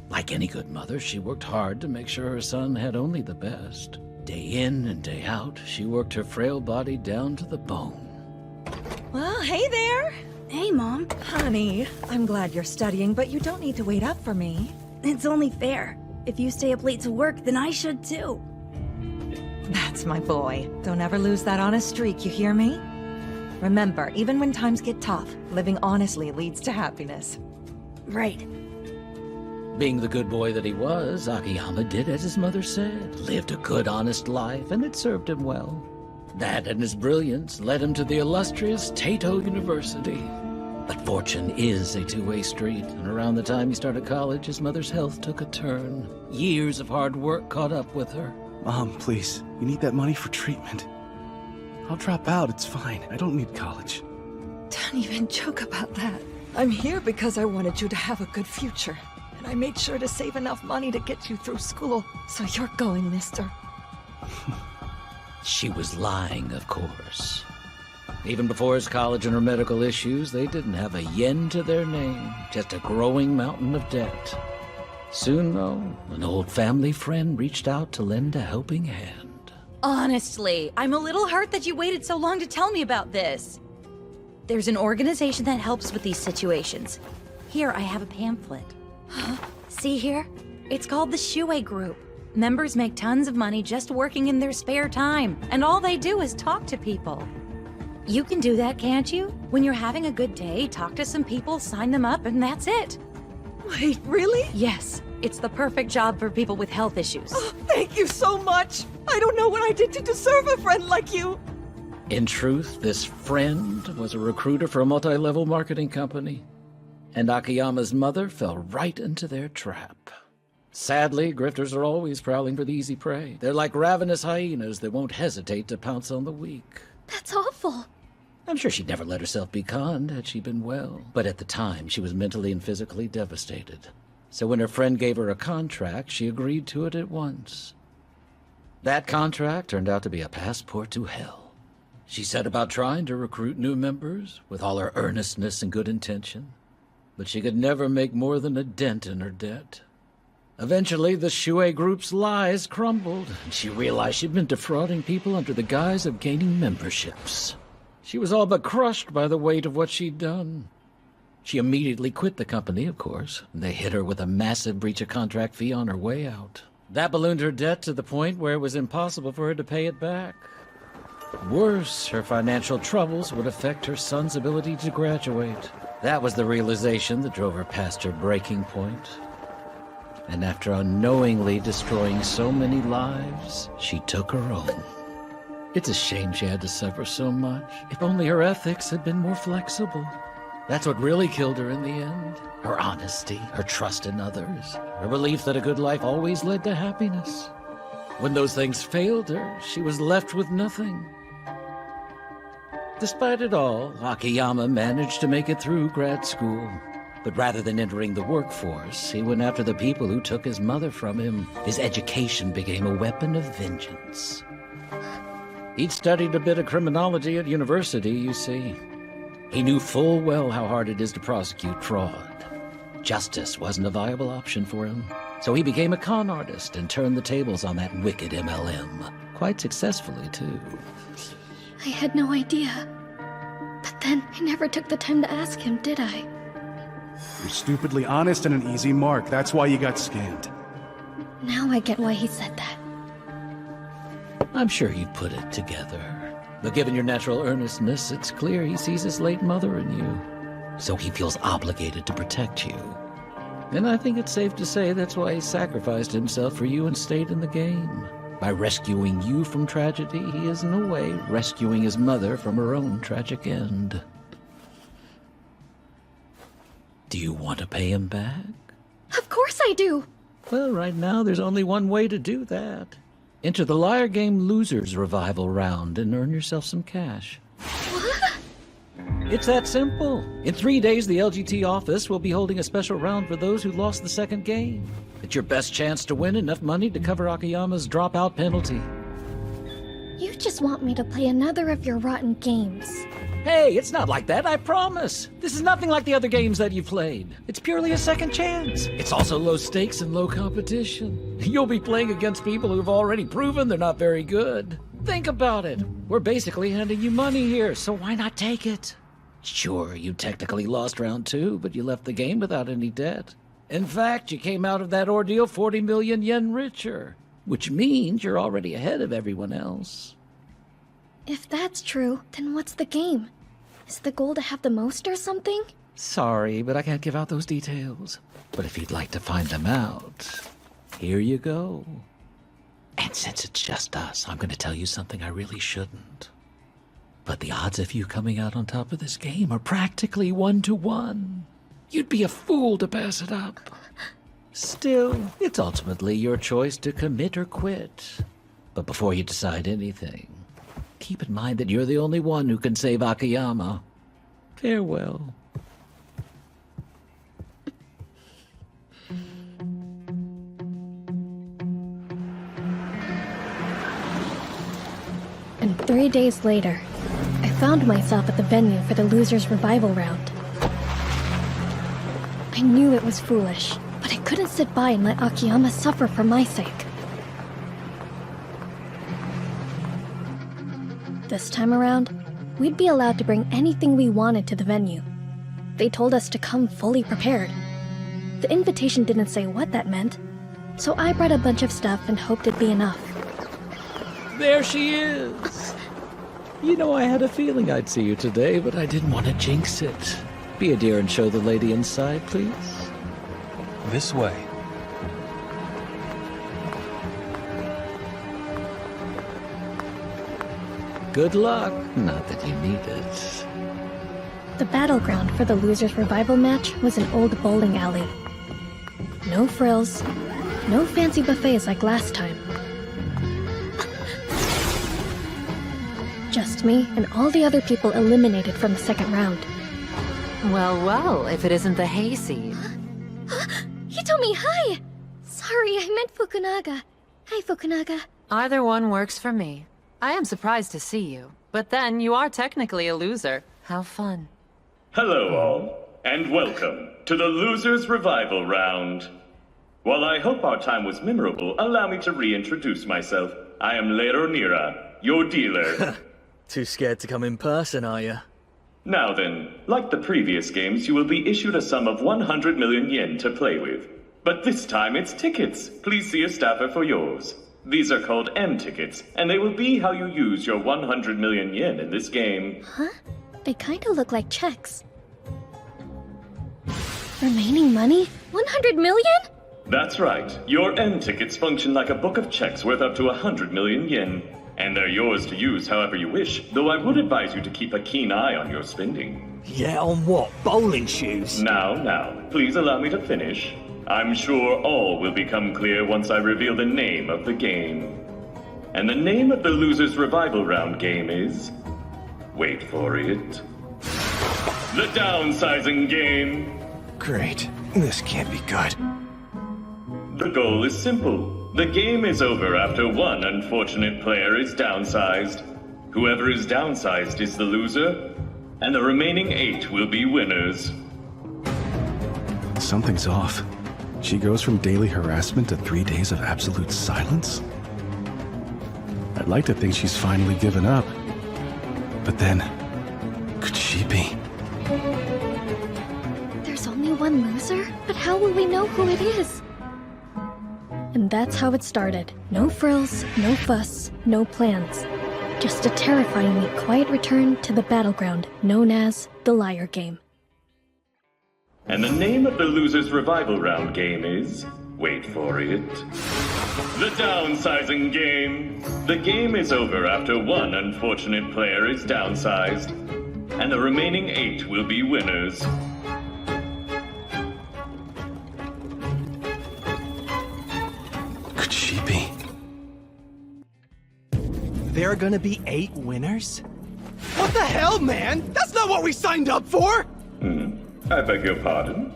Like any good mother, she worked hard to make sure her son had only the best. Day in and day out, she worked her frail body down to the bone. Well, hey there. Hey, Mom. Honey, I'm glad you're studying, but you don't need to wait up for me. It's only fair. If you stay up late to work, then I should too. That's my boy. Don't ever lose that honest streak, you hear me? Remember, even when times get tough, living honestly leads to happiness. Right. Being the good boy that he was, Akiyama did as his mother said, lived a good, honest life, and it served him well. That and his brilliance led him to the illustrious Taito University. But fortune is a two-way street, and around the time he started college, his mother's health took a turn. Years of hard work caught up with her. Mom, please. You need that money for treatment. I'll drop out, it's fine. I don't need college. Don't even joke about that. I'm here because I wanted you to have a good future. And I made sure to save enough money to get you through school. So you're going, mister. She was lying, of course. Even before his college and her medical issues, they didn't have a yen to their name, just a growing mountain of debt. Soon, though, an old family friend reached out to lend a helping hand. Honestly, I'm a little hurt that you waited so long to tell me about this. There's an organization that helps with these situations. Here, I have a pamphlet. See here? It's called the Shuei Group. Members make tons of money just working in their spare time, and all they do is talk to people. You can do that, can't you? When you're having a good day, talk to some people, sign them up, and that's it. Wait, really? Yes, it's the perfect job for people with health issues. Oh, thank you so much. I don't know what I did to deserve a friend like you. In truth, this friend was a recruiter for a multi-level marketing company, and Akiyama's mother fell right into their trap. Sadly, grifters are always prowling for the easy prey. They're like ravenous hyenas that won't hesitate to pounce on the weak. That's awful. I'm sure she'd never let herself be conned had she been well. But at the time, she was mentally and physically devastated. So when her friend gave her a contract, she agreed to it at once. That contract turned out to be a passport to hell. She set about trying to recruit new members with all her earnestness and good intention. But she could never make more than a dent in her debt. Eventually, the Shuei Group's lies crumbled, and she realized she'd been defrauding people under the guise of gaining memberships. She was all but crushed by the weight of what she'd done. She immediately quit the company, of course, and they hit her with a massive breach of contract fee on her way out. That ballooned her debt to the point where it was impossible for her to pay it back. Worse, her financial troubles would affect her son's ability to graduate. That was the realization that drove her past her breaking point. And after unknowingly destroying so many lives, she took her own. It's a shame she had to suffer so much. If only her ethics had been more flexible. That's what really killed her in the end. Her honesty, her trust in others, her belief that a good life always led to happiness. When those things failed her, she was left with nothing. Despite it all, Akiyama managed to make it through grad school. But rather than entering the workforce, he went after the people who took his mother from him. His education became a weapon of vengeance. He'd studied a bit of criminology at university, you see. He knew full well how hard it is to prosecute fraud. Justice wasn't a viable option for him. So he became a con artist and turned the tables on that wicked MLM. Quite successfully, too. I had no idea. But then I never took the time to ask him, did I? You're stupidly honest and an easy mark. That's why you got scammed. Now I get why he said that. I'm sure you'd put it together. But given your natural earnestness, it's clear he sees his late mother in you. So he feels obligated to protect you. And I think it's safe to say that's why he sacrificed himself for you and stayed in the game. By rescuing you from tragedy, he is in a way rescuing his mother from her own tragic end. Do you want to pay him back? Of course I do! Well, right now there's only one way to do that. Enter the Liar Game Losers Revival round and earn yourself some cash. What? It's that simple. In 3 days, the LGT office will be holding a special round for those who lost the second game. It's your best chance to win enough money to cover Akiyama's dropout penalty. You just want me to play another of your rotten games. Hey, it's not like that, I promise. This is nothing like the other games that you've played. It's purely a second chance. It's also low stakes and low competition. You'll be playing against people who've already proven they're not very good. Think about it. We're basically handing you money here, so why not take it? Sure, you technically lost round 2, but you left the game without any debt. In fact, you came out of that ordeal 40 million yen richer, which means you're already ahead of everyone else. If that's true, then what's the game? Is the goal to have the most or something? Sorry, but I can't give out those details. But if you'd like to find them out, here you go. And since it's just us, I'm going to tell you something I really shouldn't. But the odds of you coming out on top of this game are practically 1-to-1. You'd be a fool to pass it up. Still, it's ultimately your choice to commit or quit. But before you decide anything, keep in mind that you're the only one who can save Akiyama. Farewell. And 3 days later, I found myself at the venue for the losers' revival round. I knew it was foolish, but I couldn't sit by and let Akiyama suffer for my sake. This time around, we'd be allowed to bring anything we wanted to the venue. They told us to come fully prepared. The invitation didn't say what that meant, so I brought a bunch of stuff and hoped it'd be enough. There she is! You know, I had a feeling I'd see you today, but I didn't want to jinx it. Be a dear and show the lady inside, please. This way. Good luck. Not that you need it. The battleground for the losers' revival match was an old bowling alley. No frills, no fancy buffets like last time. Just me and all the other people eliminated from the second round. Well, well, if it isn't the hayseed. He told me hi! Sorry, I meant Fukunaga. Hi, Fukunaga. Either one works for me. I am surprised to see you, but then you are technically a loser. How fun. Hello all, and welcome to the Losers Revival Round. While I hope our time was memorable, allow me to reintroduce myself. I am Leiro Nira, your dealer. Too scared to come in person, are you? Now then, like the previous games, you will be issued a sum of 100 million yen to play with. But this time it's tickets. Please see a staffer for yours. These are called M tickets, and they will be how you use your 100 million yen in this game. Huh? They kinda look like checks. Remaining money? 100 million? That's right. Your M tickets function like a book of checks worth up to 100 million yen. And they're yours to use however you wish, though I would advise you to keep a keen eye on your spending. Yeah, on what? Bowling shoes? Now, please allow me to finish. I'm sure all will become clear once I reveal the name of the game. And the name of the Losers Revival Round game is... wait for it. The Downsizing Game. Great. This can't be good. The goal is simple. The game is over after one unfortunate player is downsized. Whoever is downsized is the loser, and the remaining 8 will be winners. Something's off. She goes from daily harassment to 3 days of absolute silence? I'd like to think she's finally given up. But then, could she be? There's only one loser? But how will we know who it is? And that's how it started. No frills, no fuss, no plans. Just a terrifyingly quiet return to the battleground known as the Liar Game. And the name of the Losers Revival Round game is... wait for it. The Downsizing Game. The game is over after one unfortunate player is downsized. And the remaining 8 will be winners. Could she be? There are gonna be 8 winners? What the hell, man? That's not what we signed up for! I beg your pardon?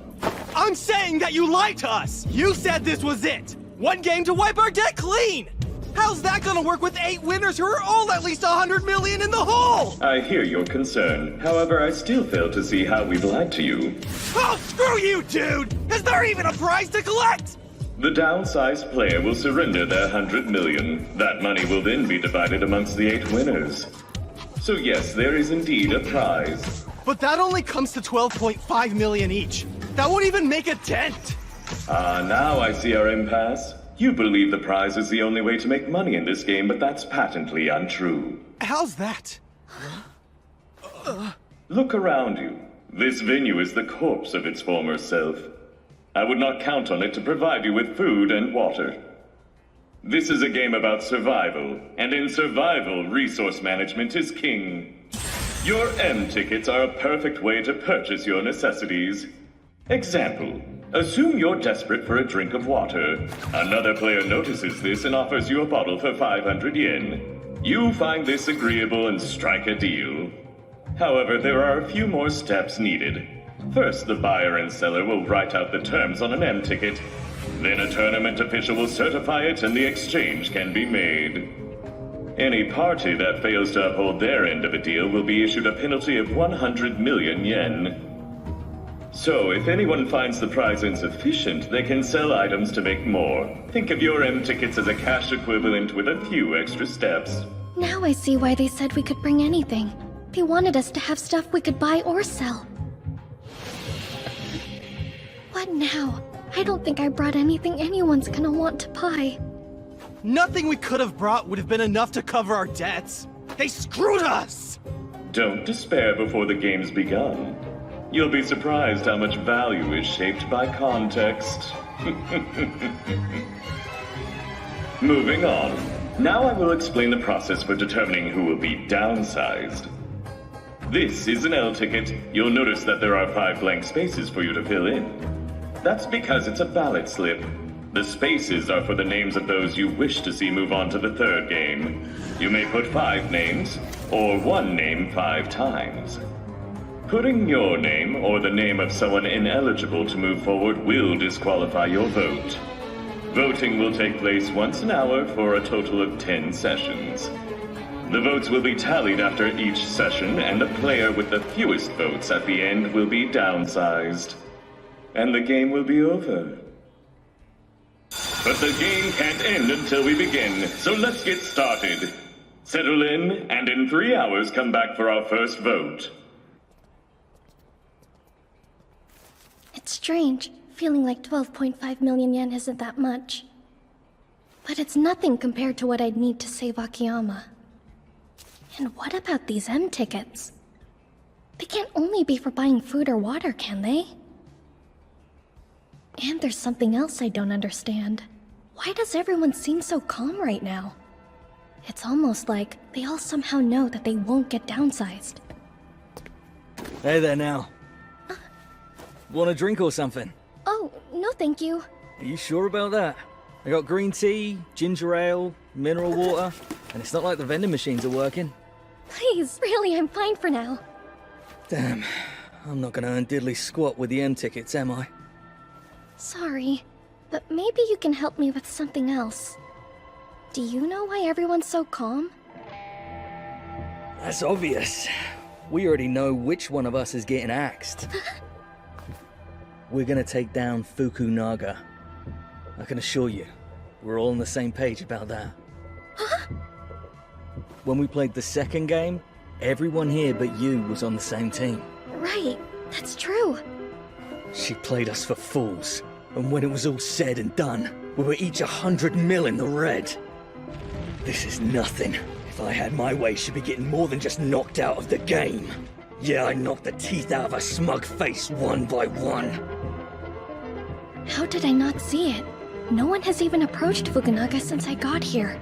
I'm saying that you lied to us! You said this was it! One game to wipe our debt clean! How's that gonna work with 8 winners who are all at least 100 million in the hole? I hear your concern. However, I still fail to see how we've lied to you. Oh, screw you, dude! Is there even a prize to collect? The downsized player will surrender their 100 million. That money will then be divided amongst the 8 winners. So yes, there is indeed a prize. But that only comes to 12.5 million each. That won't even make a dent. Now I see our impasse. You believe the prize is the only way to make money in this game, but that's patently untrue. How's that? Look around you. This venue is the corpse of its former self. I would not count on it to provide you with food and water. This is a game about survival, and in survival, resource management is king. Your M tickets are a perfect way to purchase your necessities. Example, assume you're desperate for a drink of water. Another player notices this and offers you a bottle for 500 yen. You find this agreeable and strike a deal. However, there are a few more steps needed. First, the buyer and seller will write out the terms on an M ticket. Then a tournament official will certify it and the exchange can be made. Any party that fails to uphold their end of a deal will be issued a penalty of 100 million yen. So, if anyone finds the prize insufficient, they can sell items to make more. Think of your M tickets as a cash equivalent with a few extra steps. Now I see why they said we could bring anything. They wanted us to have stuff we could buy or sell. What now? I don't think I brought anything anyone's gonna want to buy. Nothing we could have brought would have been enough to cover our debts. They screwed us! Don't despair before the game's begun. You'll be surprised how much value is shaped by context. Moving on. Now I will explain the process for determining who will be downsized. This is an L ticket. You'll notice that there are 5 blank spaces for you to fill in. That's because it's a ballot slip. The spaces are for the names of those you wish to see move on to the 3rd game. You may put 5 names, or 1 name 5 times. Putting your name, or the name of someone ineligible to move forward, will disqualify your vote. Voting will take place once an hour for a total of 10 sessions. The votes will be tallied after each session, and the player with the fewest votes at the end will be downsized. And the game will be over. But the game can't end until we begin, so let's get started. Settle in, and in 3 hours come back for our first vote. It's strange, feeling like 12.5 million yen isn't that much. But it's nothing compared to what I'd need to save Akiyama. And what about these M tickets? They can't only be for buying food or water, can they? And there's something else I don't understand. Why does everyone seem so calm right now? It's almost like they all somehow know that they won't get downsized. Hey there now. Want a drink or something? Oh, no thank you. Are you sure about that? I got green tea, ginger ale, mineral water, and it's not like the vending machines are working. Please, really, I'm fine for now. Damn, I'm not gonna earn diddly squat with the M tickets, am I? Sorry, but maybe you can help me with something else. Do you know why everyone's so calm? That's obvious. We already know which one of us is getting axed. We're gonna take down Fukunaga. I can assure you, we're all on the same page about that. When we played the 2nd game, everyone here but you was on the same team. Right, that's true. She played us for fools, and when it was all said and done, we were each 100 mil in the red. This is nothing. If I had my way, she'd be getting more than just knocked out of the game. Yeah, I knocked the teeth out of her smug face one by one. How did I not see it? No one has even approached Fukunaga since I got here.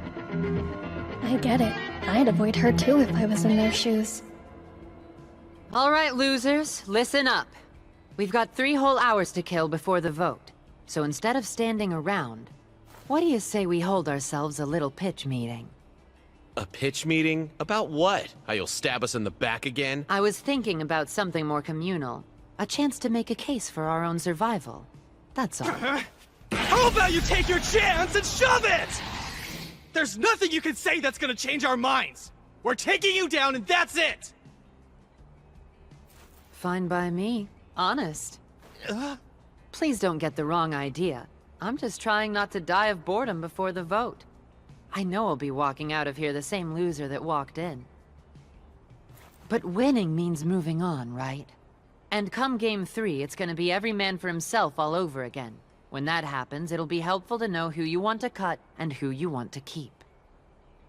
I get it. I'd avoid her too if I was in their shoes. All right, losers, listen up. We've got 3 whole hours to kill before the vote. So instead of standing around, what do you say we hold ourselves a little pitch meeting? A pitch meeting? About what? How you'll stab us in the back again? I was thinking about something more communal. A chance to make a case for our own survival. That's all. How about you take your chance and shove it? There's nothing you can say that's gonna change our minds! We're taking you down and that's it! Fine by me. Honest. Please don't get the wrong idea. I'm just trying not to die of boredom before the vote. I know I'll be walking out of here the same loser that walked in. But winning means moving on, right? And come Game 3, it's gonna be every man for himself all over again. When that happens, it'll be helpful to know who you want to cut and who you want to keep.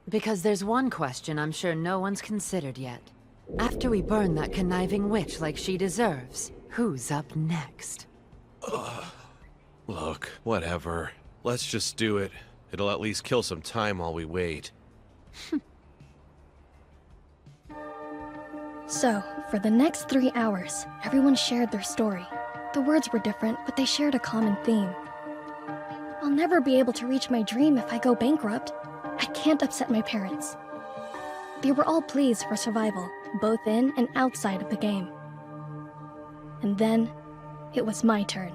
Because there's one question I'm sure no one's considered yet. After we burn that conniving witch like she deserves, who's up next? Look, whatever. Let's just do it. It'll at least kill some time while we wait. So, for the next 3 hours, everyone shared their story. The words were different, but they shared a common theme. I'll never be able to reach my dream if I go bankrupt. I can't upset my parents. They were all pleas for survival, both in and outside of the game. And then, it was my turn.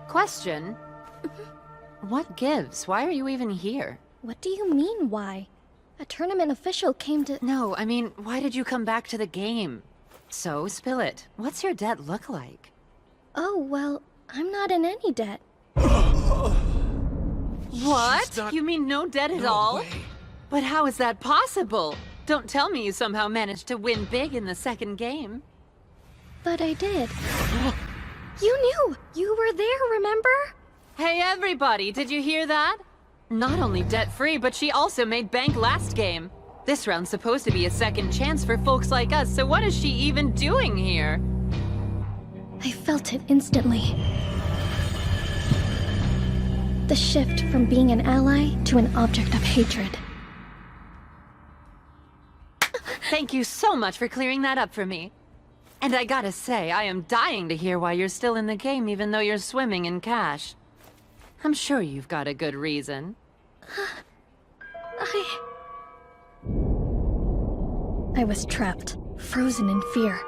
Question? What gives? Why are you even here? What do you mean, why? A tournament official came to— No, I mean, why did you come back to the game? So, spill it. What's your debt look like? Oh, well, I'm not in any debt. What? You mean no debt at all? Way. But how is that possible? Don't tell me you somehow managed to win big in the second game. But I did. You knew! You were there, remember? Hey everybody, did you hear that? Not only debt-free, but she also made bank last game. This round's supposed to be a second chance for folks like us, so what is she even doing here? I felt it instantly. The shift from being an ally to an object of hatred. Thank you so much for clearing that up for me. And I gotta say, I am dying to hear why you're still in the game even though you're swimming in cash. I'm sure you've got a good reason. I was trapped, frozen in fear.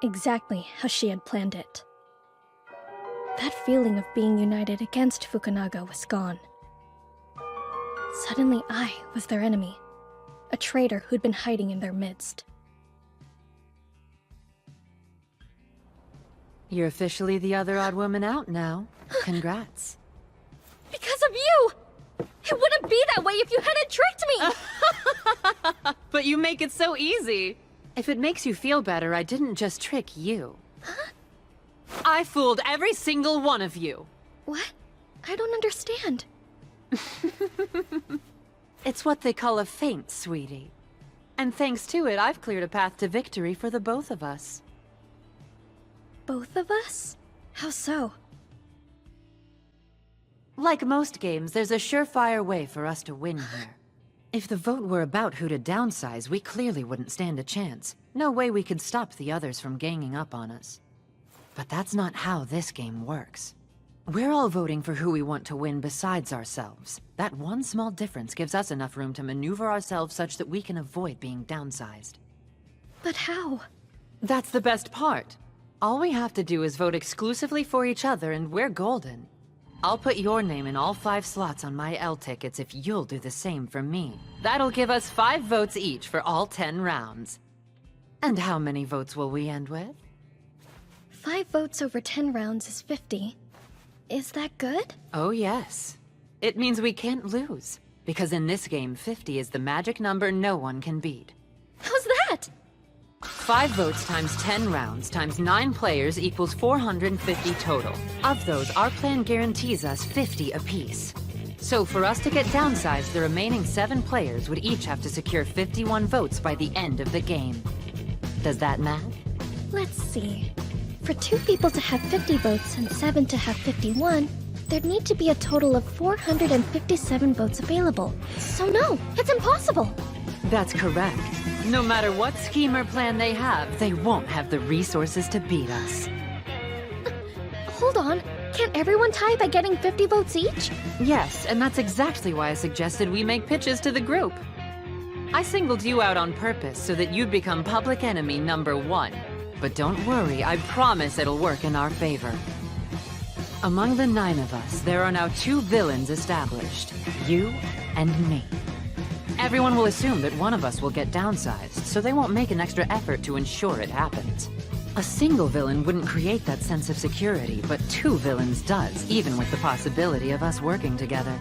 Exactly how she had planned it. That feeling of being united against Fukunaga was gone. Suddenly I was their enemy, a traitor who'd been hiding in their midst. You're officially the other odd woman out now. Congrats. Because of you! It wouldn't be that way if you hadn't tricked me! But you make it so easy. If it makes you feel better, I didn't just trick you. Huh? I fooled every single one of you. What? I don't understand. It's what they call a feint, sweetie. And thanks to it, I've cleared a path to victory for the both of us. Both of us? How so? Like most games, there's a surefire way for us to win here. If the vote were about who to downsize, we clearly wouldn't stand a chance. No way we could stop the others from ganging up on us. But that's not how this game works. We're all voting for who we want to win besides ourselves. That one small difference gives us enough room to maneuver ourselves such that we can avoid being downsized. But how? That's the best part. All we have to do is vote exclusively for each other and we're golden. I'll put your name in all 5 slots on my L tickets if you'll do the same for me. That'll give us 5 votes each for all 10 rounds. And how many votes will we end with? 5 votes over 10 rounds is 50. Is that good? Oh yes. It means we can't lose. Because in this game, 50 is the magic number no one can beat. How's that? 5 votes times 10 rounds times 9 players equals 450 total. Of those, our plan guarantees us 50 apiece. So for us to get downsized, the remaining 7 players would each have to secure 51 votes by the end of the game. Does that math? Let's see. For 2 people to have 50 votes and 7 to have 51, there'd need to be a total of 457 votes available. So no, it's impossible! That's correct. No matter what scheme or plan they have, they won't have the resources to beat us. Hold on. Can't everyone tie by getting 50 votes each? Yes, and that's exactly why I suggested we make pitches to the group. I singled you out on purpose so that you'd become public enemy number 1. But don't worry, I promise it'll work in our favor. Among the 9 of us, there are now 2 villains established. You and me. Everyone will assume that one of us will get downsized, so they won't make an extra effort to ensure it happens. A single villain wouldn't create that sense of security, but two villains does, even with the possibility of us working together.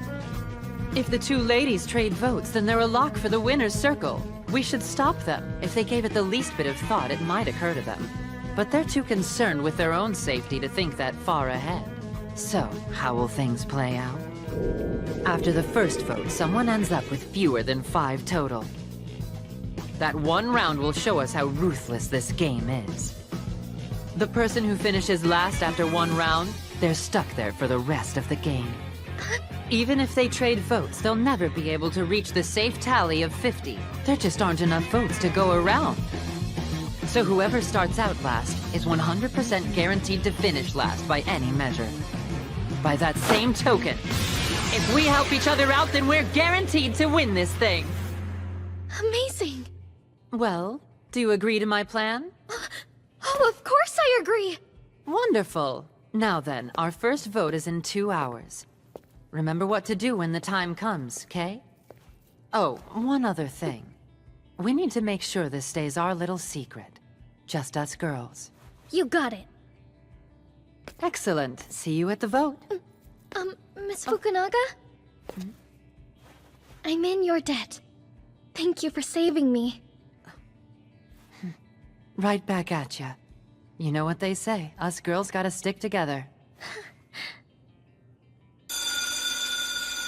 If the two ladies trade votes, then they're a lock for the winner's circle. We should stop them. If they gave it the least bit of thought, it might occur to them. But they're too concerned with their own safety to think that far ahead. So, how will things play out? After the first vote, someone ends up with fewer than 5 total. That one round will show us how ruthless this game is. The person who finishes last after one round, they're stuck there for the rest of the game. Even if they trade votes, they'll never be able to reach the safe tally of 50. There just aren't enough votes to go around. So whoever starts out last is 100% guaranteed to finish last by any measure. By that same token, if we help each other out, then we're guaranteed to win this thing. Amazing. Well, do you agree to my plan? Oh, of course I agree. Wonderful. Now then, our first vote is in 2 hours. Remember what to do when the time comes, okay? Oh, one other thing. We need to make sure this stays our little secret. Just us girls. You got it. Excellent. See you at the vote. Miss Fukunaga? I'm in your debt. Thank you for saving me. Right back at ya. You know what they say, us girls gotta stick together.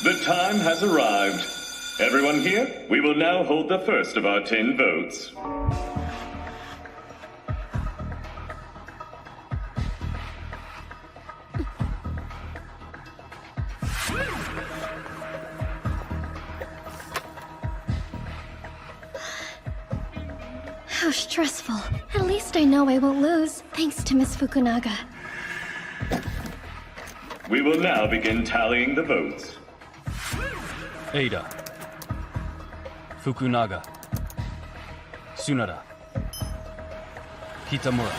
The time has arrived. Everyone here? We will now hold the first of our 10 votes. How stressful. At least I know I won't lose, thanks to Miss Fukunaga. We will now begin tallying the votes. Ada. Fukunaga. Tsunada. Kitamura.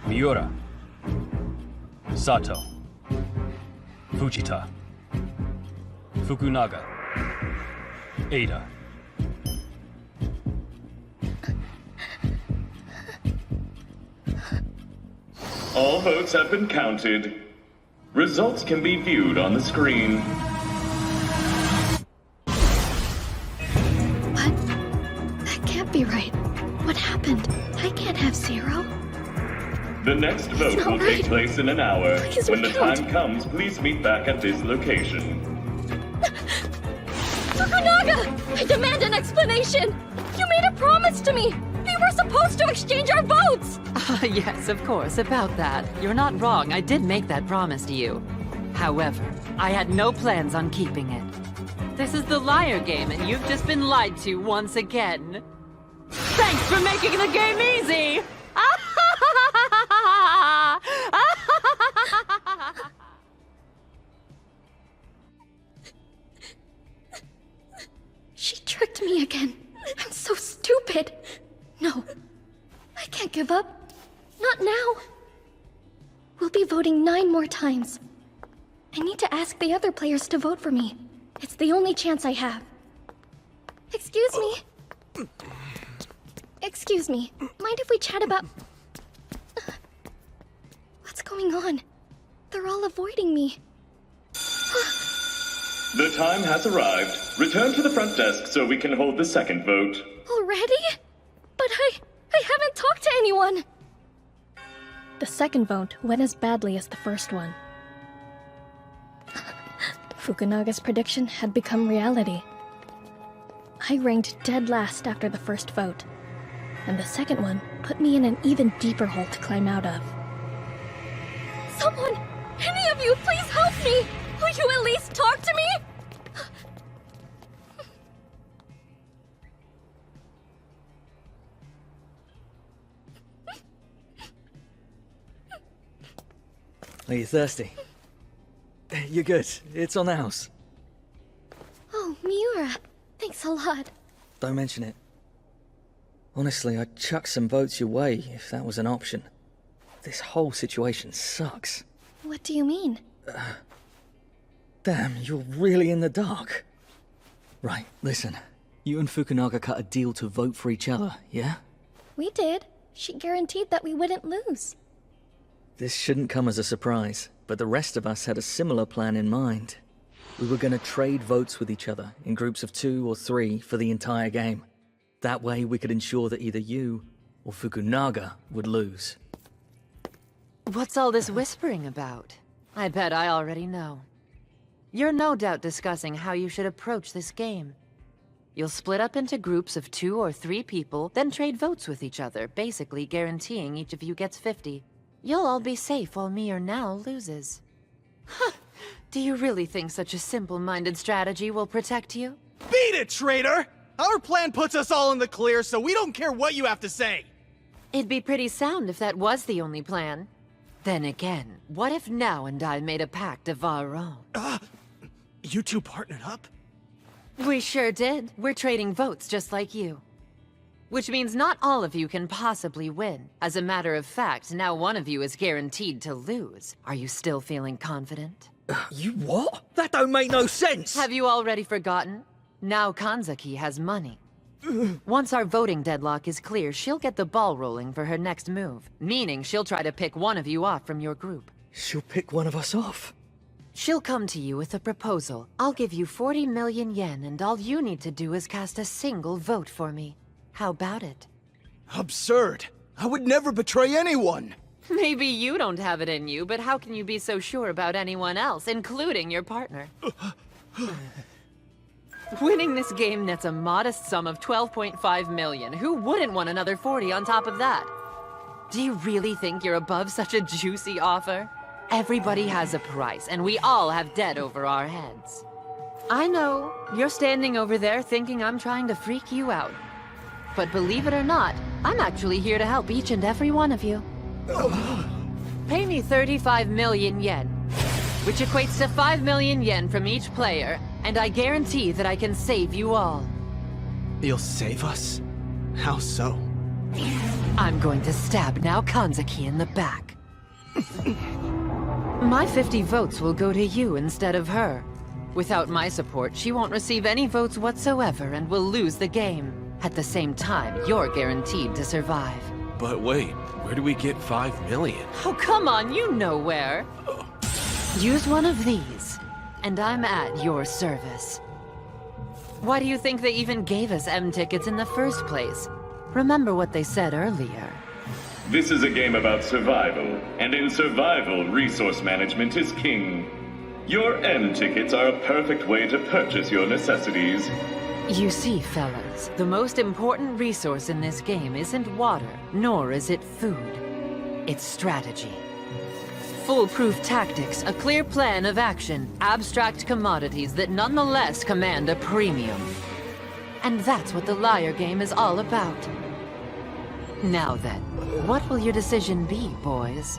Miura. Sato. Fujita. Fukunaga. Ada. All votes have been counted. Results can be viewed on the screen. What? That can't be right. What happened? I can't have 0. The next vote will take place in an hour. Please When the recount. time comes, please meet back at this location. Fukunaga! I demand an explanation! You made a promise to me! We were supposed to exchange our votes! Yes, of course, about that. You're not wrong, I did make that promise to you. However, I had no plans on keeping it. This is the liar game, and you've just been lied to once again. Thanks for making the game easy! She tricked me again. I'm so stupid. No, I can't give up. Not now. We'll be voting 9 more times. I need to ask the other players to vote for me. It's the only chance I have. Excuse me. Excuse me. Mind if we chat about... What's going on? They're all avoiding me. The time has arrived. Return to the front desk so we can hold the second vote. Already? But I haven't talked to anyone. The second vote went as badly as the first one. Fukunaga's prediction had become reality. I ranked dead last after the first vote, and the second one put me in an even deeper hole to climb out of. Someone! Any of you, please help me! Will you at least talk to me? Are you thirsty? You're good. It's on the house. Oh, Miura. Thanks a lot. Don't mention it. Honestly, I'd chuck some votes your way if that was an option. This whole situation sucks. What do you mean? Damn, you're really in the dark. Right, listen. You and Fukunaga cut a deal to vote for each other, yeah? We did. She guaranteed that we wouldn't lose. This shouldn't come as a surprise, but the rest of us had a similar plan in mind. We were gonna trade votes with each other in groups of 2 or 3 for the entire game. That way we could ensure that either you or Fukunaga would lose. What's all this whispering about? I bet I already know. You're no doubt discussing how you should approach this game. You'll split up into groups of 2 or 3 people, then trade votes with each other, basically guaranteeing each of you gets 50. You'll all be safe while me or Now loses. Huh. Do you really think such a simple-minded strategy will protect you? Beat it, traitor! Our plan puts us all in the clear, so we don't care what you have to say! It'd be pretty sound if that was the only plan. Then again, what if Now and I made a pact of our own? You two partnered up? We sure did. We're trading votes just like you. Which means not all of you can possibly win. As a matter of fact, now one of you is guaranteed to lose. Are you still feeling confident? You what? That don't make no sense! Have you already forgotten? Now Kanzaki has money. Once our voting deadlock is clear, she'll get the ball rolling for her next move. Meaning she'll try to pick one of you off from your group. She'll pick one of us off? She'll come to you with a proposal. I'll give you 40 million yen, and all you need to do is cast a single vote for me. How about it? Absurd! I would never betray anyone! Maybe you don't have it in you, but how can you be so sure about anyone else, including your partner? Winning this game nets a modest sum of 12.5 million. Who wouldn't want another 40 on top of that? Do you really think you're above such a juicy offer? Everybody has a price, and we all have debt over our heads. I know, you're standing over there thinking I'm trying to freak you out. But believe it or not, I'm actually here to help each and every one of you. Pay me 35 million yen, which equates to 5 million yen from each player, and I guarantee that I can save you all. You'll save us? How so? I'm going to stab Now Kanzaki in the back. My 50 votes will go to you instead of her. Without my support, she won't receive any votes whatsoever and will lose the game. At the same time, you're guaranteed to survive. But wait, where do we get 5 million? Oh, come on, you know where. Use one of these, and I'm at your service. Why do you think they even gave us M tickets in the first place? Remember what they said earlier. This is a game about survival, and in survival, resource management is king. Your M tickets are a perfect way to purchase your necessities. You see, fellas, the most important resource in this game isn't water, nor is it food. It's strategy. Foolproof tactics, a clear plan of action, abstract commodities that nonetheless command a premium. And that's what the Liar game is all about. Now then, what will your decision be, boys?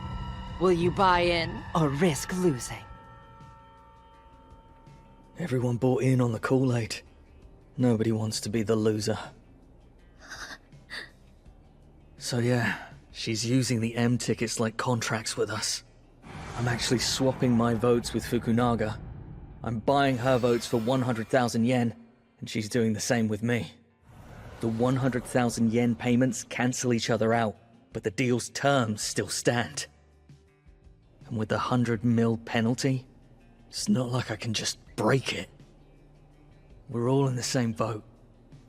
Will you buy in or risk losing? Everyone bought in on the Kool-Aid. Nobody wants to be the loser. So yeah, she's using the M tickets like contracts with us. I'm actually swapping my votes with Fukunaga. I'm buying her votes for 100,000 yen, and she's doing the same with me. The 100,000 yen payments cancel each other out, but the deal's terms still stand. And with the 100 mil penalty, it's not like I can just break it. We're all in the same boat.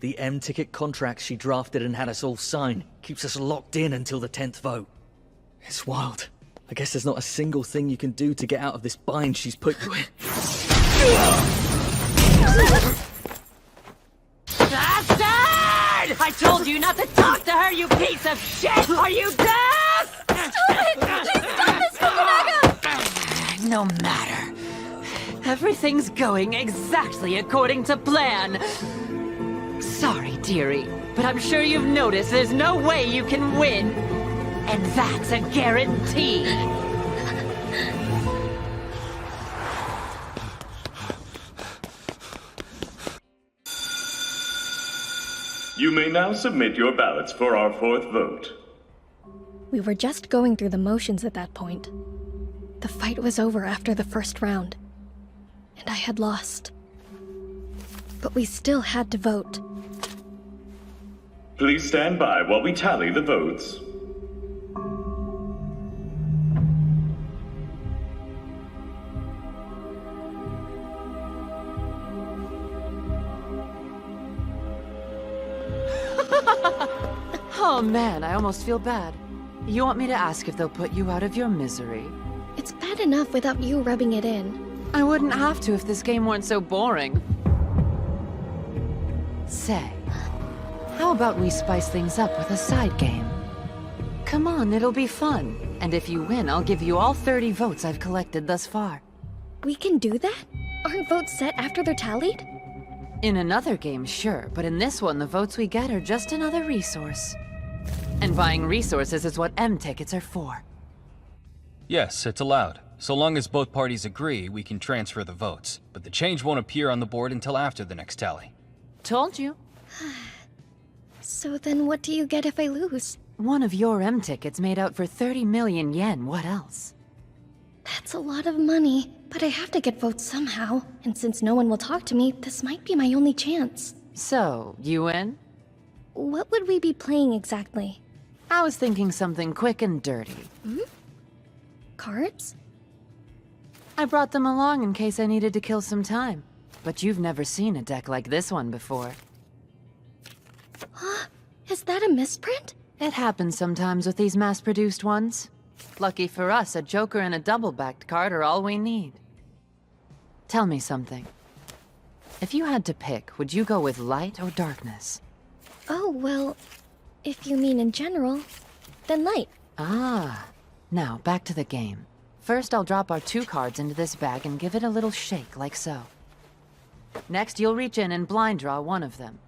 The M ticket contract she drafted and had us all sign keeps us locked in until the 10th vote. It's wild. I guess there's not a single thing you can do to get out of this bind she's put you in. Bastard! I told you not to talk to her, you piece of shit! Are you deaf? Stop it! Please stop this, Fukunaga! No matter. Everything's going exactly according to plan. Sorry, dearie, but I'm sure you've noticed there's no way you can win. And that's a guarantee. You may now submit your ballots for our 4th vote. We were just going through the motions at that point. The fight was over after the first round, and I had lost. but we still had to vote. Please stand by while we tally the votes. Oh man, I almost feel bad. You want me to ask if they'll put you out of your misery? It's bad enough without you rubbing it in. I wouldn't have to if this game weren't so boring. Say, how about we spice things up with a side game? Come on, it'll be fun. And if you win, I'll give you all 30 votes I've collected thus far. We can do that? Aren't votes set after they're tallied? In another game, sure, but in this one, the votes we get are just another resource. And buying resources is what M tickets are for. Yes, it's allowed. So long as both parties agree, we can transfer the votes. But the change won't appear on the board until after the next tally. Told you. So then what do you get if I lose? One of your M tickets made out for 30 million yen, what else? That's a lot of money, but I have to get votes somehow. And since no one will talk to me, this might be my only chance. So, you win? What would we be playing exactly? I was thinking something quick and dirty. Cards? I brought them along in case I needed to kill some time. But you've never seen a deck like this one before. Is that a misprint? It happens sometimes with these mass-produced ones. Lucky for us, a Joker and a double-backed card are all we need. Tell me something. If you had to pick, would you go with light or darkness? Oh, well, if you mean in general, then light. Ah. Now, back to the game. First, I'll drop our 2 cards into this bag and give it a little shake, like so. Next, you'll reach in and blind draw one of them.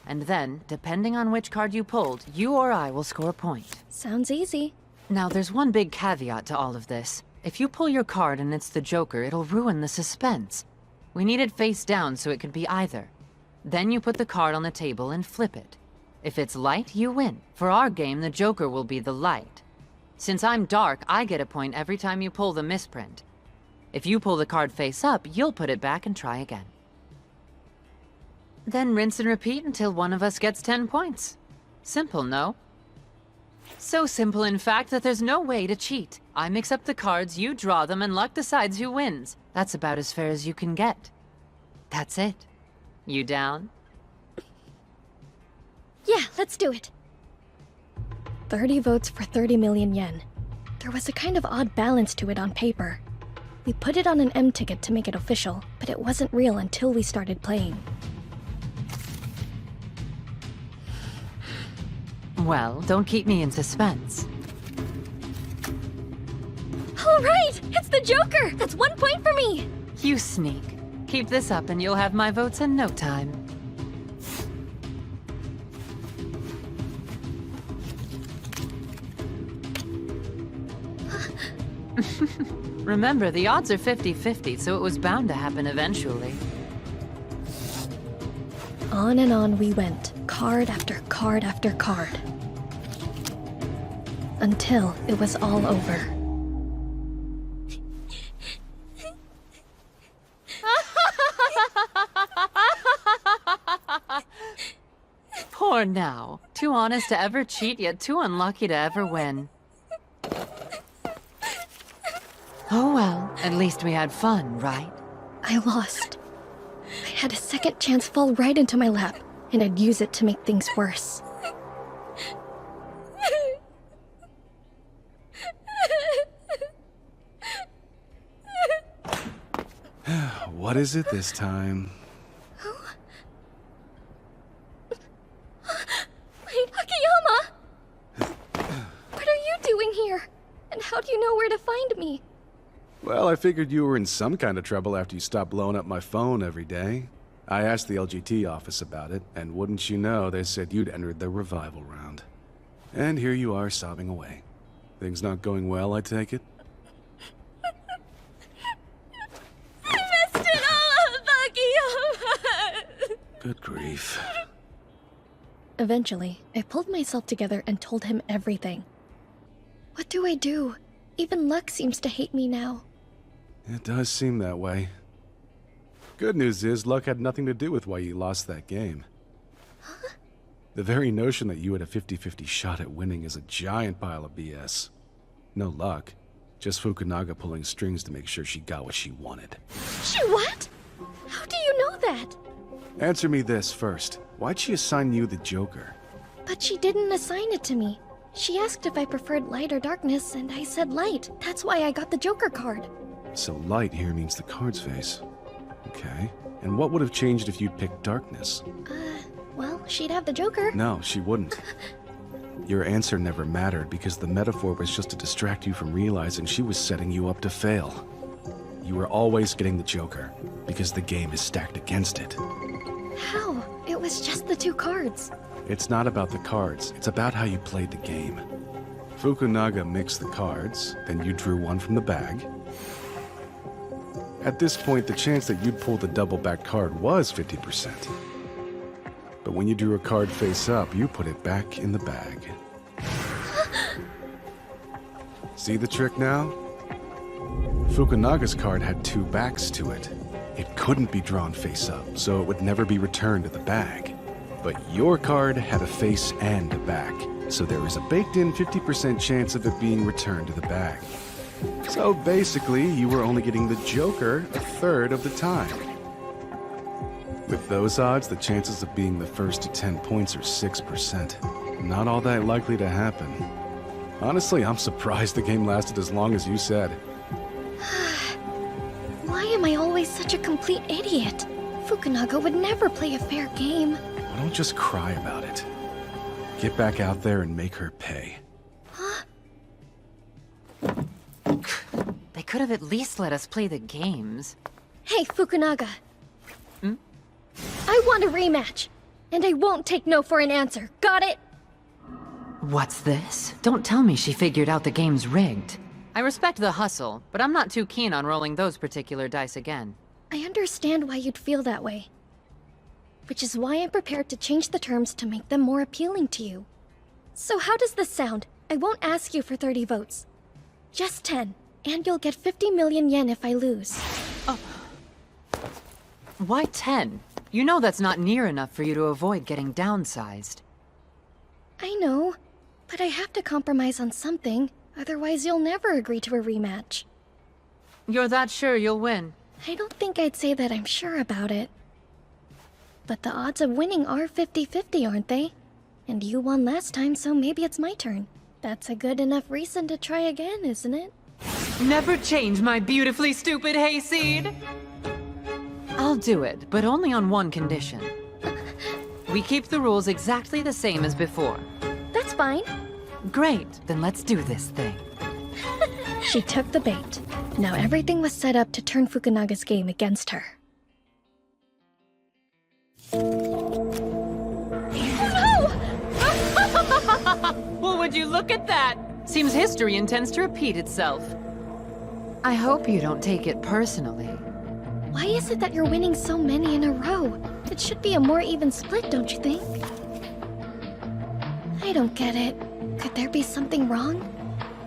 And then, depending on which card you pulled, you or I will score a point. Sounds easy. Now, there's one big caveat to all of this. If you pull your card and it's the Joker, it'll ruin the suspense. We need it face down so it could be either. Then you put the card on the table and flip it. If it's light, you win. For our game, the Joker will be the light. Since I'm dark, I get a point every time you pull the misprint. If you pull the card face up, you'll put it back and try again. Then rinse and repeat until one of us gets 10 points. Simple, no? So simple, in fact, that there's no way to cheat. I mix up the cards, you draw them, and luck decides who wins. That's about as fair as you can get. That's it. You down? Yeah, let's do it. 30 votes for 30 million yen. There was a kind of odd balance to it on paper. We put it on an M ticket to make it official, but it wasn't real until we started playing. Well, don't keep me in suspense. All right! It's the Joker! That's 1 point for me! You sneak. Keep this up and you'll have my votes in no time. Remember, the odds are 50-50, so it was bound to happen eventually. On and on we went, card after card after card. Until it was all over. Poor now. Too honest to ever cheat, yet too unlucky to ever win. Oh well, at least we had fun, right? I lost. I had a second chance fall right into my lap, and I'd use it to make things worse. What is it this time? Wait, Akiyama! What are you doing here? And how do you know where to find me? Well, I figured you were in some kind of trouble after you stopped blowing up my phone every day. I asked the LGT office about it, and wouldn't you know, they said you'd entered their revival round. And here you are sobbing away. Things not going well, I take it? I messed it all up, Akiyama! Good grief. Eventually, I pulled myself together and told him everything. What do I do? Even Luck seems to hate me now. It does seem that way. Good news is, luck had nothing to do with why you lost that game. The very notion that you had a 50-50 shot at winning is a giant pile of BS. No luck. Just Fukunaga pulling strings to make sure she got what she wanted. She what? How do you know that? Answer me this first. Why'd she assign you the Joker? But she didn't assign it to me. She asked if I preferred light or darkness, and I said light. That's why I got the Joker card. So light here means the card's face. Okay. And what would have changed if you'd picked darkness? Well, she'd have the Joker. No, she wouldn't. Your answer never mattered because the metaphor was just to distract you from realizing she was setting you up to fail. You were always getting the Joker because the game is stacked against it. How? It was just the 2 cards. It's not about the cards, it's about how you played the game. Fukunaga mixed the cards, then you drew one from the bag. At this point, the chance that you'd pull the double-back card was 50%. But when you drew a card face up, you put it back in the bag. See the trick now? Fukunaga's card had 2 backs to it. It couldn't be drawn face up, so it would never be returned to the bag. But your card had a face and a back, so there was a baked-in 50% chance of it being returned to the bag. So basically, you were only getting the Joker a third of the time. With those odds, the chances of being the first to 10 points are 6%. Not all that likely to happen. Honestly, I'm surprised the game lasted as long as you said. Why am I always such a complete idiot? Fukunaga would never play a fair game. Well, don't just cry about it. Get back out there and make her pay. They could have at least let us play the games. Hey, Fukunaga. I want a rematch, and I won't take no for an answer. Got it? What's this? Don't tell me she figured out the game's rigged. I respect the hustle, but I'm not too keen on rolling those particular dice again. I understand why you'd feel that way. Which is why I'm prepared to change the terms to make them more appealing to you. So how does this sound? I won't ask you for 30 votes. Just 10, and you'll get 50 million yen if I lose. Oh. Why 10? You know that's not near enough for you to avoid getting downsized. I know, but I have to compromise on something, otherwise you'll never agree to a rematch. You're that sure you'll win? I don't think I'd say that I'm sure about it. But the odds of winning are 50-50, aren't they? And you won last time, so maybe it's my turn. That's a good enough reason to try again, isn't it? Never change my beautifully stupid hayseed! I'll do it, but only on one condition. We keep the rules exactly the same as before. That's fine. Great, then let's do this thing. She took the bait. Now everything was set up to turn Fukunaga's game against her. Well, would you look at that? Seems history intends to repeat itself. I hope you don't take it personally. Why is it that you're winning so many in a row? It should be a more even split, don't you think? I don't get it. Could there be something wrong?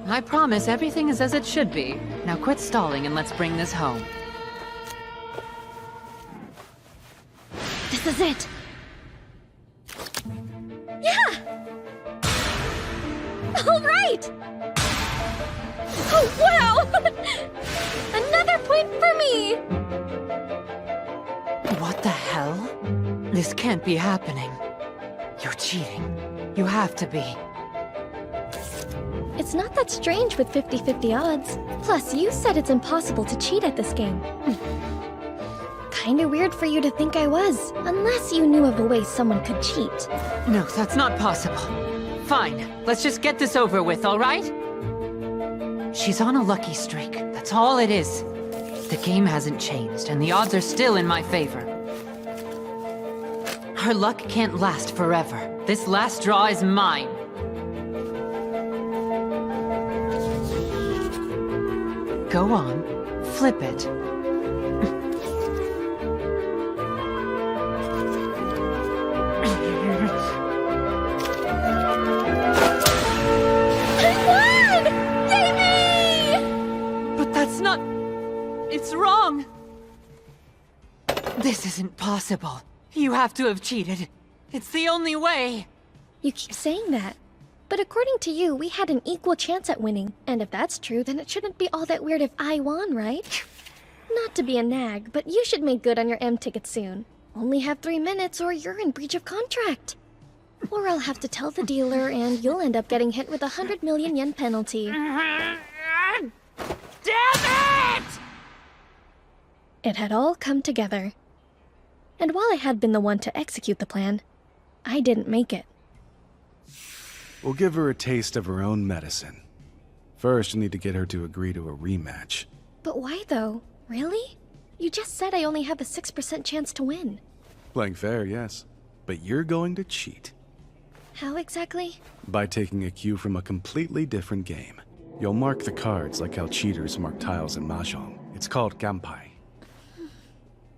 I promise everything is as it should be. Now quit stalling and let's bring this home. This is it! Yeah! All right! Oh, wow! Another point for me! What the hell? This can't be happening. You're cheating. You have to be. It's not that strange with 50-50 odds. Plus, you said it's impossible to cheat at this game. Kinda weird for you to think I was, unless you knew of a way someone could cheat. No, that's not possible. Fine, let's just get this over with, all right? She's on a lucky streak, that's all it is. The game hasn't changed, and the odds are still in my favor. Her luck can't last forever. This last draw is mine. Go on, flip it. I won! Yay me! But that's not... It's wrong. isn't possible. You have to have cheated. It's the only way. You keep saying that. But according to you, we had an equal chance at winning. And if that's true, then it shouldn't be all that weird if I won, right? Not to be a nag, but you should make good on your M ticket soon. Only have 3 minutes or you're in breach of contract. Or I'll have to tell the dealer and you'll end up getting hit with a 100 million yen penalty. Damn it! It had all come together. And while I had been the one to execute the plan, I didn't make it. We'll give her a taste of her own medicine. First, you need to get her to agree to a rematch. But why though? Really? You just said I only have a 6% chance to win. Playing fair, yes. But you're going to cheat. How exactly? By taking a cue from a completely different game. You'll mark the cards like how cheaters mark tiles in Mahjong. It's called Gampai.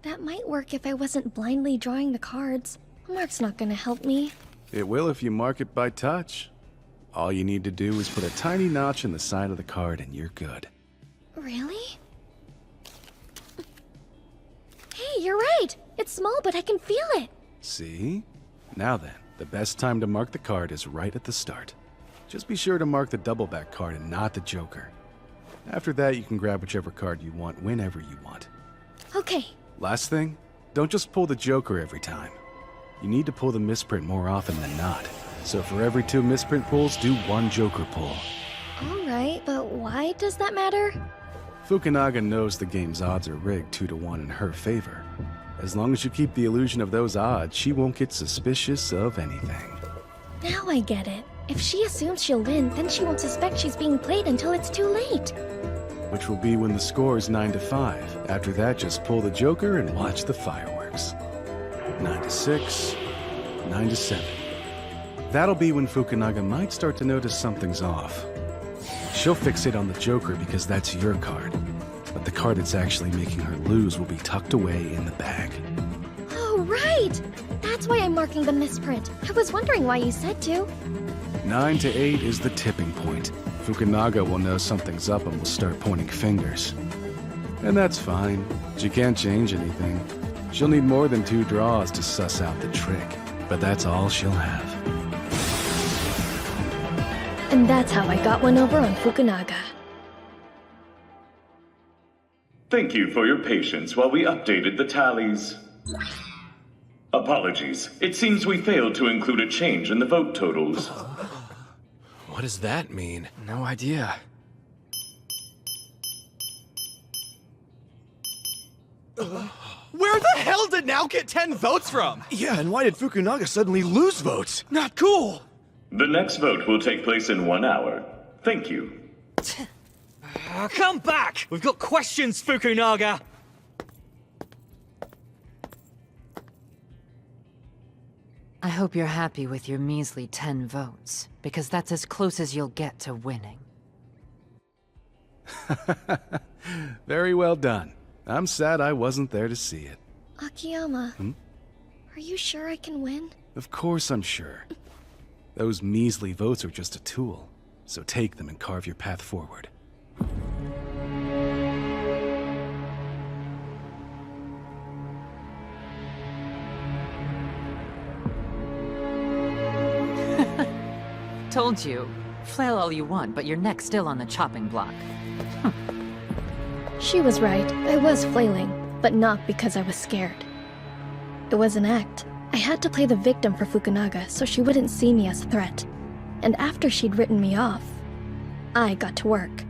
That might work if I wasn't blindly drawing the cards. Mark's not gonna help me. It will if you mark it by touch. All you need to do is put a tiny notch in the side of the card and you're good. Really? Hey, you're right! It's small, but I can feel it! See? Now then, the best time to mark the card is right at the start. Just be sure to mark the double back card and not the joker. After that, you can grab whichever card you want whenever you want. Okay. Last thing, don't just pull the joker every time. You need to pull the misprint more often than not. So for every 2 misprint pulls, do 1 joker pull. Alright, but why does that matter? Fukunaga knows the game's odds are rigged 2 to 1 in her favor. As long as you keep the illusion of those odds, she won't get suspicious of anything. Now I get it. If she assumes she'll win, then she won't suspect she's being played until it's too late. Which will be when the score is 9 to 5. After that, just pull the joker and watch the fireworks. 9 to 6, 9 to 7. That'll be when Fukunaga might start to notice something's off. She'll fixate on the joker because that's your card. But the card that's actually making her lose will be tucked away in the bag. Oh, right! That's why I'm marking the misprint. I was wondering why you said to. 9 to 8 is the tipping point. Fukunaga will know something's up and will start pointing fingers. And that's fine. She can't change anything. She'll need more than 2 draws to suss out the trick. But that's all she'll have. And that's how I got one over on Fukunaga. Thank you for your patience while we updated the tallies. Apologies. It seems we failed to include a change in the vote totals. What does that mean? No idea. Where the hell did Now get 10 votes from? Yeah, and why did Fukunaga suddenly lose votes? Not cool! The next vote will take place in 1 hour. Thank you. Come back! We've got questions, Fukunaga! I hope you're happy with your measly 10 votes, because that's as close as you'll get to winning. Very well done. I'm sad I wasn't there to see it. Akiyama, are you sure I can win? Of course I'm sure. Those measly votes are just a tool, so take them and carve your path forward. Told you. Flail all you want, but your neck's still on the chopping block. She was right. I was flailing, but not because I was scared. It was an act. I had to play the victim for Fukunaga so she wouldn't see me as a threat. And after she'd written me off, I got to work.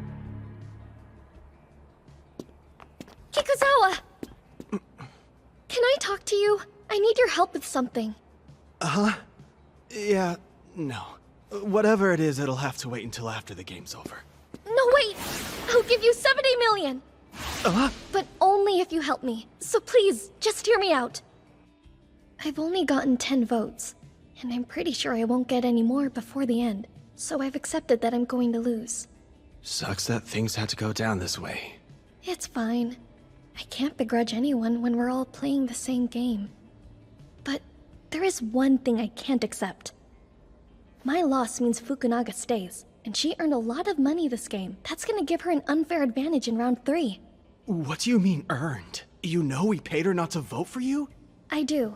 Kikuzawa! Can I talk to you? I need your help with something. Uh-huh? Yeah, no. Whatever it is, it'll have to wait until after the game's over. No, wait! I'll give you 70 million! But only if you help me. So please, just hear me out. I've only gotten 10 votes, and I'm pretty sure I won't get any more before the end, so I've accepted that I'm going to lose. Sucks that things had to go down this way. It's fine. I can't begrudge anyone when we're all playing the same game. But there is one thing I can't accept. My loss means Fukunaga stays, and she earned a lot of money this game. That's gonna give her an unfair advantage in round 3. What do you mean, earned? You know we paid her not to vote for you? I do.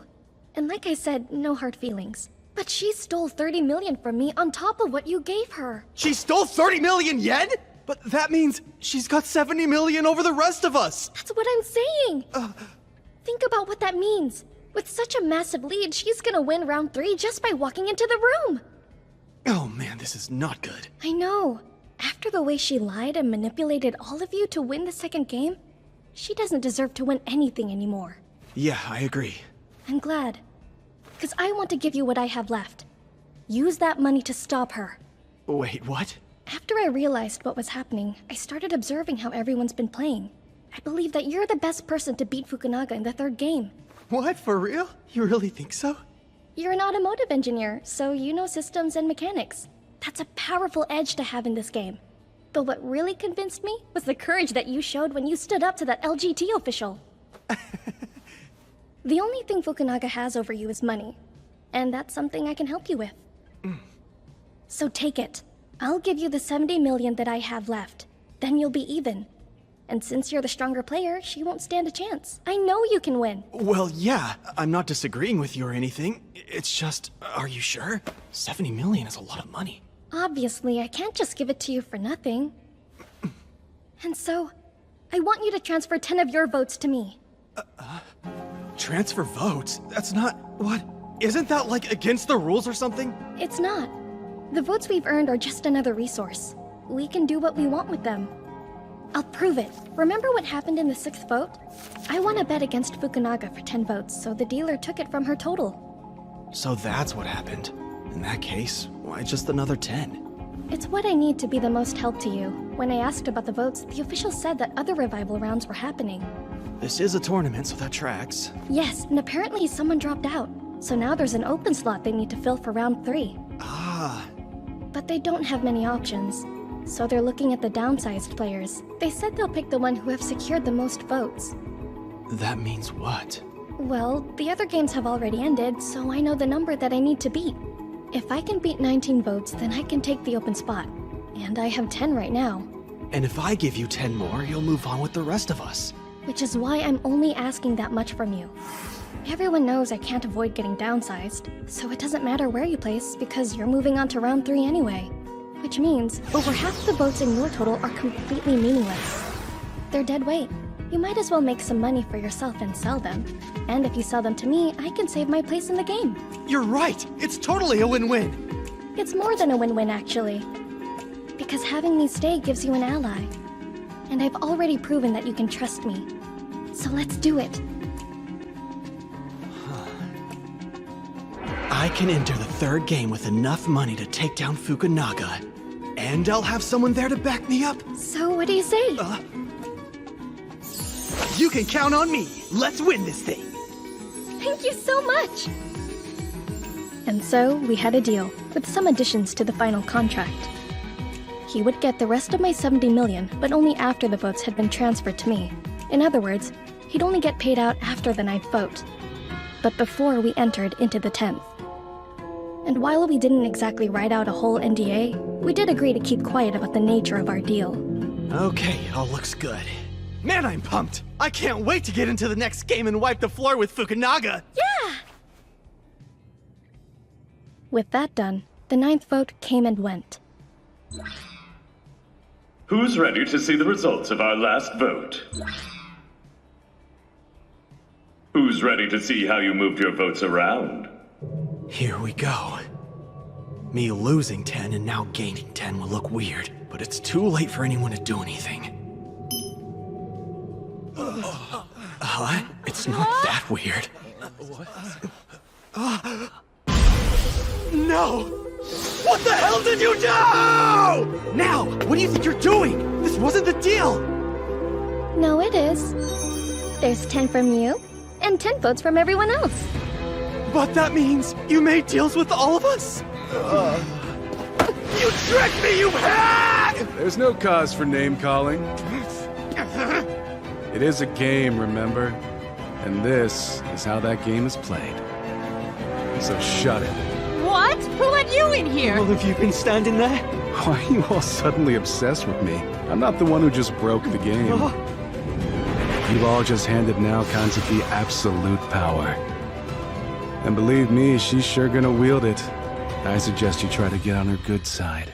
And like I said, no hard feelings. But she stole 30 million from me on top of what you gave her. She stole 30 million yen? But that means she's got 70 million over the rest of us. That's what I'm saying. Think about what that means. With such a massive lead, she's gonna win round 3 just by walking into the room. Oh man, this is not good. I know. After the way she lied and manipulated all of you to win the second game, she doesn't deserve to win anything anymore. Yeah, I agree. I'm glad. Because I want to give you what I have left. Use that money to stop her. Wait, what? After I realized what was happening, I started observing how everyone's been playing. I believe that you're the best person to beat Fukunaga in the 3rd game. What, for real? You really think so? You're an automotive engineer, so you know systems and mechanics. That's a powerful edge to have in this game. But what really convinced me was the courage that you showed when you stood up to that LGT official. The only thing Fukunaga has over you is money. And that's something I can help you with. So take it. I'll give you the 70 million that I have left. Then you'll be even. And since you're the stronger player, she won't stand a chance. I know you can win. Well, yeah, I'm not disagreeing with you or anything. It's just, are you sure? 70 million is a lot of money. Obviously, I can't just give it to you for nothing. And so, I want you to transfer 10 of your votes to me. Transfer votes? That's not... what? Isn't that, like, against the rules or something? It's not. The votes we've earned are just another resource. We can do what we want with them. I'll prove it. Remember what happened in the 6th vote? I won a bet against Fukunaga for 10 votes, so the dealer took it from her total. So that's what happened. In that case, why just another 10? It's what I need to be the most help to you. When I asked about the votes, the official said that other revival rounds were happening. This is a tournament, so that tracks. Yes, and apparently someone dropped out. So now there's an open slot they need to fill for round 3. Ah. But they don't have many options. So they're looking at the downsized players. They said they'll pick the one who have secured the most votes. That means what? Well, the other games have already ended, so I know the number that I need to beat. If I can beat 19 votes, then I can take the open spot. And I have 10 right now. And if I give you 10 more, you'll move on with the rest of us. Which is why I'm only asking that much from you. Everyone knows I can't avoid getting downsized, so it doesn't matter where you place because you're moving on to round 3 anyway. Which means over half the votes in your total are completely meaningless. They're dead weight. You might as well make some money for yourself and sell them. And if you sell them to me, I can save my place in the game. You're right! It's totally a win-win! It's more than a win-win, actually. Because having me stay gives you an ally. And I've already proven that you can trust me. So let's do it. I can enter the 3rd game with enough money to take down Fukunaga. And I'll have someone there to back me up. So what do you say? You can count on me. Let's win this thing. Thank you so much. And so we had a deal, with some additions to the final contract. He would get the rest of my 70 million, but only after the votes had been transferred to me. In other words, he'd only get paid out after the 9th vote. But before we entered into the 10th. And while we didn't exactly write out a whole NDA, we did agree to keep quiet about the nature of our deal. Okay, it all looks good. Man, I'm pumped! I can't wait to get into the next game and wipe the floor with Fukunaga! Yeah! With that done, the 9th vote came and went. Who's ready to see the results of our last vote? Who's ready to see how you moved your votes around? Here we go. Me losing 10 and now gaining 10 will look weird, but it's too late for anyone to do anything. It's not that weird. No! What the hell did you do? Now, what do you think you're doing? This wasn't the deal! No, it is. There's 10 from you, and 10 votes from everyone else. But that means you made deals with all of us? You tricked me, you hack! There's no cause for name-calling. It is a game, remember? And this is how that game is played. So shut it. What? Who let you in here? Well, have you been standing there? Why are you all suddenly obsessed with me? I'm not the one who just broke the game. You've all just handed Nao Kanzaki absolute power. And believe me, she's sure gonna wield it. I suggest you try to get on her good side.